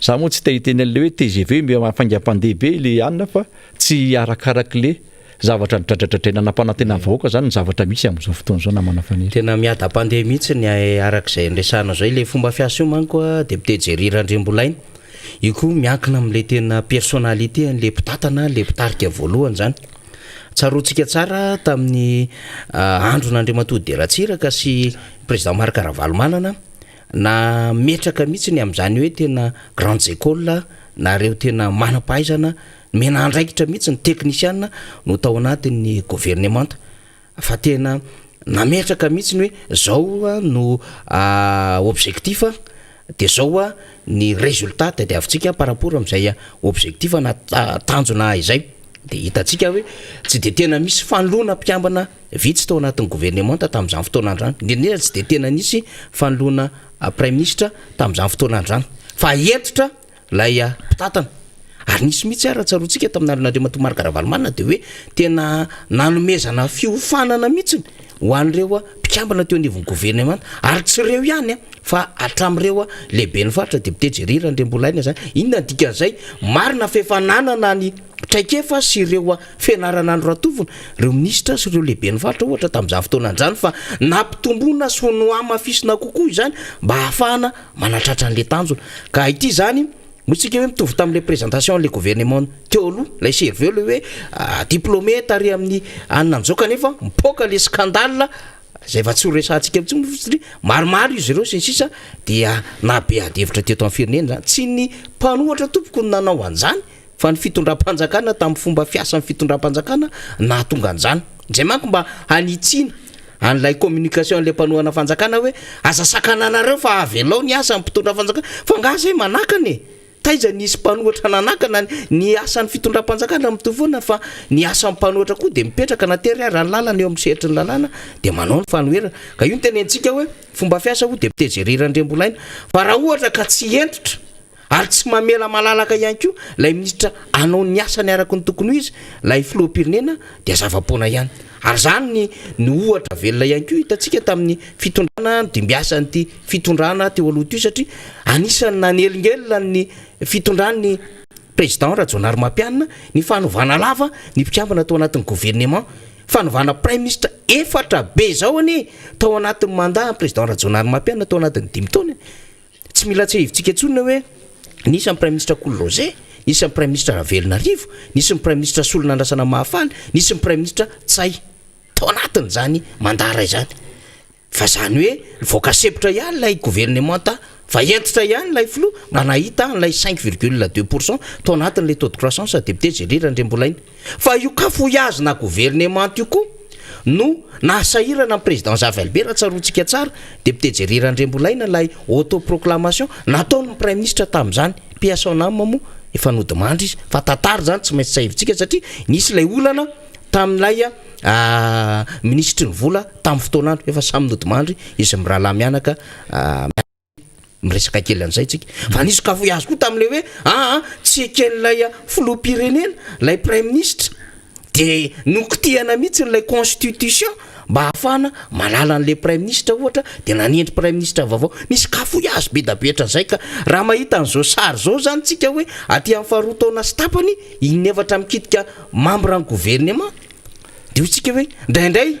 za moa tsy tahiteny an'le hoe TGV mahafaingam-pandeha be le anina fa tsy arakaraky le zavatra nitradratratraina nampanantena vahoaka zany ny zavatra misy amin'izao fotoana izao namana fanery tena miada-pandeha mihitsy ny arak'izay ndresana zay le fomba fiasa io manko a député Jerry Randriambolainy io koa miankina amin'le tena personnalité an'le mpitatana le mpitarika voalohany zany tsaroantsika tsara tamin'ny andron'Andriamatoa Deratsiraka sy président Marc Ravalomanana na metraka mihitsy ny amin'izany hoe tena grandes écoles na reo tena manam-pahaizana mena andraikitra mihitsy ny teknisiana no tao anatin'ny gouvernement fa tena nametraka mihitsy ny hoe zao no objectif dia zao ny résultat tadiavintsika par rapport amin'izay objectif na tanjona izay dia hitantsika hoe tsy dia tena misy fanoloana mpiambana vitsy tao anatin'ny gouvernement tamin'izany fotoana androany indrindra tsy dia tena nisy fanoloana premier ministre tamin'izany fotoana androany fa entitra lay mpitatana ary nisy mihitsy ara tsaroantsika tamin'Andriamatoa Marc Ravalomanana dia hoe tena nanomezana fiofanana mihitsy ho an'ireo mpikambana teo anivon'ny gouvernement ary tsy ireo ihany fa hatramin'ireo lehibe ny faritra député Jerry Randriambolainy zany inona dikan'izay marina fefananana ny traikefa sy ireo fianarana ny ratovina ireo ministra sy ireo lehibe ny faritra ohatra tamin'izany fotoana androany fa nampitomboana sy no amafisina kokoa izany mba hahafahana manatratra an'le tanjona ka ity zany motsika hoe mitovy tamin'le présentation le gouvernement teo aloha lay serveo le hoe diplômé tary amin'ny ananjoka kanefa mipoaka le scandale zay efa tsy ho resantsika mitsy maromaro izy ireo sy ny sisa dia nabe adevitra teto amin'ny firenena zany tsy ny mpanohatra tompoko ny nanao an'izany fa ny fitondram-panjakana tamin'ny fomba fiasa ny fitondram-panjakana nahatonga an'izany zay manko mba hanitsina an'ilay communication an'le mpanohana fanjakana hoe aza sakananareo fa avelao ny asa mpitondra fanjakana fa ngazay manakany taiza nisy mpanohatra nanakana ny asan'ny fitondram-panjakana mitovona fa ny asan'ny mpanohatra koa dia mipetraka natery ary ny lalana eo amin'ny sehatry ny lalàna dia manao ny fanoherana ka io ny tenentsika hoe fomba fiasa ho député Jerry Randriambolainy fa raha ohatra ka tsy entitra ary tsy mamela malalaka ihany koa lay ministra anao ny asany araka ny tokony ho izy lay filoham-pirenena dia zava-poana ihany ary zany ny ohatra velona ihany koa hitantsika tamin'ny fitondrana dimbiasan'ity fitondrana teo aloha tio satria anisany nanelingelona ny fitondrany président Rajonary Mampianina ny fanovana lava ny mpikambana tao anatin'ny gouvernement fanovana prime ministre efatra be zao anie tao anatin'ny mandat président Rajonary Mampianina tao anatin'ny 5 taona tsy mila tsy hivitsika tsonina hoe nisy ny prime ministre Cool Roger nisy ny prime ministre Ravelonarivo nisy ny prime ministre Solonandrasana Mahafaly nisy ny prime ministre Tsay tao anatin' zany mandara izany fa zany hoe voakasepitra ihany lay gouvernement fa entitra ihany lay filoha mba nahita an'ilay 5,2% tao anatin'le taux de croissance député Jerry Randriambolainy fa io kafouillage-na gouvernement io koa no nahasahirana ny président Javelbert tsaroantsika tsara député Jerry Randriambolainy lay autoproclamation nataony prime ministre tamin'izany piasonama moa efa nodimandry izy fa tatary zany tsy maintsy sahivitsika satria nisy lay olana tamin'ilay ministre ny vola tamin'ny fotoanandro efa samy nodimandry izy mirahalahy mianaka miresaka kely an'izay tsika fa nisy kafouillage koa tamin'le hoe tsy eken'ilay filoham-pirenena lay prime ministre dia nokotihana mihitsy n'ilay constitution mba hafana malala an'le prime ministre ohatra de nanendry prime ministre vaovao nisy kafo azo be da betra zay ka raha mahita an'zao sary zao zany tsika hoe aty amin'ny faharoa taona sy tapany inevatra mikitika membre ny gouvernement de hotsika hoe ndraindray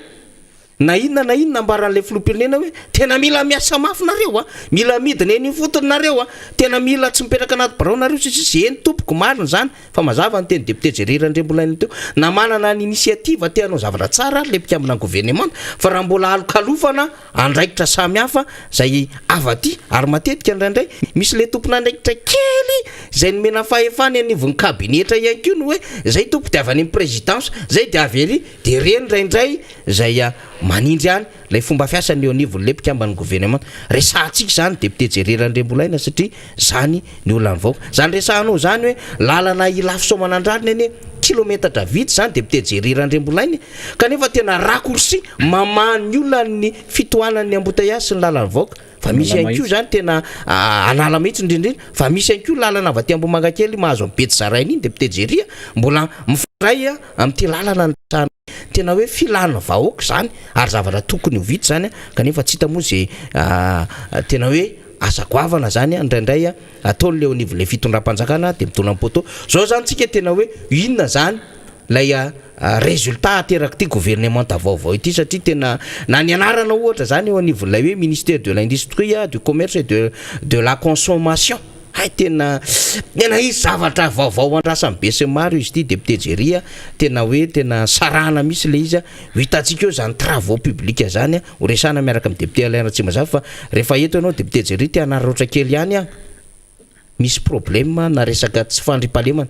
na inona ambaran'le filoham-pirenena hoe tena mila miasa mafy nareo mila midina eny fotony nareo tena mila tsy mipetraka anaty barao nareo sisy eny tompoko marina zany fa mazava ny teny député Jerry Andrembolaina teo na manana ny initiative te hanao zavatra tsara le mpikambina gouvernement fa raha mbola alokalofana andraikitra samy hafa zay avaty ary matetika ndraindray misy le tompona andraikitra kely zay nomena fahefany anivon'ny kabinetra ihany koa no hoe zay tompo de avy any amin'ny présidence zay de avery de reny ndraindray zay manindry any lay fomba fiasany eo anivon'le mpikambany gouvernement resahantsika zany député Jerry Andrembolaina satria zany ny olona vaoka zany resahanao zany hoe lalana ilafisomanandrariny any kilometatra vitsy zany député Jerry Andrembolaina kanefa tena raccourci mamany olona ny fitohanan'ny embouteillage sy ny lalana vaoka fa misy ihany koa zany tena anala mihitsy indrindrindra fa misy ihany koa lalana avy aty Ambohimankakely mahazo amin'ny Betsy Zarainy iny député Jerry mbola mifandray amin'ity lalana ny tena hoe filana vahoaka zany ary zavatra tokony ho vita zany kanefa tsy hita moa zay tena hoe asa goavana zany ndraindray ataon'le anivon'le fitondram-panjakana de mitondra am-poto zao zany tsika tena hoe inona zany lay résultat ateraka ty gouvernement vaovao ity satria tena na ny anarana ohatra zany eo anivon'lay hoe ministère de l'industrie du commerce et de la consommation hay tena izy zavatra vaovao andrasany be sy maro izy ty député Jerry tena hoe tena sarana misy le izy hitantsika eo zany travaux publics zany ho resana miaraka amin'ny député Alain Tsimazava fa rehefa eto ianao député Jerry te anarotra kely ihany misy problème na resaka tsy fandrimpalemana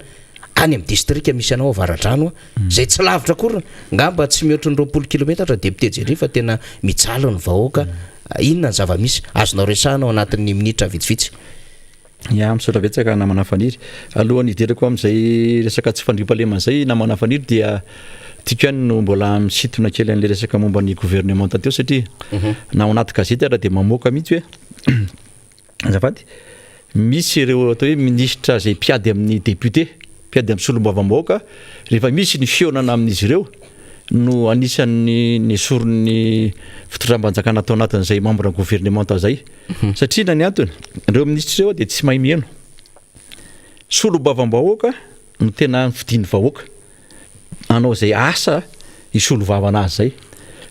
any amin'ny district misy anao avaradrano zay tsy lavitra kory ngamba tsy mihoatra ny 20 kilometatra député Jerry fa tena mijalo ny vahoaka inona ny zava-misy azonao resana ao anatin'ny minitra vitsivitsy misaotra betsaka namana faniry alohan'ny hiderako amin'izay resaka tsy fandrimpalemana zay namana faniry dia tiako ihany no mbola misintona kely an'le resaka momba ny gouvernement teo satria na ao anaty gazety ara dia mamoaka mihitsy hoe azafady misy ireo atao hoe ministre zay mpiady amin'ny député mpiady amin'ny solombavam-bahoaka rehefa misy ny fionana amin'izy ireo no anisan'ny ny sorony fitondram-panjakana atao anatin'izay membre ny gouvernement zay satria na ny antony ireo ministre ireo dia tsy mahay mihaino solombavam-bahoaka no tena fidiny vahoaka anao zay asa isolovavana azy zay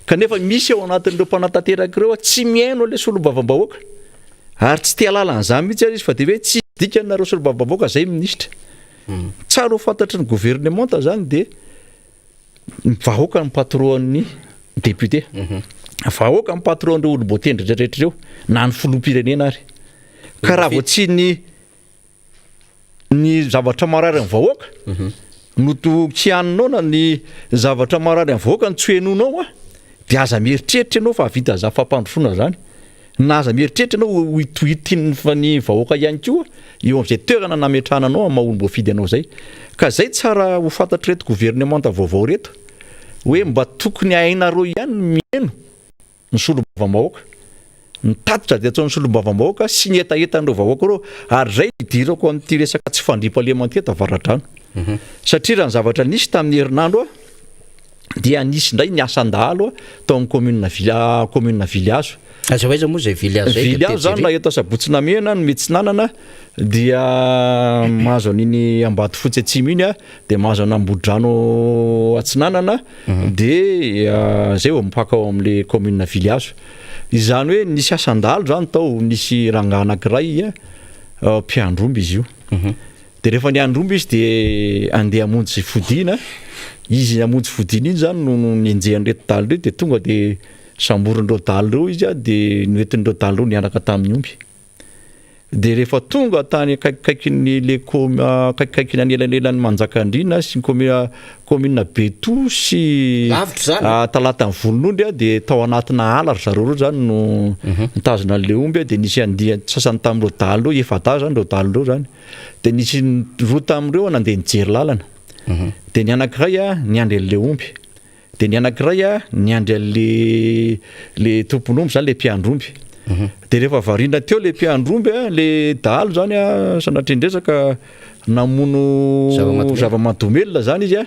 kanefa misy ao anatin'ireo mpanatanteraka ireo tsy mihaino le solombavam-bahoaka ary tsy te halala an'izany mihitsy ary izy fa dia hoe tsy dikany nareo solombavam-bahoaka zay ministre tsara ho fantatry ny gouvernement zany dia vahoaka ny patron'ny député vahoaka ny patron'ireo olom-botendry rehetra ireo na ny filoham-pirenena ary ka raha vao tsy ny zavatra marary amin'ny vahoaka no tsy haninao na ny zavatra marary amin'ny vahoaka ny tsy henonao dia aza mieritreritra ianao fa vita za fampandrosoana zany na aza mieritreritra ianao hoitohitiny fa ny vahoaka ihany koa eo amin'izay toerana nametrananao amin'ny maha-olom-boafidy anao zay ka zay tsara ho fantatra reto gouvernement vaovao reto hoe mba tokony hainareo ihany mihaino ny solombavam-bahoaka ny tatitra dia atao ny solombavam-bahoaka sy ny etaetan'ireo vahoaka reo ary zay idirako amin'ity resaka tsy fandrimpalemana ty avaradrano satria raha ny zavatra nisy tamin'ny herinandro dia nisy ndray ny asan-dahalo tao amin'ny commune Viliazo aza hoaiza moa zay Viliazo zany na eto sabotsina mena no metsinanana dia mahazo an'iny Ambatofotsy Atsimo iny dia mahazo any Ambohidrano Atsinanana dia zay mipaka ao amin'le commune Viliazo izany hoe nisy asan-dahalo zany tao nisy ranga anankiray mpiandromby izy io dia rehefa niandromby izy dia andeha hamonjy fodiana izy hamonjy fodiana iny zany no nienjehan'ireto daly ireo dia tonga dia samborin'ireo daly ireo izy dia noentin'ireo daly ireo niaraka tamin'ny omby dia rehefa tonga tany kaikaiky anelanelan'ny Manjakandriana sy commune Beto sy talata ny volon'ondry dia tao anatina ala ry zareo reo zany no nitazona an'le omby dia nisy andiha sasany tamin'ireo daly ireo efata zany ireo daly ireo zany dia nisy roa tamin'ireo nandeha nijery lalana dia ny anankiray niandry an'le omby dia ny anankiray niandry an'le tompon'omby zany le mpiandromby dia rehefa varina teo le mpiandromby le dahalo zany sanatria indresaka namono zava-madomelona zany izy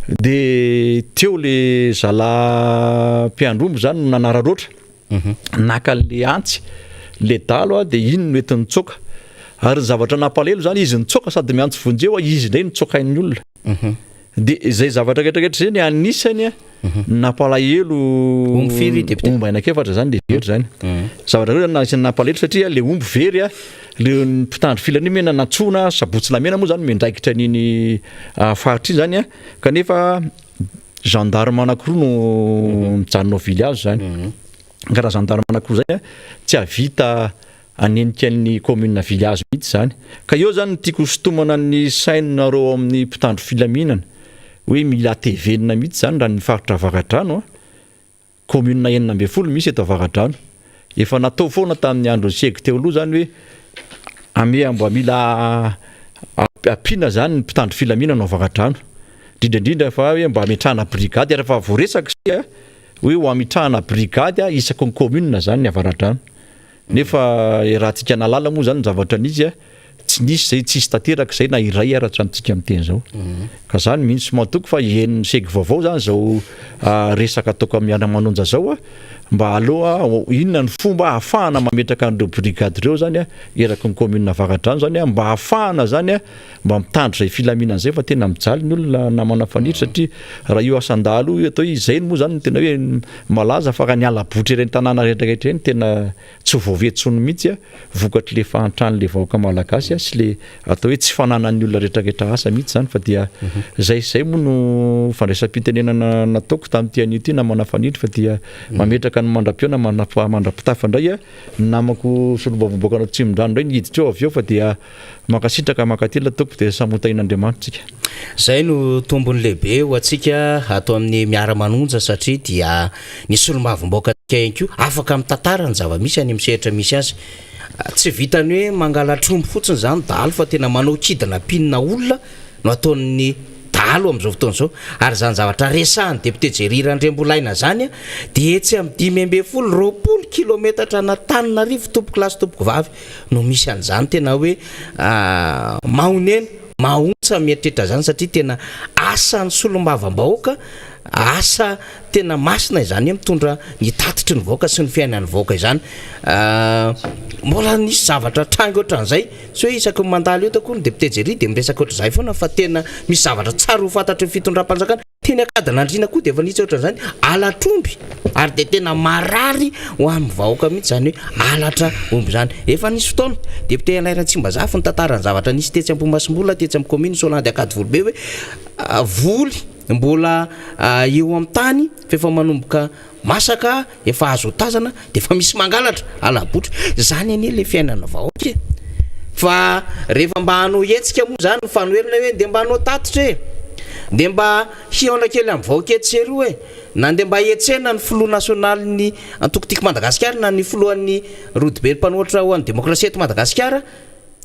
dia teo le zalam-piandrombo zany no nanararoatra naka le antsy le dalo dia iny no ety nitsoaka ary ny zavatra nampalelo zany izy nitsoaka sady miantso vonjeo izy indray nitsoakain'ny olona dia zay zavatra rehetrarehetra zay ny anisany nampalahelo omby anakefatra zany le very zany zavatra reo nampalahelo satria le omby very le mpitandro filanimena natsona sabotsy lamena moa zany mendraikitra niny faritra iny zany kanefa gendarme anankiroa no mijanonao vily azy zany ka raha gendarme anankiroa zany tsy havita anenika ny commune vily azy mihitsy zany ka eo zany tiako sotomana ny sainareo amin'ny mpitandro filaminana hoe mila tevenina mihitsy zany raha ny faritra Vagadrano commune 9 misy eto Vagadrano efa natao foana tamin'ny andro siècle teo aloha zany hoe ame mba mila apina zany ny mpitandro filaminana ao Vagadrano indrindra fa hoe mba ametrahana brigady rehefa voaresaka sia hoe ho ametrahana brigady isaky ny commune zany ny Vagadrano nefa raha tsika nalala moa zany zavatra n'izy tsy nisy zay tsisy tanteraka zay na iray aratra antsika am'teny zao ka zany mihitsy matoko fa hen'ny segy vaovao zany zao resaka ataoko amin'ny Miara Manonja zao mba aloha inona ny fomba ahafahana mametraka an'ireo brigady reo zany eraky ny commune Vagadrano zany mba ahafahana zany mba mitandro zay filaminana zay fa tena mijaly ny olona namana fanitry satria raha io asandalo atao izay moa zany tena hoe malaza fa raha ny alabotry ireny tanàna rehetrarehetra eny tena tsy voavetsony mihitsy vokatry le fahantrano le vahoaka malagasy sy le atao hoe tsy fananan'ny olona rehetrarehetra asa mihitsy zany fa dia zay moa no fandraisam-pitenenana nataoko tamin'ity anio ty namana fanitry fa dia mametraka ny mandra-piona mandra-pitafa indray namako solombavom-boakanao Tsimondrano indray nihiditra eo avy eo fa dia makasitraka makatela ataoko dia samotain'Andriamanitra zay no tombony lehibe ho atsika atao amin'ny Miara Manonja satria dia ny solombavom-boaka ko afaka mitantara ny zava-misy any amin'ny sehatra misy azy tsy vitany hoe mangala trombo fotsiny zany dalo fa tena manao kidina pinina olona no ataon'ny dalo amin'izao fotoana zao ary zany zavatra resahany député Jerry Andrembolaina zany dia etsy amin'ny 20 kilometatra na Tananarivo tompoko lasy tompoko vavy no misy an'izany tena hoe mahonena mahontsa mieritreritra zany satria tena asan'ny solombavam-bahoaka asa tena masina izany mitondra ny tatitry ny vahoaka sy ny fiainan'ny vahoaka izany mbola nisy zavatra trango ohatran'izay sy hoe isaky ny mandalo eo takoa ny député Jerry dia miresaka ohatr'izay foana fa tena misy zavatra tsara ho fantatry ny fitondram-panjakana teny akadana andriana koa dia efa nisy ohatran'izany alatromby ary dia tena marary ho amin'ny vahoaka mihitsy zany hoe alatra omby zany efa nisy fotoana député Alairantsimbazafa ny tantarany zavatra nisy tetsy Ambomasimbola tetsy amin'ny commune Solandy Akadivolobe hoe voly mbola eo amin'ny tany fa efa manomboka masaka efa azo tazana dia efa misy mangalatra alabotry zany anie le fiainana vahoaka fa rehefa mba hanao hetsika moa zany fanoherina hoe dia mba hanao tatitra dia mba hiaona kely amin'ny vahoaka etsery hoe na dia mba etsena ny filoha nasionaly ny antokotiky Madagasikara na ny filohan'ny Rodibe mpanohatra ho an'ny demokrasia eto Madagasikara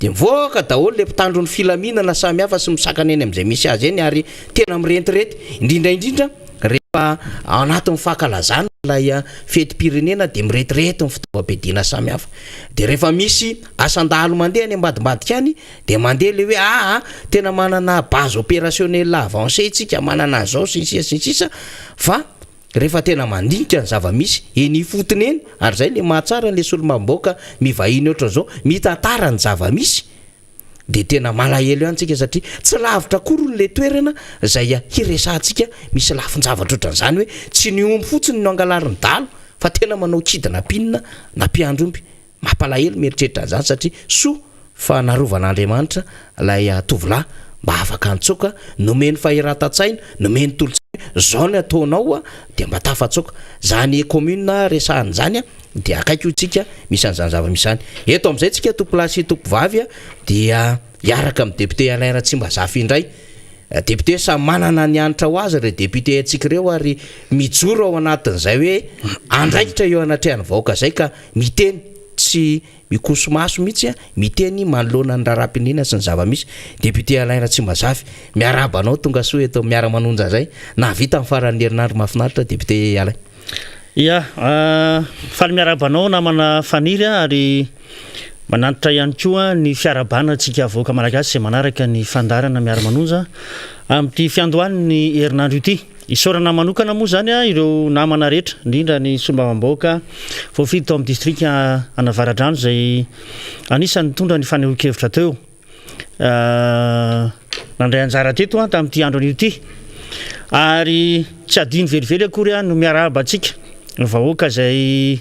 dia mivoaka daholo le mpitandro ny filaminana samy hafa sy misakana eny amin'izay misy azy eny ary tena mirentirety indrindra rehefa anatin'ny fahakalazana ilay fetim-pirenena dia miretirety ny fitaovam-piadiana samy hafa dia rehefa misy asandalo mandeha any ambadimbadika any dia mandeha le hoe tena manana base opérationnelle avancé tsika manana zao sisa fa rehefa tena mandinika ny zava-misy eny fotony eny ary zay le mahatsara le solombavam-bahoaka mivahiny ohatran'izao mitantara ny zava-misy dia tena malahelo antsika satria tsy lavitra kory le toerana zay hiresahantsika misy lafin-javatra ohatran'izany hoe tsy ny omby fotsiny no angalarin'ny dalo fa tena manao kidina pinina na mpiandromby mampalahelo mieritreritra an'izany satria soa fa narovan'Andriamanitra lay tovolahy mba afaka antsoka nomeny fahiratan-tsaina nomeny tolotsaina zao ny ataonao dia mba tafatsoka zany commune resahany zany dia akaiky tsika misy an'izany zava-misy zany eto amin'izay tsika tompolasy tompovavy dia hiaraka amin'ny député Alairantsimbazafa indray député samy manana ny anitra ho azy re député atsika reo ary mijoro ao anatin'izay hoe andraikitra eo anatrehany vahoaka zay ka miteny tsy mikosomaso mihitsy miteny manoloana ny raharapinina sy ny zava-misy député Alairantsimbazafa miaraba anao tonga soa eto Miara Manonja zay na vita amin'ny faran'ny herinandro mahafinaritra député Alain faly miaraba anao namana faniry ary manantitra ihany koa ny fiarabana antsika voaka malagasy izay manaraka ny fandarana Miara Manonja amin'ity fiandohany ny herinandro ity. Isaorana manokana moa zany ireo namana rehetra indrindra ny sombavambahoaka voafidy tao amin'ny distrika Anavaradrano izay anisany tondra ny fanehoan-kevitra teo. Nandray anjara teto tamin'ity andro an'io ity. Ary tsy adino velively akory no miarahaba antsika vahoaka izay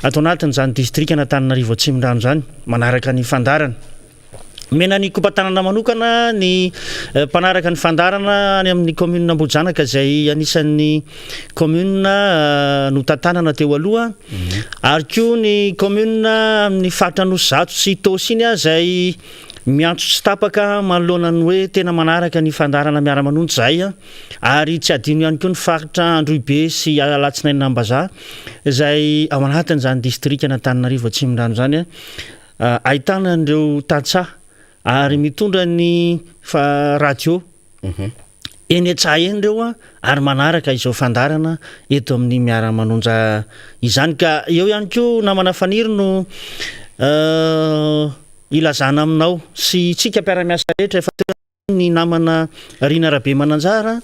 atao anatin'izany distrika Antananarivo Atsimondrano zany manaraka ny fandarana. Mena ny kompatanana manokana ny mpanaraka ny fandarana any amin'ny commune Ambohijanaka izay anisan'ny commune no tantanana teo aloha. Ary koa ny commune amin'ny faritra Anosizato sy Tosy iny izay miantso tsy tapaka manoloana ny hoe tena manaraka ny fandarana Miara Manonja zay. Ary tsy adino ihany koa ny faritra Androibe sy Alatsinainy Ambazaha izay ao anatin'izany distrika Antananarivo Atsimondrano zany ahitana an'ireo tantsaha ary mitondra ny radio eny an-tsaha eny ireo ary manaraka izao fandarana eto amin'ny Miara Manonja izany. Ka eo ihany koa namana faniry no ilazana aminao sy tsika mpiara-miasa rehetra efa ny namana Rina Rabe Mananjara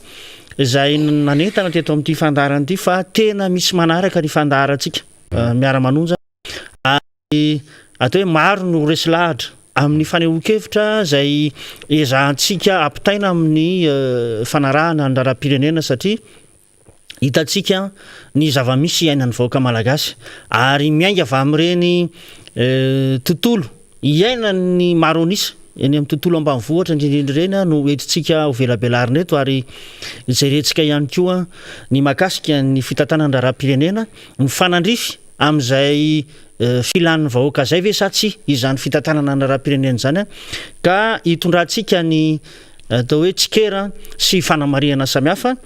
izay nanentana teto amin'ity fandarana ity fa tena misy manaraka ny fandarantsika Miara Manonja. Ary atao hoe maro no resy lahatra amin'ny fanehoan-kevitra izay ezahantsika ampitaina amin'ny fanarahana ny raharaham-pirenena satria hitantsika ny zava-misy iainan'ny vahoaka malagasy ary miainga avy amin'ireny tontolo iainan'ny maro anisa eny amin'ny tontolo ambanivohitra indrindrindra ireny no entintsika ho velabelarin eto. Ary jerentsika ihany koa ny mahakasika ny fitantanana ny raharaham-pirenena ny fanandrify amin'izay filan'ny vahoaka zay ve sa tsy izany fitantanana ny raharaham-pirenena zany ka hitondrantsika ny atao hoe tsikera sy fanamarihana samihafa.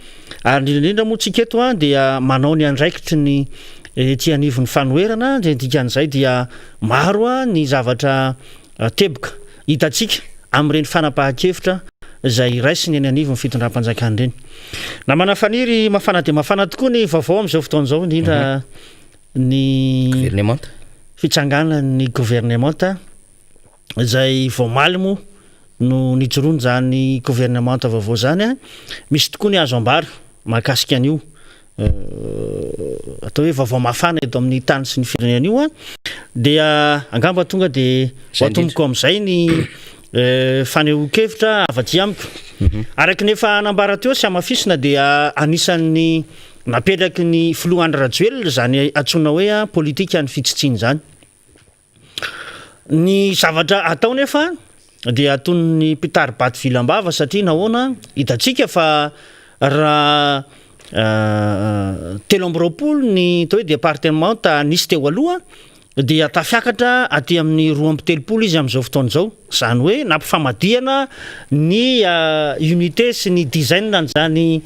Ary indrindra moa tsika eto dia manao ny andraikitry ny ety anivon'ny fanoherana dia dikan'izay dia maro ny zavatra teboka hitantsika amin'ireny fanapahan-kevitra izay raisiny eny anivon'ny fitondram-panjakana ireny. Namana faniry mafana dia mafana tokoa ny vaovao amin'izao fotoan'izao indrindra ny gouvernemanta fitsanganan'ny gouvernemanta izay voamaly moa no nijoroany zany gouvernemanta vaovao zany misy tokoa ny azo ambara mahakasika an'io atao hoe vaovao mafana eto amin'ny tany sy ny firenena io dia angamba tonga dia hoatomboko amin'izay ny fanehoan-kevitra avaty amiko. Araky nefa anambara teo sy amafisina dia anisan'ny napetraky ny filoha Andry Rajoelina zany antsoina hoe politika ny fitsitsiny zany. Ny zavatra atao nefa dia ataon'ny mpitary baty vilambava satria nahoana hitantsika fa raha 13 ny atao hoe départementa nisy teo aloha dia tafiakatra aty amin'ny 12 izy amin'izao fotoan'izao. Zany hoe nampifamadihana ny unité sy ny design n'izany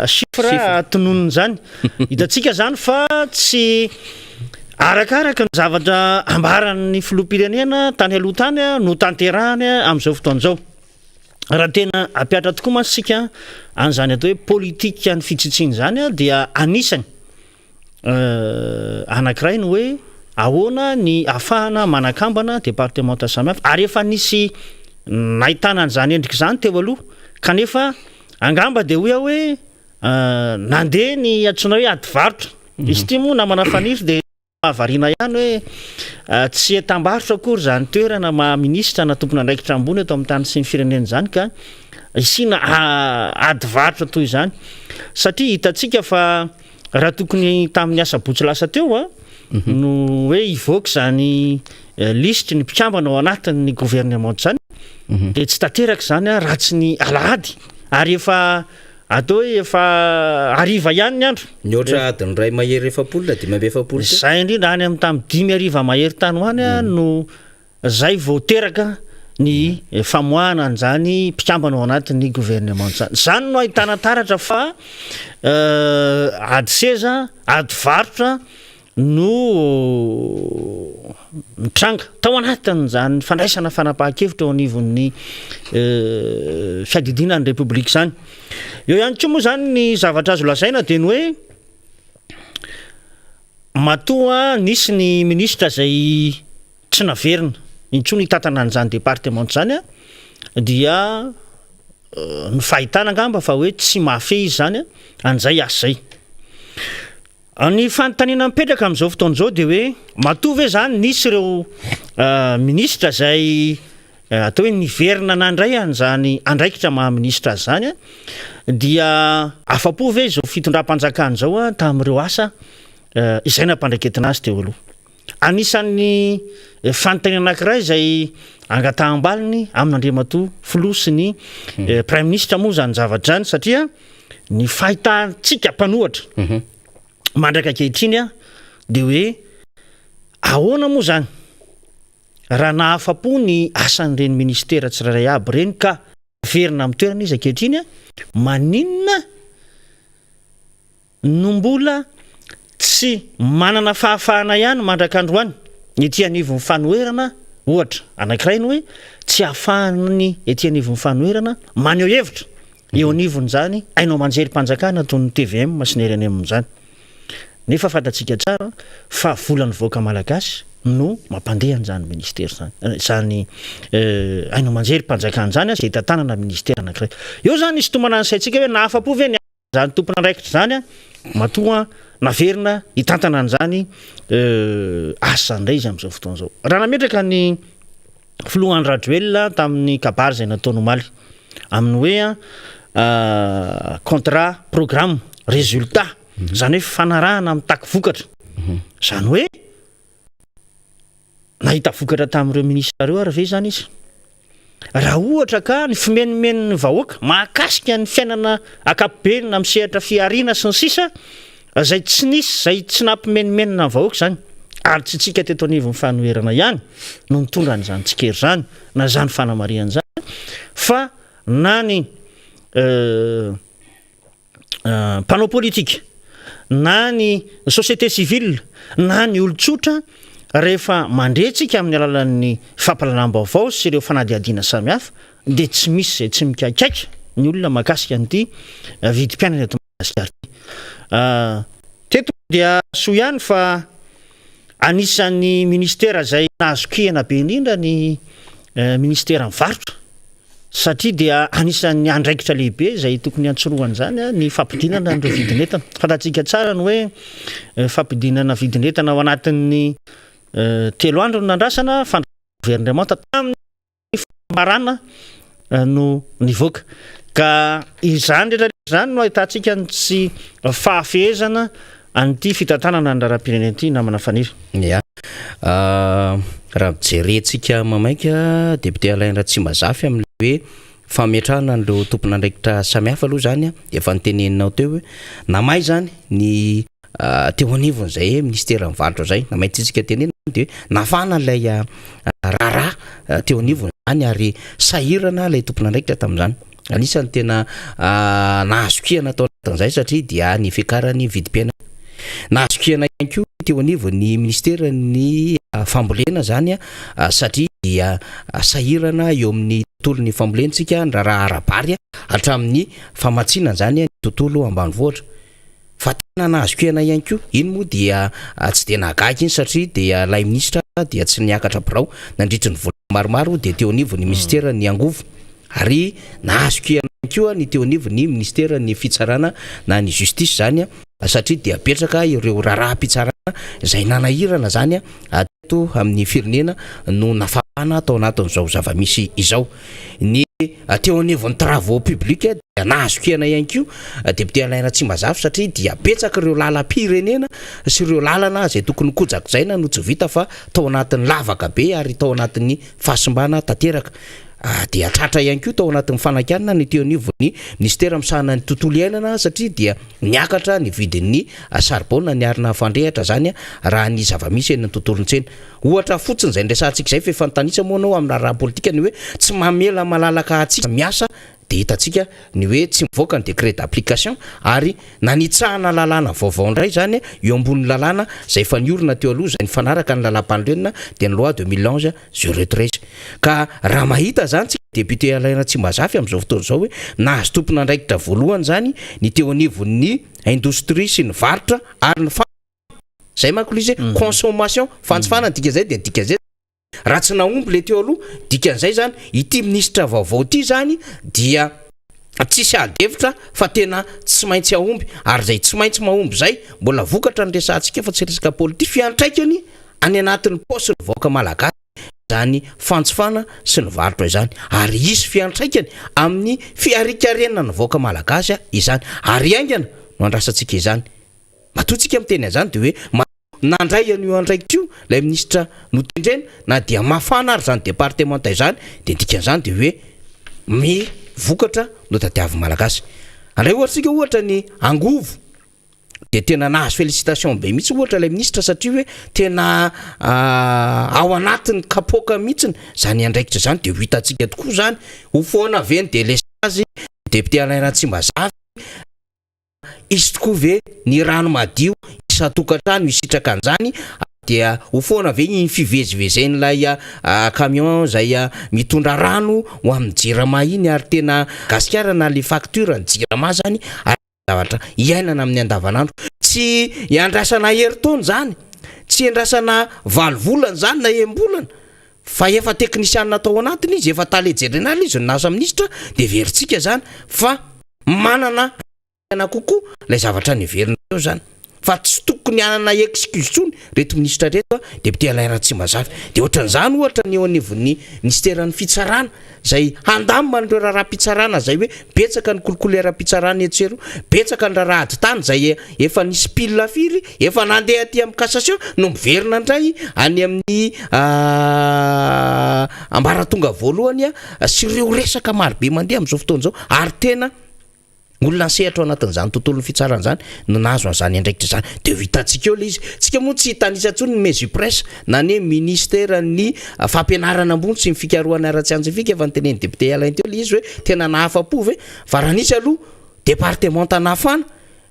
chiffre tononony zany. Hitantsika zany fa tsy arakaraka ny zavatra ambaran'ny filoham-pirenena tany aloha tany no tanterahany amin'izao fotoan'izao. Raha tena ampiatra tokoa masika an'izany atao hoe politika ny fitsitsiny zany dia anisany anankiray ny hoe ahoana ny ahafahana manakambana départementa samihafa. Ary efa nisy nahitana an'izany endrika zany teo aloha kanefa angamba dia hoe nandeha ny antsoina hoe adivarotra izy ity moa namana faniry dia mahavariana ihany hoe tsy etam-barotra akory zany toerana maha-ministra na tompona andraikitra ambony eto amin'ny tany sy ny firenena zany ka isina adivarotra toy izany satria hitantsika fa raha tokony tamin'ny asa botsy lasa teo no hoe ivoaka zany listy ny mpikambana ao anatin'ny gouvernement zany dia tsy tanteraka zany raha tsy ny alahady ary efa atao hoe efa ariva ihany ny andro mihoatra adiny ray mahery efapolona 5 zay indrindra any amin'ny tamin'ny 5 ariva mahery tany hoany no zay vao teraka ny famoahana an'izany mpikambana ao anatin'ny gouvernement zany. Zany no ahitana taratra fa ady seza ady varotra no mitranga tao anatin'izany fandraisana fanapahan-kevitra ao anivon'ny fiadidinan'ny repoblika zany. Eo ihany koa moa zany ny zavatra azo lazaina dia ny hoe matoa nisy ny ministra izay tsy naverina intsony hitantana an'izany département zany a dia ny fahitana angamba fa hoe tsy mahafehy izy zany an'izay asa zay. Ny fanontaniana mipetraka amin'izao fotoan'izao dia hoe matovy hoe zany nisy ireo ministra zay atao hoe niverina nandray an'izany andraikitra maha-ministra zany dia afa-po ve zao fitondram-panjakana zao tamin'ireo asa izay nampandraiketina azy teo aloha. Anisan'ny fanontaniana anankiray izay angataham-baliny amin'Andriamatoa Filoha sy ny prime ministre moa zany zavatra zany satria ny fahitantsika mpanohatra mandraka ankehitriny dia hoe ahoana moa zany raha nahafa-po ny asan'ireny ministera tsirairay aby reny ka verina amin'ny toerana izy ankehitriny maninona no mbola tsy manana fahafahana ihany mandrak'androany ety anivon'ny fanoherana ohatra anankiray ny hoe tsy ahafahany ety anivon'ny fanoherana maneho hevitra eo anivony zany ainao manjery mpanjakana toy ny TVM masinerany amin'izany. Nefa fantatsika tsara fa volan'ny vahoaka malagasy no mampandeha an'izany ministera zany ainao manjery mpanjakana zany izay tantanana ministera anankiray. Eo zany nisy tomana ansaitsika hoe nahafa-po ve zany tompona andraikitra zany matoa naverina hitantana an'izany asa indray izy amin'izao fotoan'izao. Raha nametraka ny filoha Andry Rajoelina tamin'ny kabary izay nataony omaly amin'ny hoe contrat programme résultat zany hoe fanarahana mitaky vokatra zany hoe nahita vokatra tamin'ireo ministra reo ary ve zany izy raha ohatra ka ny fimenimen'ny vahoaka mahakasika ny fiainana akapobenina misehatra fiariana sy ny sisa zay tsy nisy zay tsy nampimenimenina ny vahoaka zany ary tsy tsika teto anivon'ny fanoherana ihany no mitondra an'izany tsikery zany na zany fanamariana zany fa na ny mpanao politika na ny société civile na ny olon-tsotra rehefa mandretsika amin'ny alalan'ny fampalalam-baovao sy ireo fanadihadiana samihafa dia tsy misy zay tsy mikaikaika ny olona mahakasika an'ity vidim-piainana eto Madagasikara. Teto dia soa ihany fa anisan'ny ministera zay nahazokihana be indrindra ny ministera mivarotra satria dia anisan'ny andraikitra lehibe zay tokony antsoroany zany ny fampidinana n'ireo vidin'entana. Fantatsika tsara ny hoe fampidinana vidin'entana ao anatin'ny 3 andro no nandrasana gouvernement tamin'ny fambarana no nivoaka ka izany rehetra zany no ahitantsika tsy fahafehezana an'ity fitantanana ny raharam-pirenena ity namana faniry. Ya raha mijerentsika mamaika député Alain Ratsimazafy amin'le hoe fametrahana an'ireo tompon'andraikitra samihafa aloha zany efa niteneninao teo hoe namay zany ny teo anivony zay ministera mivarotra zay namaitsitsika tenena dia nafana ilay raharaha teo anivony zany ary sahirana ilay tompon'andraikitra tamin'izany. Anisany tena nahazokihana tao anatin'izay satria dia ny fiakarany vidim-piainana nahazokihana ihany koa teo anivon'ny ministera ny fambolena zany satria dia sahirana eo amin'ny tontolon'ny fambolentsika ny raharaha arabary hatramin'ny famatsiana zany ny tontolo ambanivohitra. Fa tena nahazokihana ihany koa iny moa dia tsy dia nahagaga iny satria dia lay ministra dia tsy niakatra birao nandritry ny vola maromaro dia teo anivon'ny ministera ny angovo ary nahazokihana ihany koa ny teo anivon'ny ministera ny fitsarana na ny justice zany satria dia apetraka ireo raharaha-pitsarana izay nanahirana zany teto amin'ny firenena no nafahana tao anatin'izao zava-misy izao. Ny teo anivon'ny travaux publics dia nahazokihana ihany koa député Alain Ratsimazafy satria dia apetsaka ireo lalam-pirenena sy ireo lalana zay tokony kojakzaina no tsy vita fa tao anatin'ny lavaka be ary tao anatin'ny fahasimbana tanteraka. Dia tratra ihany koa tao anatin'ny fanakanana ny teo anivon'ny ministera misahana ny tontolo iainana satria dia niakatra ny vidin'ny charbon ny arina fandrehatra zany raha ny zava-misy eny ny tontolon-tsena. Ohatra fotsiny zay ndrasantsika zay fa efa nitanisa moa anao amin'ny raha politika ny hoe tsy mamela malalaka atsika miasa dia hitantsika ny hoe tsy mivoaka ny décret d'application ary nanitsahana lalàna vaovao indray zany eo ambony lalàna zay efa niorina teo aloha zay nifanaraka ny lalam-pandrenona dia ny loi 2011-013 ka raha mahita zany tsika député Alain Ratsimazafy amin'izao fotoana izao hoe nahazo tompon'andraikitra voalohany zany ny teo anivon'ny indostrie sy ny varotra ary ny zay manko izy consommation fantsifana dika zay dia dika zay raha tsy naomby le teo aloha dikan'izay zany ity ministra vaovao ty zany dia tsisy adevitra fa tena tsy maintsy aomby ary zay tsy maintsy mahomby zay mbola vokatra ny resantsika fa tsy resaka politika fiantraikany any anatin'ny posy ny vahoaka malagasy zany fantsofana sy ny varotra izany ary isy fiantraikany amin'ny fiarikarenana ny vahoaka malagasy izany ary aingana no andrasantsika izany matotsika miteny azany de hoe nandray an'io andraikitrio lay ministra no tendrena na dia mafana ary zany départementa izany de dikan'izany de hoe vokatra no tadiavy malagasy andray ohatsika ohatra ny angovo de tena nahazo félicitation be mihitsy ohatra lay ministra satria hoe tena ao anatin'ny kapoka mihitsiny zany andraikitra zany de hitantsika tokoa zany ho foana veny de lesazy député Alain Ratsimazavy izy tokoa ve ny rano madio isatokantrano isitraka an'izany dia ho foana ve ny fivezivezen'ilay camion zay mitondra rano ho amin'ny jirama iny ary tena gasikara na le facture ny jirama zany zavatra iainana amin'ny andavanandro tsy iandrasana heritaona zany tsy iandrasana valovolana zany na embolana fa efa teknisianina atao anatiny izy efa tale général izy nasa ministra de veritsika zany fa manana kokoa lay zavatra ny verina eo zany fa tsy tokony anana excuse tsony reto ministra reto député Alain Ratsimazavy de ohatran'izany ohatra ny eo anivon'ny ministèran'ny fitsarana zay handamina ireo raharaham-pitsarana zay hoe betsaka ny kolikoleram-pitsarana etsero betsaka ny rahahady tany zay efa nisy pile firy efa nandeha aty amin'ny cassation no miverina indray any amin'ny ambaratonga voalohany sy ireo resaka marobe mandeha amin'izao fotoana zao ary tena olona sehatra anatin'izany tontolon'ny fitsarana zany no nahazo an'izany andraikitra zany de hitantsika eo le izy tsika moa tsy tanisa tsony ny mesu presse na ny ministèran'ny fampianarana ambony sy ny fikaroana ara-tsianjifika efa nyteneny député Alain teo le izy hoe tena nahafa-po ve fa raha nisy aloha départementa nahafana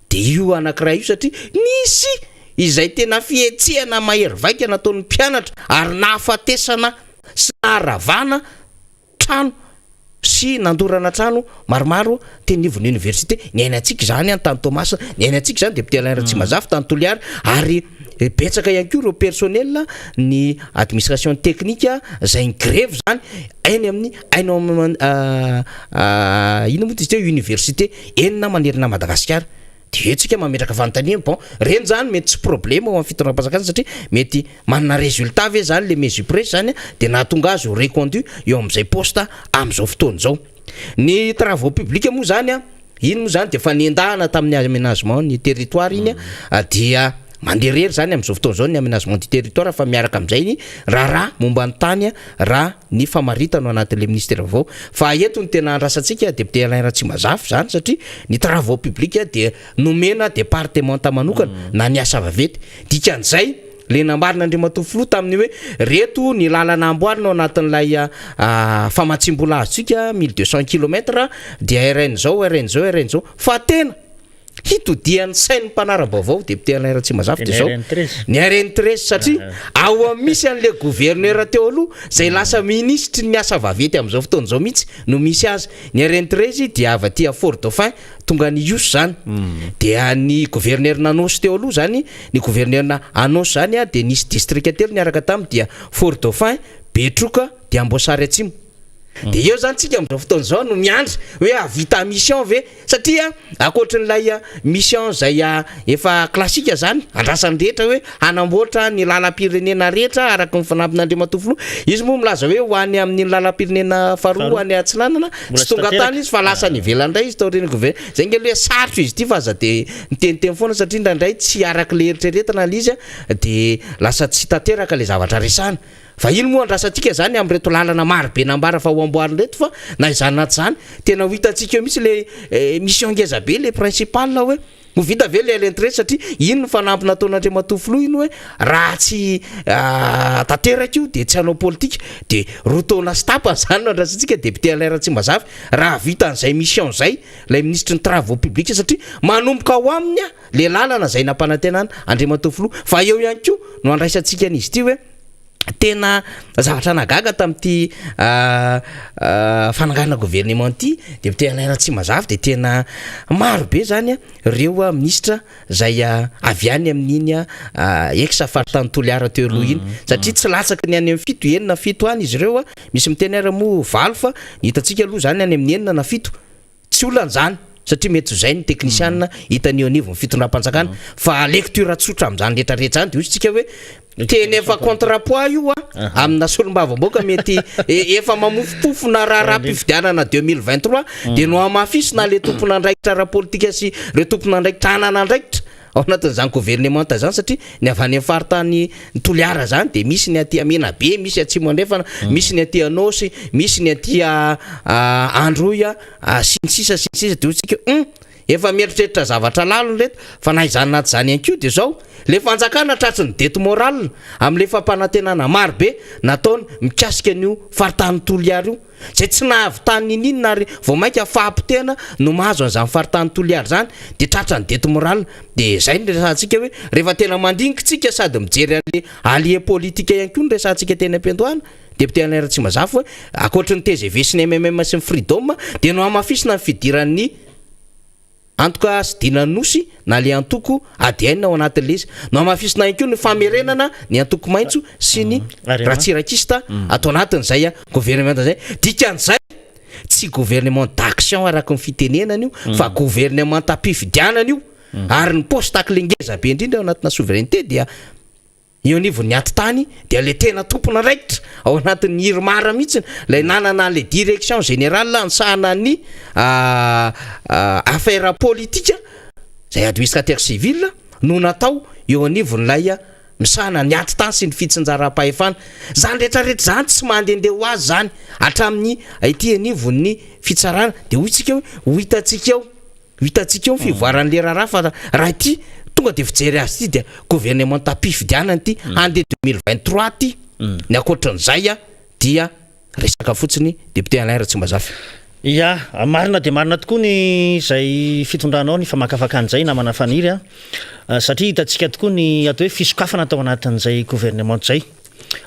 de io anankiray io satria nisy izay tena fietsehana mahery vaika nataon'ny mpianatra ary nahafatesana sy naharavana trano sy nandorana trano maromaro tenivon'ny université ny ainatsika zany any tany Thomas ny ainatsika zany député Alain Ratsimazavy tany Toliary ary betsaka ihany koa ireo personnel ny administration technique zay ny grève zany eny amin'ny ino moa izy teo université enina manerina Madagasikara de etsika mametraka fanontaniana bon reny zany mety tsy problème ao amin'ny fitondram-panjakana satria mety manana résultat ve zany le mesu presse zany de nahatonga azy ho reconduit eo amin'izay poste amin'izao fotoana zao ny travaux publics moa zany iny moa zany de efa niendahana tamin'ny aménagement ny territoire iny dia manderery zany amin'izao fotoana zao ny aménagement du territoire fa miaraka amin'izay ny raha momba ny tany raha ny famaritana anatin'le ministère vao fa eto ny tena andrasantsika député Alain Ratsimazavy zany satria ny travaux publics de nomena départementa manokana na ny asa vavety dikan'izay le nambarina Andriamatoa tamin'ny hoe reto ny lalana amboarina ao anatin'ilay famatsimbola azotsika 1200 km dia RN zao fa tena hitodian'ny sainy mpanara-baovao député Alain Ratsimazavy de zao ny RN13 satria ao misy an'le gouverneur teo aloha zay lasa ministre ny asa vavety amin'izao fotoana zao mihitsy no misy azy ny RN13 dia avy aty à Fort-Dauphin tonga ny Ios zany dia ny gouverneur n'Anosy teo aloha zany ny gouverneur na Anosy zany de nisy district telo niaraka taminy dia Fort-Dauphin Betroka dia Amboasary Atsimo de eo zany tsika amin'izao fotoana zao no miandry hoe avita mission ve satria akoatran'ilay mission zay efa klasika zany andrasany rehetra hoe anamboatra ny lalam-pirenena rehetra araka ny fanampin'Andriamatoa izy moa milaza hoe ho any amin'ny lalam-pirenena faharoa any Atsinanana tsy tonga tany izy fa lasa ny ivelany indray izy tao reny gouverneur zay nge le sarotro izy ty fa aza de miteniteny foana satria indraindray tsy araka le eritreretana le izy de lasa tsy tanteraka le zavatra resana fa ino moa andrasantsika zany amin'reto lalana marobe nambara fa ho amboariny reto fa na izany na tsy zany tena ho hitantsika eo mihitsy le mission ngeza be le principal hoe ho vita ve le LN13 satria ino ny fanampina ataon'Andriamatoa ino hoe raha tsy tanteraka io de tsy hanao politika de rotona stapa zany no andrasantsika député Alain Ratsimazavy raha vita an'izay mission zay lay ministre ny travaux publics satria manomboka ao aminy le lalana zay nampanantenana Andriamatoa fa eo ihany koa no andraisantsika an'izy ty hoe tena zavatra nagaga tamin'ity fananganana gouvernement ty député Alain Ratsimazavy de tena maro be zany reo ministra zay avy any amin'iny ex faritany Toliara teo aloha iny satria tsy latsaky ny any amin'ny fito enina fito any izy reo misy miteny ara mo valo fa hitatsika aloha zany any amin'ny enina na fito tsy olan'izany satria mety zay ny technicien hitany onivo fitondram-panjakana fa lecture tsotra amin'izany rehetrarehetra zany de ozy tsika hoe teny efa contrapoids io amina solombavam-boaka mety efa mamofopofona raha-pifidianana 2023 de no amafisina le tompona andraikitra ara-politika sy le tompona andraikitra anana andraikitra ao anatin'izany gouvernement zany satria ny avy any amin'ny faritany Toliara zany de misy ny aty Menabe, misy atsimo andrefana, misy ny aty Anosy, misy ny aty Androya, sy ny sisa de otsika efa mieritreritra zavatra lalony reto fa na izany naty zany ihany koa de zao le fanjakana tratsy ny dety moral amin'le fampanantenana maro be nataony mikasika an'io faritany Toliara io zay tsy nahavitany ninina ary vao mainka fahampitena no mahazo an'izany faritany Toliara zany de tratra ny dety moral de zay ny resantsika hoe rehefa tena mandiniky tsika sady mijery an'le allié politika ihany koa ny resantsika teny am-piandohana député Alain Ratsimazavy hoe akoatra ny TGV sy ny MMM sy ny Freedom de no amafisina ny fidiran'ny en tout cas sy dina nosy na le antoko adiaina ao anatin'le izy no amafisina ihany koa ny famerenana ny antoko maitso sy ny ratsirakista atao anatin'izay gouvernement zay dikan'izay tsy gouvernement d'action araka ny fitenenana io fa gouvernement tampifidianana io ary ny poste ngeza be indrindra ao anatina souveraineté dia io nivo ny aty tany dia le tena tompona raikitra ao anatin'ny hirmara mihitsy lay nanana le direction générale ansahana ny affaire politique zay administrateur civil no natao eo anivon'lay misahana ny aty tany sy ny fitsinjaram-pahefana zany rehetrarehetra zany tsy mandehandeha ho azy zany hatramin'ny ity anivon'ny fitsarana de hoitsika hoe hitatsika eo ny fivoaran'le raharaha fa raha ity tonga de fijery azy ty dia gouvernement tapifidianana ty ande 2023 ty ny akoatran'izay dia resaka fotsiny député Alain Ratsimazavy. Ya, marina de marina tokoa ny zay fitondranao ny famakafaka an'izay na manafaniry satria hitatsika tokoa ny atao hoe fisokafana atao anatin'izay gouvernement zay.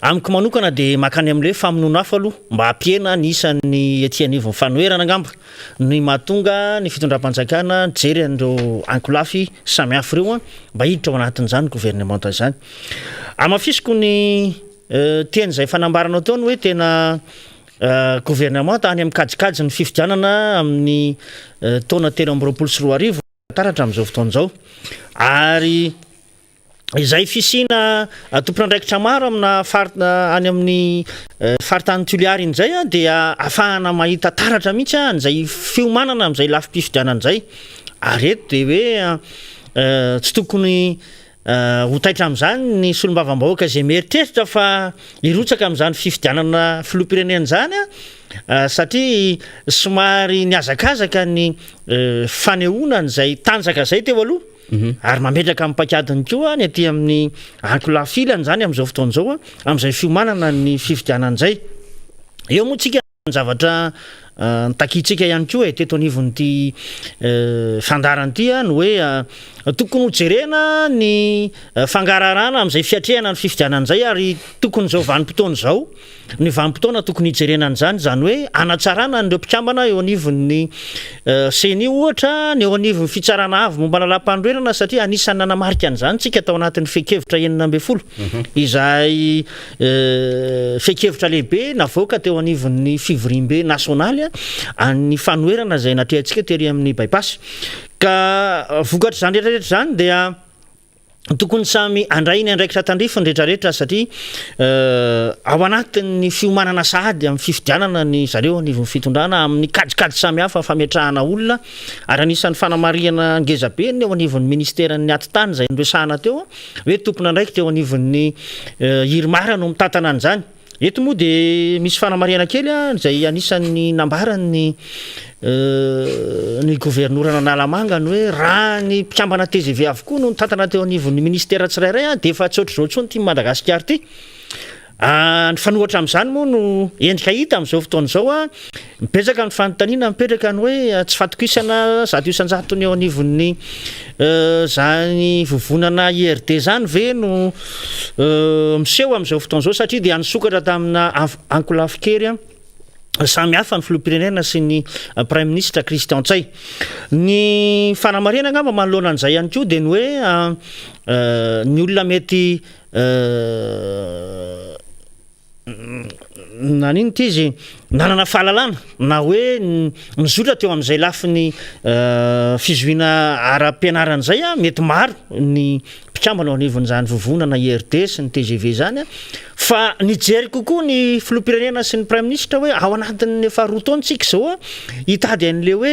Amiko manokana de makany amin'le famonoana hafa aloha mba ampiena ny isan'ny ety anivon'ny fanoherana angamba ny mahatonga ny fitondram-panjakana jery an'ireo ankolafy samy hafa ireo mba hiditra ao anatin'izany gouvernement zany. Amafisiko ny teny zay fanambaranao taony hoe tena gouvernement tany amin'ny kajikajy ny fifidianana amin'ny taona 2024 taratra amin'izao fotoan'izao ary izay fisina tompona andraikitra maro amina any amin'ny faritany Toliara in'izay dia afahana mahita taratra mihitsy an'izay fiomanana amin'izay lafi-pifidianana izay ary eto de hoe tsy tokony ho taitra amin'izany ny solombavam-bahoaka izay mieritreritra fa hirotsaka amin'izany fifidianana filoham-pirenena zany satria somary niazakazaka ny fanehoana izay tanjaka izay teo aloha ary mametraka amin'ny pakadiny koa ny aty amin'ny ankolafilany zany amin'izao fotoan'izao amin'izay fiomanana ny fifidianana izay eo moa tsika ny zavatra takitsika ihany koa teto anivon'ity fandarana ity no hoe tokony hojerena ny fangararana amin'izay fiatrehana ny fifidianana izay ary tokony zao vanim-potoana zao ny vanim-potoana tokony hijerena an'izany zany hoe anatsarana n'ireo mpikambana eo anivon'ny seni ohatra ny eo anivon'ny fitsarana avy momba lalam-pandroerana satria anisany nanamarika an'izany tsika atao anatin'ny fekevitra 9 izay fekevitra lehibe navoaka teo anivon'ny fivoriam-be nasionaly any fanoherana zay natrehantsika tery amin'ny bypass ka vokatra zany rehetrarehetra zany dia tokony samy andray ny andraikitra tandrifiny rehetrarehetra satria ao anatin'ny fiomanana sahady amin'ny fifidianana ny zareo anivon'ny fitondrana amin'ny kajikajy samy hafa fametrahana olona ary anisan'ny fanamariana ngezabe ny eo anivon'ny ministeran'ny atitany zay nresahana teo hoe tompona andraiky teo anivon'ny hirmara no mitatana an'izany eto moa de misy fanamariana kely zay anisan'ny nambarany ny gouvernorana Nalamanga hoe raha ny mpikambana TGV avokoa no tatana teo anivon'ny ministère tsirairay de efa tsy ohatr'izao tsony ty Madagasikara ty ny fanohatra amin'izany moa no endrika hita amin'izao fotoana izao a mipetraka ny fanontaniana mipetraka ny hoe tsy fatokisana 100 ny eo anivon'ny zany vovonana IRD zany ve no miseho amin'izao fotoana izao satria dia nisokatra tamina ankolafikery samy hafa ny filoham-pirenena sy ny prime ministre Christian Tsay. Ny fanamarena angamba manoloana an'izay ihany koa dia ny hoe ny olona mety nanino ity izy nanana fahalalana na hoe nizotra teo amin'izay lafiny fizohina ara-pianarana izay a mety maro ny mpikambana ao anivon'izany vovonana IRD sy ny TGV zany fa nijery kokoa ny filoham-pirenena sy ny prime ministre hoe ao anatin'ny efa 2 taona tsika izao a hitady an'le hoe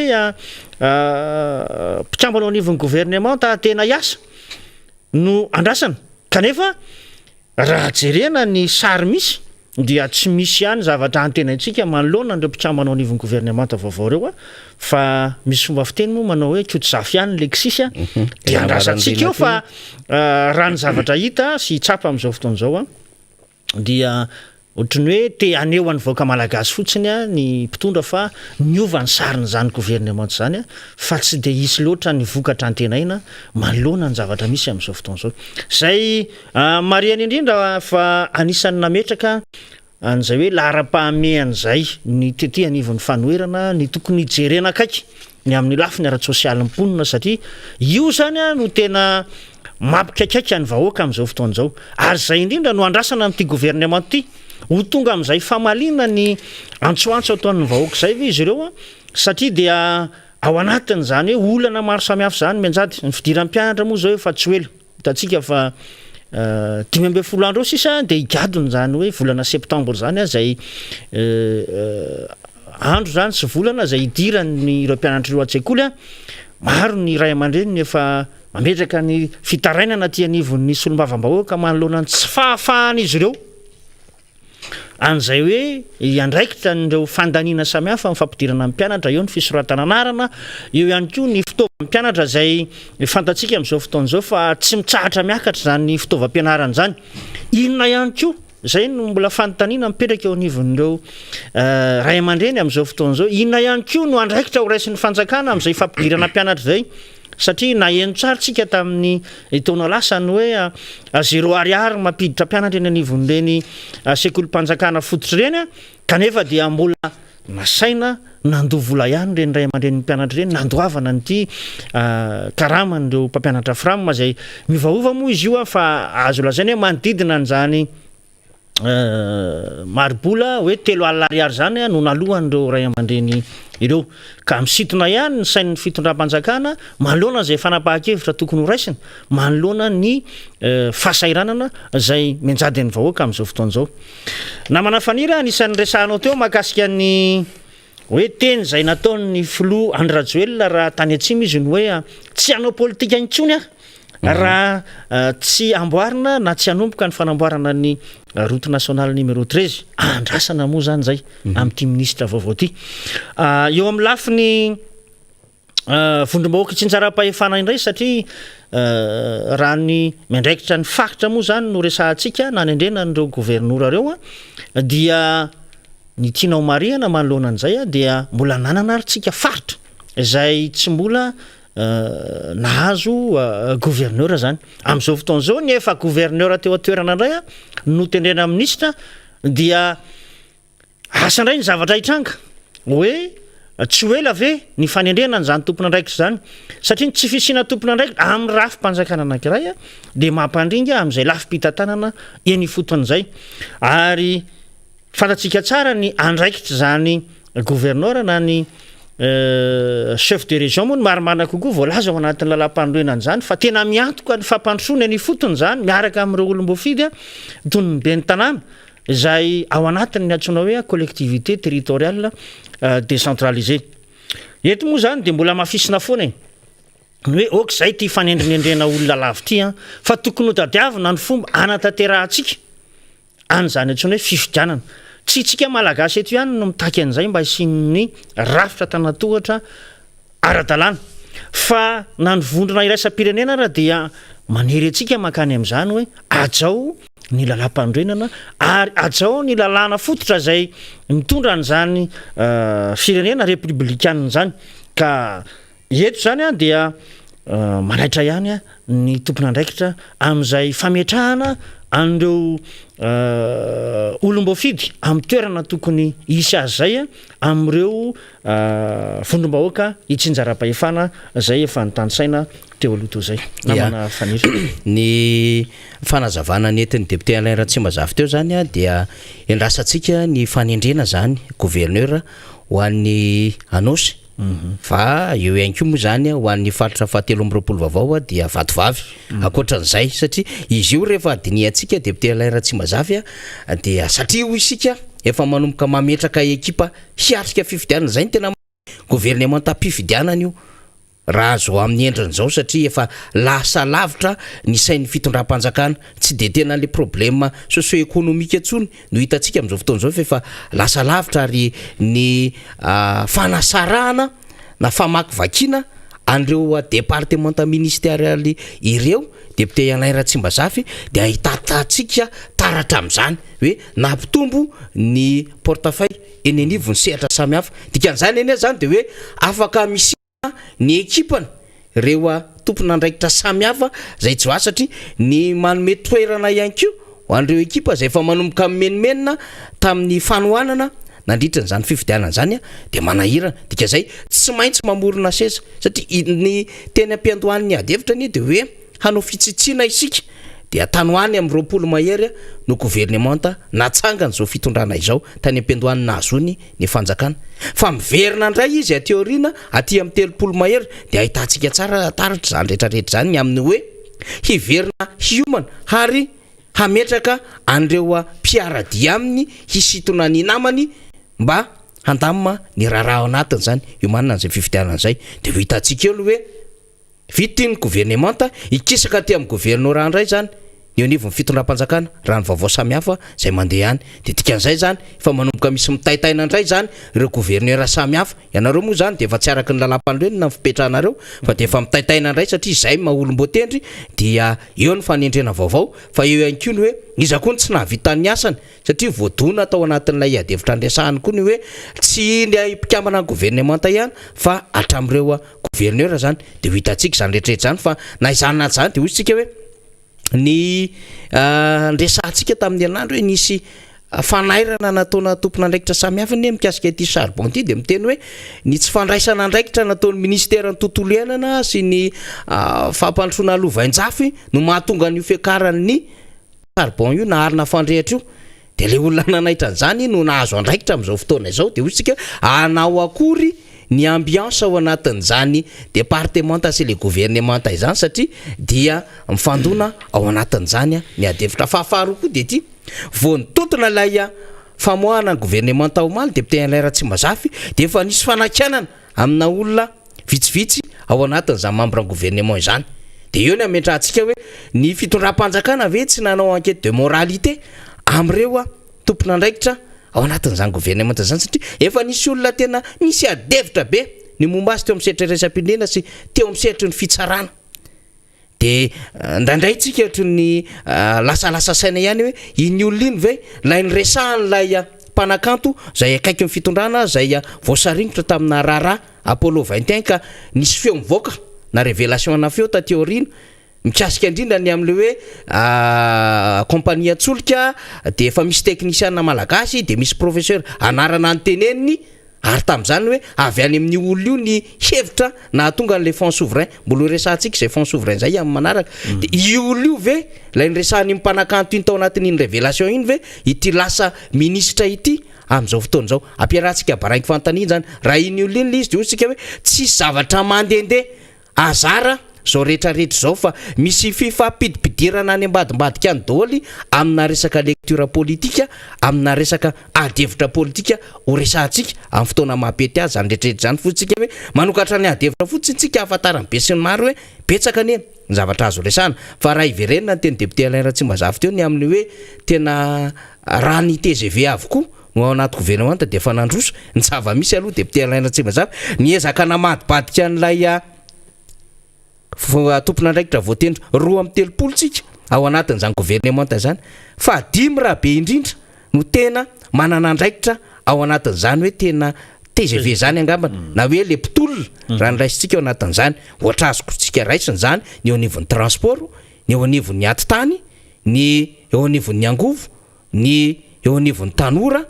mpikambana ao anivon'ny gouvernement tena hiasa no andrasana kanefa raha jerena ny sary misy dia tsy misy ihany zavatra antenaitsika manoloana andreo mpikambana ao anivon'ny gouvernement vaovao reo fa misy fomba fiteny moa manao hoe kotsafy ihany leksisy dia andrasantsika eo fa raha ny zavatra hita sy tsapa amin'izao fotoana izao dia ohatrany hoe te aneo any vahoaka malagasy fotsiny ny mpitondra fa niova ny sariny zany gouvernement zany fa tsy dia hisy loatra ny vokatra antenaina manoloana ny zavatra misy amin'izao fotoana izao zay mariany indrindra fa anisan'ny nametraka an'izay hoe lahara-pahamehan'izay ny tety anivon'ny fanoherana ny tokony jerena akaiky ny amin'ny lafiny ara-tsosialy mponina satria io zany no tena mampikaikaika ny vahoaka amin'izao fotoana izao ary zay indrindra no andrasana amin'ity gouvernement ity ho tonga amin'izay famalina ny antsoantso ataon'ny vahoaka izay ve izy ireo satria dia ao anatiny zany hoe olana maro samihafa zany mianjady ny fidiran'ny mpianatra moa zao fa tsy oelo hitantsika fa 10 andro sisa dia higadony zany hoe volana septembre zany zay andro zany sy volana zay hidirany ireo mpianatra ireo an-tsekoly maro ny ray aman-dreniny efa mametraka ny fitarainana ty anivon'ny solombavam-bahoaka manoloana ny tsy fahafahan'izy ireo an'izay hoe andraikitra nireo fandaniana samihafa mifampidirana amin'ny mpianatra eo ny fisoratana anarana eo ihany koa ny fitaovan'ny mpianatra zay fantatsika amin'izao fotoana izao fa tsy mitsahatra miakatra zany fitaovam-pianarana zany inona ihany koa zay no mbola fanontaniana mipetraka eo anivon'ireo ray aman-dreny amin'izao fotoana izao inona ihany koa no andraikitra ho raisin'ny fanjakana amin'izay fampidirana mpianatra zay satria na eno tsara tsika tamin'ny taona lasa ny hoe 0 ariary mampiditra mpianatra eny anivon'ireny sekolim-panjakana fototra ireny kanefa dia mbola nasaina nandovola ihany reny ray aman-dren'ny mpianatra ireny nandoavana nyity karaman'ireo mpampianatra framma zay mivaova moa izy io fa azo lazainy hoe manodidina an'izany maribola hoe 3 alina ariary zany no nalohan'ireo ray aman-dreny ireo ka misitona ihany ny sain'ny fitondram-panjakana manoloana zay fanapahan-kevitra tokony ho raisina manoloana ny fahasairanana zay mianjady ny vahoaka amin'izao fotoana izao namana fanira anisan'ny resahanao teo mahakasika ny hoe teny zay nataon'ny filoha Andry Rajoelina raha tany atsimo izy ny hoe tsy hanao politika intsony raha tsy amboarina na tsy hanomboka ny fanamboarana ny route nationale numéro 13 andrasana moa zany zay amin'ity ministre vaovao ty eo amin'ny lafiny vondrom-bahoaka tsy njara-pahefana indray satria raha ny miandraikitra ny fakitra moa zany no resahantsika na ny andrena n'ireo gouvernora reo dia ny tianao mariana manoloana an'izay dia mbola nanana ary tsika faritra zay tsy mbola nahazo gouverneur zany amin'izao fotoana izao ny efa gouverneur teo atoerana indray no tendrena ministre dia asa indray ny zavatra hitranga hoe tsy oela ve ny fanendrenany zany tompona andraikitra zany satria tsy fisina tompona andraikitra amin'ny rafi-panjakana anankiray dia mampandringa amin'izay lafi-pitantanana eny fotoan'izay ary fantatsika tsara ny andraikitra zany gouverneur na ny chef de région moa ny marimarina kokoa voalaza ao anatin'ny lalam-pandroenana zany fa tena miantoka ny fampandrosoana ny fotony zany miaraka amin'ireo olom-boafidy toy ny ben'ny tanàna zay ao anatin'ny antsoina hoe collectivité territoriale décentralisée eto moa zany dia mbola mafisina foana hoe ok zay ty fanendrinendrena olona lavy ty fa tokony ho tadiavina ny fomba anatanterahantsika an'izany antsoina hoe fifidianana tsy tsika malagasy eto ihany no mitaky an'izay mba isian'ny rafitra tanatohatra ara-dalàna fa na ny vondrona iraisam-pirenena raha dia manery antsika mankany amin'izany hoe ajao ny lalam-pandrenana ary ajao ny lalàna fototra zay mitondra n'zany firenena républicaine zany ka eto zany a dia manaitra ihany a ny tompon'andraikitra amin'izay fametrahana an'ireo olom-boafidy amin'ny toerana tokony isy azy zay a amin'ireo vondrom-bahoaka itsinjara-pahefana zay efa nytanysaina teo aloha teo zay namana faniri ny fanazavana nentin'ny député Alain Ratsimazafy teo zany a dia endrasantsika ny fanendrena zany gouverneur ho an'ny anosy fa eo ihany koa moa zany ho an'ny faritra fahatelo amby roapolo vaovao a dia vatovavy akoatran'izay satria izy io rehefa adiniantsika député Alain Ratsimazafy a dia satria ho isika efa manomboka mametraka ekipa hiatrika fifidianana zay ny tena gouvernement tampifidianana io raha zao amin'ny endriny zao satria efa lasa lavitra ny sain'ny fitondram-panjakana tsy de tena le problème socio-économique antsony no hitantsika amin'izao fotoana zao fa efa lasa lavitra ary ny fanasarahana na famakivakiana an'ireo département ministériel ireo député Alain Ratsimazafy dia ahitatantsika taratra amin'izany hoe nampitombo ny portefeuille eny anivony sehatra samihafa dikan'izany eny zany de hoe afaka misy ny ekipana reo tompon'andraikitra samihafa zay tsy hoa satria ny manome toerana ihany koa ho an'ireo ekipa zay efa manomboka menimenina tamin'ny fanohanana nandritra n'izany fifidianana zany a de manahirana dika zay tsy maintsy mamorona seza satria ny teny ampiandohan'ny adevitra ny de hoe hanao fitsitsina isika de atanoany amin'ny roapolo mahery no gouvernementa natsangana zao fitondrana izao tany ampiandohany nazony ny fanjakana fa miverina indray izy ateorina aty amin'ny telopolo mahery de ahitantsika tsara taratra zany rehetrarehetra zany ny amin'ny hoe hiverina hiomana ary hametraka an'ireo mpiaradia aminy hisitona ny namany mba handamina ny raharaha anatiny zany io manina an'izay fifidianana zay de ho hitantsika elo hoe vitiny gouvernementa ikisaka ty amin'ny gouverneur andray zany ny anivony fitondram-panjakana raha ny vaovao samihafa zay mandeha ihany de dikan'izay zany efa manomboka misy mitaitaina indray zany ireo gouverneur samihafa ianareo moa zany de efa tsy araky ny lalam-pandroenina ny fipetrahanareo fa de efa mitaitaina indray satria zay maha-olom-boatendry dia eo ny fanendrena vaovao fa eo ihany koa ny hoe iza koa ny tsy nahavitan'ny asany satria voadona atao anatin'ilay adevitra andresahany koa ny hoe tsy ny mpikamana ny gouvernementa ihany fa hatramin'ireo gouverneur zany de ho hitantsika zany rehetrarehetra zany fa na izany nazy zany de hoy tsika hoe ny ndresantsika tamin'ny herinandro hoe nisy fanairana nataona tompon'andraikitra samihafa ny mikasika ity charbon ty de miteny hoe ny tsy fandraisana andraikitra nataon'ny ministère ny tontolo iainana sy ny fampandrosoana lovainjafy no mahatonga ny fiakarany charbon io na arina fandrehatra io de le olona nanaitra an'izany no nahazo andraikitra amin'izao fotoana izao de hoy tsika anao akory ny ambiance ao anatin'izany départementa sy le gouvernementa izany satria dia mifandona ao anatin'izany ny adevitra fahafaharoa koa de ty vao nitotona lay famoahana ny gouvernementa omaly député Alain Ratsimazafy de efa nisy fanakanana amina olona vitsivitsy ao anatin'izany membre gouvernement izany de eo ny ametrahantsika hoe ny fitondram-panjakana ve tsy nanao enquête de moralité am'ireo tompon'andraikitra ao anatin'izany gouvernement zany satria efa nisy olona tena nisy adevitra be ny momba azy teo amin'ny sehatry resam-pirenena sy teo amin'ny sehatry ny fitsarana de ndraindray tsika ohatra ny lasalasa saina ihany hoe iny olona iny ve lay ny resahan'lay mpanakanto zay akaiky ny fitondrana zay voasaringotra tamina raharaha Apollo 21 ka nisy feo mivoaka na révélation ana feo taty aorina mikasika indrindra ny am'le hoe compagnie atsolika de efa misy technicien malagasy de misy professeur anarana anteneniny ary tam'izany hoe avy any amin'ny olona io ny hevitra na tonga an'le fonds souverain mbola resantsika zay fonds souverain zay amin'ny manaraka de io olona io ve lay nyresahany mpanakanto iny tao anatin'iny révélation iny ve ity lasa ministre ity amin'izao fotoana zao ampiarahantsika baraingy fantany zany raha iny olona iny le izy de otsika hoe tsisy zavatra mandehandeha azara zao rehetrarehetra zao fa misy fifampidipidirana any ambadimbadika any dôly amina resaka lecture politika amina resaka adevitra politika ho resantsika amin'ny fotoana mampety azy zany rehetrarehetra zany fotsika hoe manokatra ny adevitra fotsiny tsika ahafantarany be sy ny maro hoe betsaka neny ny zavatra azo resana fa raha iverenina ny teny député Alain Ratsimazafy teo ny amin'ny hoe tena raha ny TGV avokoa no ao anaty gouvernement de efa nandroso ny zava-misy aloha député Alain Ratsimazafy ny ezaka namadibadika an'ilay tompon'andraikitra voatendry roa amin'ny telopolo tsika ao anatin'izany gouvernement zany fa dimy raha be indrindra no tena manana andraikitra ao anatin'izany hoe tena TGV zany angambana na hoe le mpitolona raha niraisitsika ao anatin'izany ohatra azoko tsika raisiny zany ny eo anivon'ny transport ny eo anivon'ny atitany ny eo anivon'ny angovo ny eo anivon'ny tanora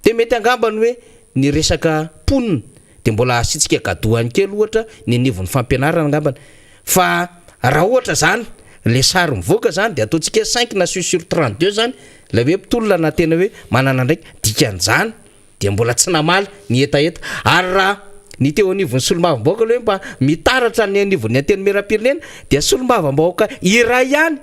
de mety angambany hoe ny resaka ponina de mbola asitsika gadoany kely ohatra ny anivon'ny fampianarana angambana fa raha ohatra zany le sary mivoaka zany de ataontsika 5 na 6 sur 32 zany la hoe mpitolona na tena hoe manana ndraiky dikan'izany de mbola tsy namaly ny etaeta ary raha ny teo anivon'ny solombavam-bahoaka le hoe mba mitaratra ny anivon'ny anteny meram-pirenena dia solombavam-bahoaka iray ihany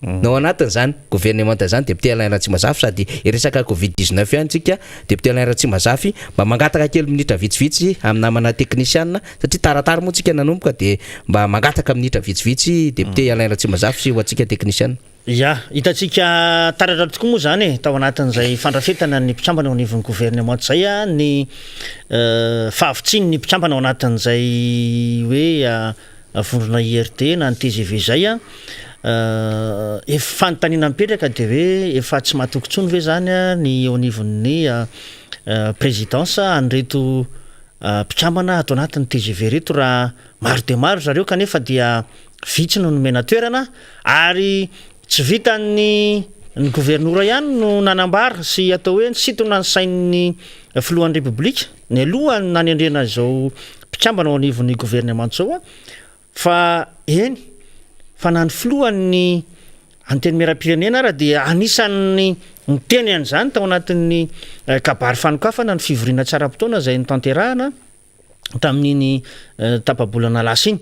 nao anatin'izany gouvernement zany député Alain Ratsimazafy sady resaka covid-19 ihany tsika député Alain Ratsimazafy mba mangataka kely minitra vitsivitsy amin'ny namana technicien satria taratara moa tsika nanomboka de mba mangataka minitra vitsivitsy député Alain Ratsimazafy sy ho atsika technicien ya hitatsika taratra tokoa moa zany tao anatin'izay fandrafetana ny mpitsambana ao anivon'ny gouvernement zay a ny fahavitsiny ny mpitsambana ao anatin'izay hoe vondrona IRT na ny TGV zay a efa fanontaniana mipetraka de hoe efa tsy mahatokontsony ve zany ny eo anivon'ny présidence anreto mpitsambana atao anatin'ny TGV reto raha maro de maro zareo kanefa dia vitsy no nomena toerana ary tsy vitany ny gouvernora ihany no nanambara sy atao hoe sitona ny sain'ny filohan'ny republika ny alohany nanendrena zao mpitsambana ao anivon'ny gouvernement zao fa eny fa nany filohan'ny anteny meram-pirenena raha dia anisan'ny miteny an'izany tao anatin'ny kabary fanokafana ny fivoriana tsara-potoana zay ny tanterahana tamin'iny tapabolana lasa iny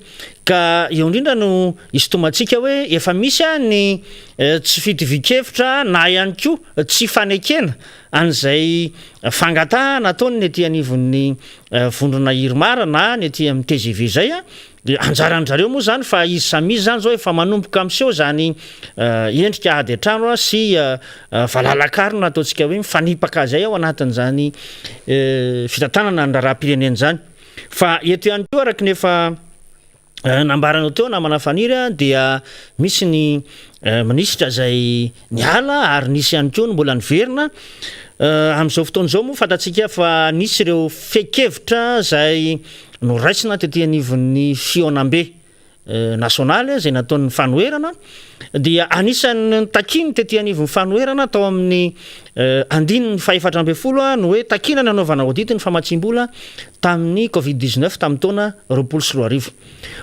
ka eo indrindra no isotomantsika hoe efa misy ny tsy fitovikevitra na ihany koa tsy fanekena an'izay fangatahana ataony ny ety anivon'ny vondrona irmara na ny ety amin'ny TGV zay de anjaran'zareo moa zany fa izy samizy zany zao efa manomboka amseho zany endrika ady atrano sy valalakarona ataontsika hoe mifanipaka zay ao anatin'izany fitantanana ny raharam-pirenena zany fa eto ihany koa araky nefa nambaranao teo namana faniry dia misy ny ministra zay niala ary nisy ihany koa no mbola niverina amin'izao fotoana zao moa fantatsika fa nisy ireo fekevitra zay no raisina tetỳ anivon'ny fionambe nasionaly zay nataon'ny fanoherana dia anisan'ny takiny tetỳ anivon'ny fanoherana tao amin'ny andininy faefatra ambe folo no hoe takina nanaovana audit ny famatsimbola tamin'ny covid-19 tamin'ny taona 2024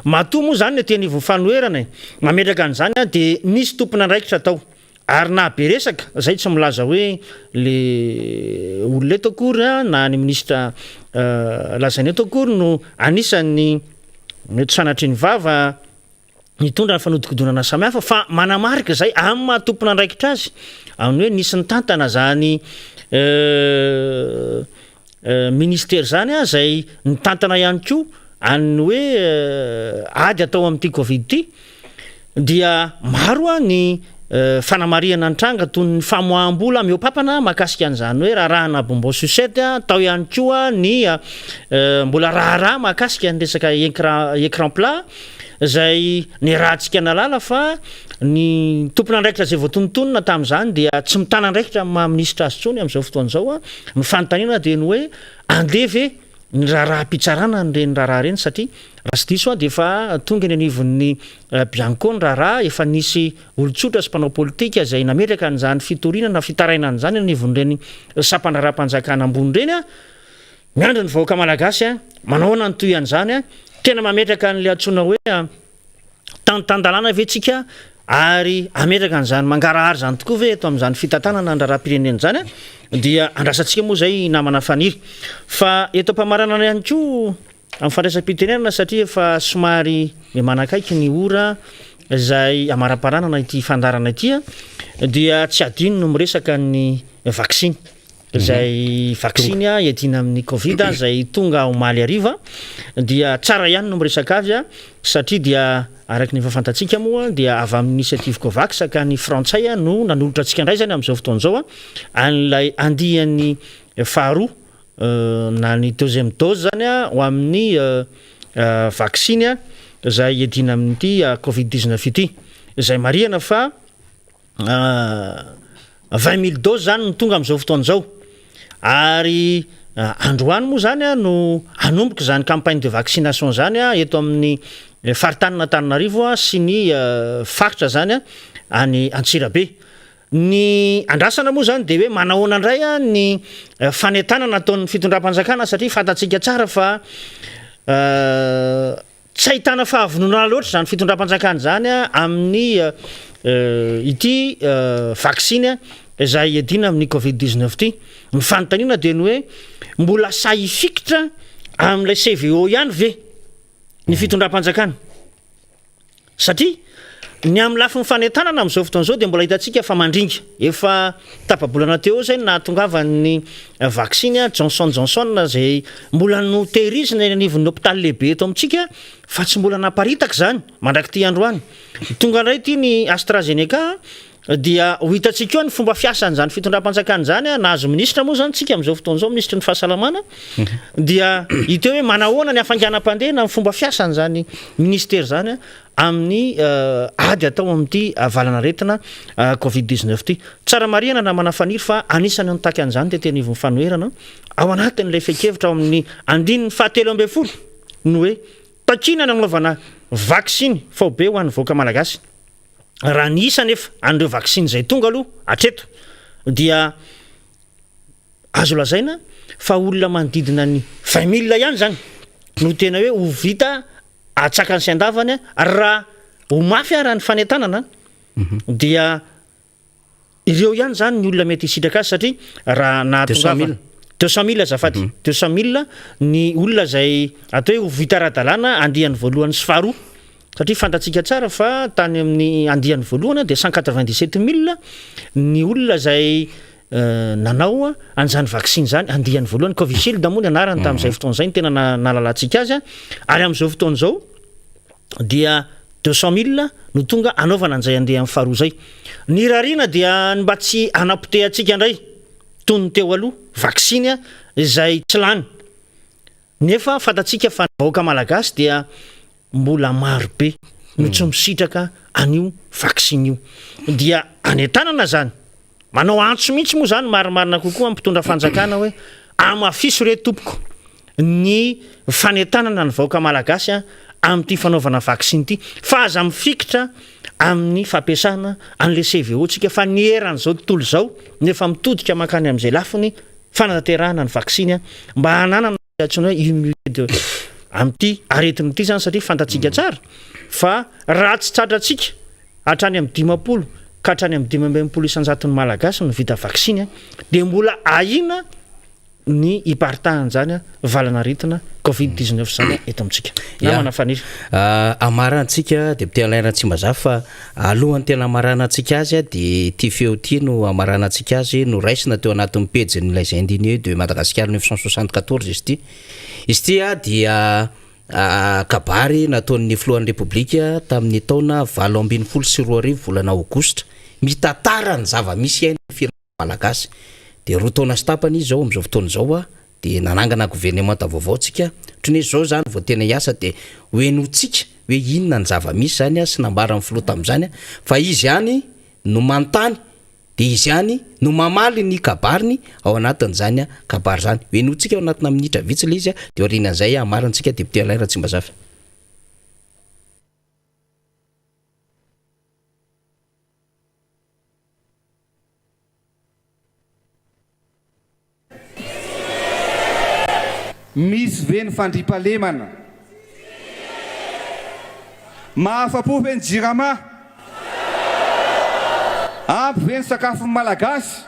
matoa moa zany netỳ anivon'ny fanoherana mametraka an'izany de nisy tompona andraikitra tao ary na be resaka zay tsy milaza hoe le olona eto akory na ny ministra lazainy eto akory no anisan'ny mety sanatry ny vava nitondra ny fanodikodonana samihafa fa manamarika zay amin'ny mahatompona andraikitra azy amin'ny hoe nisy ny tantana zany ministère zany zay nitantana ihany koa any hoe ady atao amin'ity covid ty dia maro ny fanamariana ny tranga toy ny famoaham-bola miopapana mahakasika an'izany hoe raharaha bombo susety tao ihany koa ny mbola raharaha mahakasika ny resaka écran plat zay ny rahantsika nalala fa ny tompona andraikitra zay voatonontonona tamin'izany dia tsy mitana andraikitra maha-ministra azy tsony amin'izao fotoana zao ny fanontaniana dia ny hoe andevy ny raharaha-pitsarana nyreny raharaha reny satria raha sy diso de efa tonga ny anivon'ny bianco ny raharaha efa nisy olotsotra sy mpanao politika zay nametraka an'izany fitorinana fitaraina an'izany anivon'ireny sapana raha-mpanjakana ambony reny miandro ny vahoaka malagasy manahoana ny toy an'izany tena mametraka an'le antsoina hoe tantandalana vetsika ary ametraka an'izany mangarahary zany tokoa ve eto amin'izany fitantanana ny raharam-pirenena zany dia andrasantsika moa zay namana faniry fa eto ampamarana ihany koa amin'ny fandraisam-pitenenana satria efa somary manakaiky ny ora zay amara-paranana ity fandarana ity dia tsy adino no miresaka ny vaksiny zay vaksiny iadina amin'ny covid zay tonga omaly ariva dia tsara ihany no miresaka avy satria dia araky ny fafantatsika moa dia avy amin'ny initiative covax ka ny frantsay no nanolotra antsika indray zany amin'izao fotoana zao an'ilay andihan'ny faharoa na ny deuxième dose zany ho amin'ny vaksiny zay iadina amin'ity covid-19 ity zay marihana fa 20 000 dose zany no tonga amin'izao fotoan'izao ary androany moa zany a no anomboka zany campagne de vaccination zany a eto amin'ny faritanina Tananarivo sy ny faritra zany a any Antsirabe. Ny andrasana moa zany de hoe manahoana indray a ny fanentanana ataon'ny fitondram-panjakana satria fantatsika tsara fa tsy ahitana fahavonona loatra zany fitondram-panjakana zany a amin'ny ity vaksiny izay edina amin'ny Covid-19 ty. Ny fanontaniana dia ny hoe mbola sahifikitra amin'ilay CVO ihany ve ny fitondram-panjakana satria ny amin'ny lafiny fanentanana amin'izao fotoan'izao dia mbola hitantsika fa mandringa efa tapabolana teo zay nahatongavany vaksiny Johnson zay mbola no tehirizina eny anivon'ny hôpitaly lehibe eto amintsika fa tsy mbola naparitaka zany mandraky ty androany. Tonga indray ty ny AstraZeneca dia ho hitantsika eo ny fomba fiasany zany fitondram-panjakana zany nahazo ministra moa zany tsika amin'izao fotoan'izao ministra ny fahasalamana dia hita hoe manahoana ny hafanganam-pandehana amin'ny fomba fiasany zany ministera zany amin'ny ady atao amin'ity valana retina Covid-19 ty. Tsara marihana na manafaniry fa anisany nitaky an'izany tetenivon'ny fanoherana ao anatin'ilay feikevitra ao amin'ny 17 no hoe takina ny agnaovana vaksiny fao be ho an'ny voaka malagasy. Raha ny isa nefa an'ireo vaksiny zay tonga aloha atreto dia azo lazaina fa olona manodidina ny 20 000 ihany zany no tena hoe ho vita atsakany sy andavany raha ho mafy raha ny fanentanana dia ireo ihany zany ny olona mety hisitraka azy satria raha nahatongava 200 000 azafady 200 000 ny olona zay atao hoe ho vita ara-dalàna andiany voalohany sy faharoa satria fantatsika tsara fa tany amin'ny andiany voalohana dia 197 000 ny olona zay nanao an'izany vaksiny zany andiany voalohany Covishield moa ny anarany tamin'izay fotoan'izay tena nalalantsika azy ary amin'izao fotoan'izao dia 200 000 no tonga anaovana an'izay andeha amin'ny faharoa zay. Ny rarina dia mba tsy anapotehantsika indray toy ny teo aloha vaksiny izay tsy lany nefa fantatsika fa vahoaka malagasy dia mbola maro be no tsy misitraka an'io vaksiny io dia anentanana zany manao antso mihitsy moa zany marimarina kokoa ampitondra fanjakana hoe amafiso re tompoko ny fanentanana ny vahoaka malagasy amin'ity fanaovana vaksiny ity fa aza mifikitra amin'ny fampiasana an'le CVO tsika fa ny eran'izao tontolo zao nefa mitodika makany amin'izay lafiny fanatanterahana ny vaksiny mba hananana atsony hoe immunité amin'ity aretiny ity zany satria fantatsika tsara fa raha tsy tratratsika hatrany amin'ny 50 ka hatrany amin'ny 15 isanjaton'ny malagasy no vita vaksiny dia mbola ahina ny hiparitahan zany valana retina Covid-19 zany eto amintsika. Manafaniry amarantsika deputé Alain Tsimbazafa fa alohan'ny tena amaranantsika azy dia ty feo ty no amaranantsika azy no raisina teo anatin'ny pejin'ilay les indignés de Madagascar 1974 izy ty. Izy ty dia kabary nataon'ny filohan'ny republika tamin'ny taona 2024 volana Aogositra mitantara ny zava-misy ainy firenena malagasy dia roa taona sy tapany izy zao amin'izao fotoana zao dia nanangana gouvernement vaovao tsika ohatran'ny hoe zao zany vao tena hiasa dia hoenotsika hoe inona ny zava-misy zany sy nambara amin'ny filoha tamin'izany fa izy ihany no manontany dia izy ihany no mamaly ny kabariny ao anatin'izany kabary zany hoenotsika ao anatina minitra vitsy le izy dia orinan'izay amarantsika deputé Alain Tsimbazafa. Misy ve ny fandripalemana mahafapo ve ny jirama ampy ve ny sakafo malagasy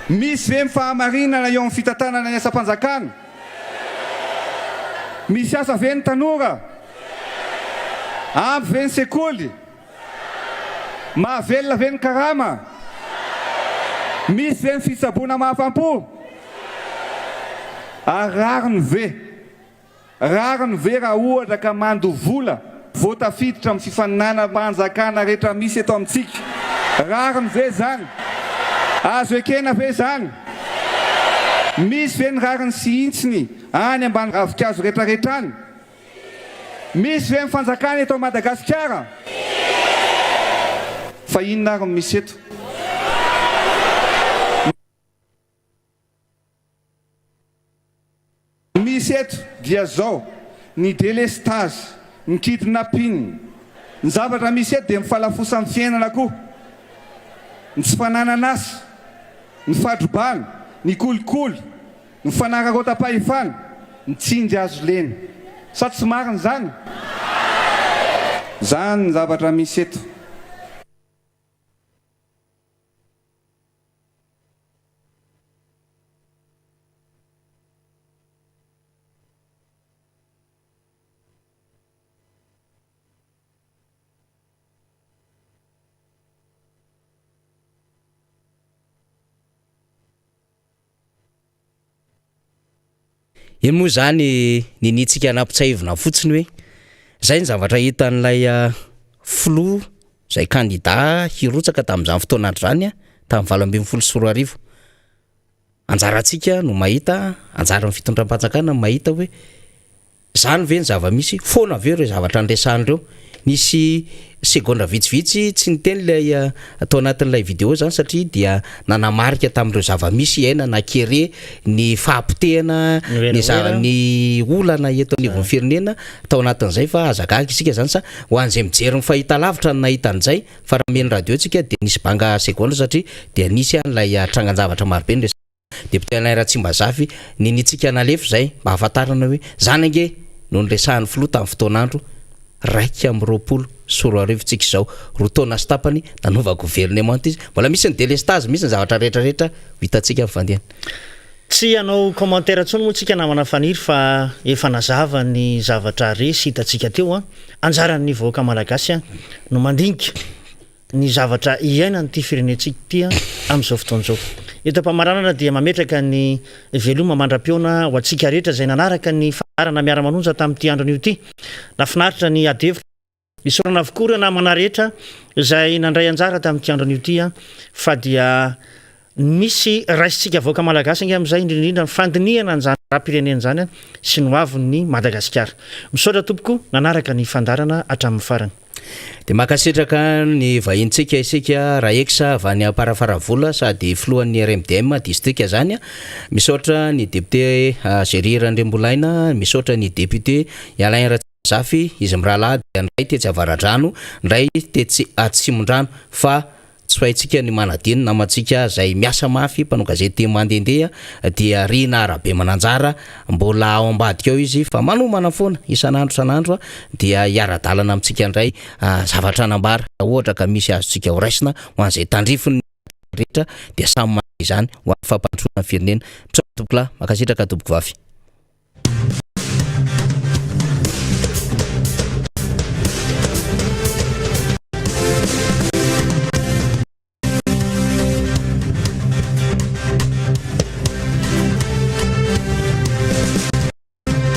misy ve ny fahamarinana eo amin'ny fitantanana ny asa-panjakana misy asa ve ny tanora ampy ve ny sekoly mahavelona ve ny karama misy ve ny fitsaboana mahafampo rariny ve raha ohatra ka mando vola voatafiditra amin'ny fifaninana mpanjakana rehetra misy eto amintsika rariny ve zany azo ekena ve zany misy ve ny rariny sy intsiny any ambany ravikazo rehetrarehetrany misy ve ny fanjakana eto Madagasikara fa inona ary misy eto misy eto dia zao ny délestage ny kidnapping ny zavatra misy eto dia mifalafosa amin'ny fiainana koa ny tsy fananana asy ny fadrobana ny kolikoly ny fanarakotam-pahefana ny tsindy azo leny sa tsy marina zany zany ny zavatra misy eto iny moa zany ninitsika anampitsaivina fotsiny hoe zay ny zavatra hitan'ilay flou zay candidat hirotsaka tamin'izany fotoanandro zany tamin'ny 2024 anjaratsika no mahita anjara ny fitondram-panjakana no mahita hoe zany ve ny zava-misy foana aveo ireo zavatra andresan'ireo nisy segonda vitsivitsy tsy niteny lay atao anatin'ilay vidéo zany satria dia nanamarika tamin'ireo zava-misy iainana kere ny fahampitehana ny olana eto anivon'ny firenena tao anatin'izay fa azagaga isika zany sa ho an'izay mijery ny fahita lavitra no nahita an'izay fa raha meny radio tsika dia nisy banga segonda satria dia nisy an'ilay trangan-javatra marobe ny député Alain Ratsimbazafy ninitsika nalefa zay mba hafantarana hoe zany ange no niresahan'ny flou tamin'ny fotoanandro raika amin'ny roapolo sy roa arivo tsika izao rotaona sy tapany nanova gouvernement izy mbola misy ny délestage misy ny zavatra rehetrarehetra hitantsika amin'ny fandehana tsy anao commentaire ntsony moa tsika namana faniry fa efa nazava ny zavatra resy hitantsika teo anjaran'ny vahoaka malagasy no mandinika ny zavatra iainan'ity firenentsika ty amin'izao fotoan'izao eto mpamaranana dia mametraka ny veloma mandram-peona ho antsika rehetra zay nanaraka ny fandarana Miara Manonja tamin'ity andron'io ity nafinaritra ny adevitra isorana avokoa ireo namana rehetra izay nandray anjara tamin'ity andron'io ity fa dia misy raisitsika vahoaka malagasy ange amin'izay indrindrindra ny fandinihana an'izany raha-pirenena zany sy noaviny Madagasikara misaotra tompoko nanaraka ny fandarana hatramin'ny farany dia makasitraka ny vahintsika isika raha eksa avy any aparafaravola sady filohan'ny RMDM district zany misaotra ny député Géry Randrembolaina misaotra ny député Alain Ratsimbazafy izy mirahalahy dia ndray tetsy Avaradrano ndray tetsy Atsimondrano fa tsy fahintsika ny manadino namantsika zay miasa mafy mpanao gazety mandendeha dia Rina Arabe Mananjara mbola ao ambadika ao izy fa manomana foana isan'andro dia hiara-dalana amintsika ndray zavatra anambara ohatra ka misy azontsika ho raisina ho an'izay tandrifony rehetra dia samy manana izany ho an'ny fampandrosoana ny firenena misaotra tompokolahy makasitraka tompoko vavy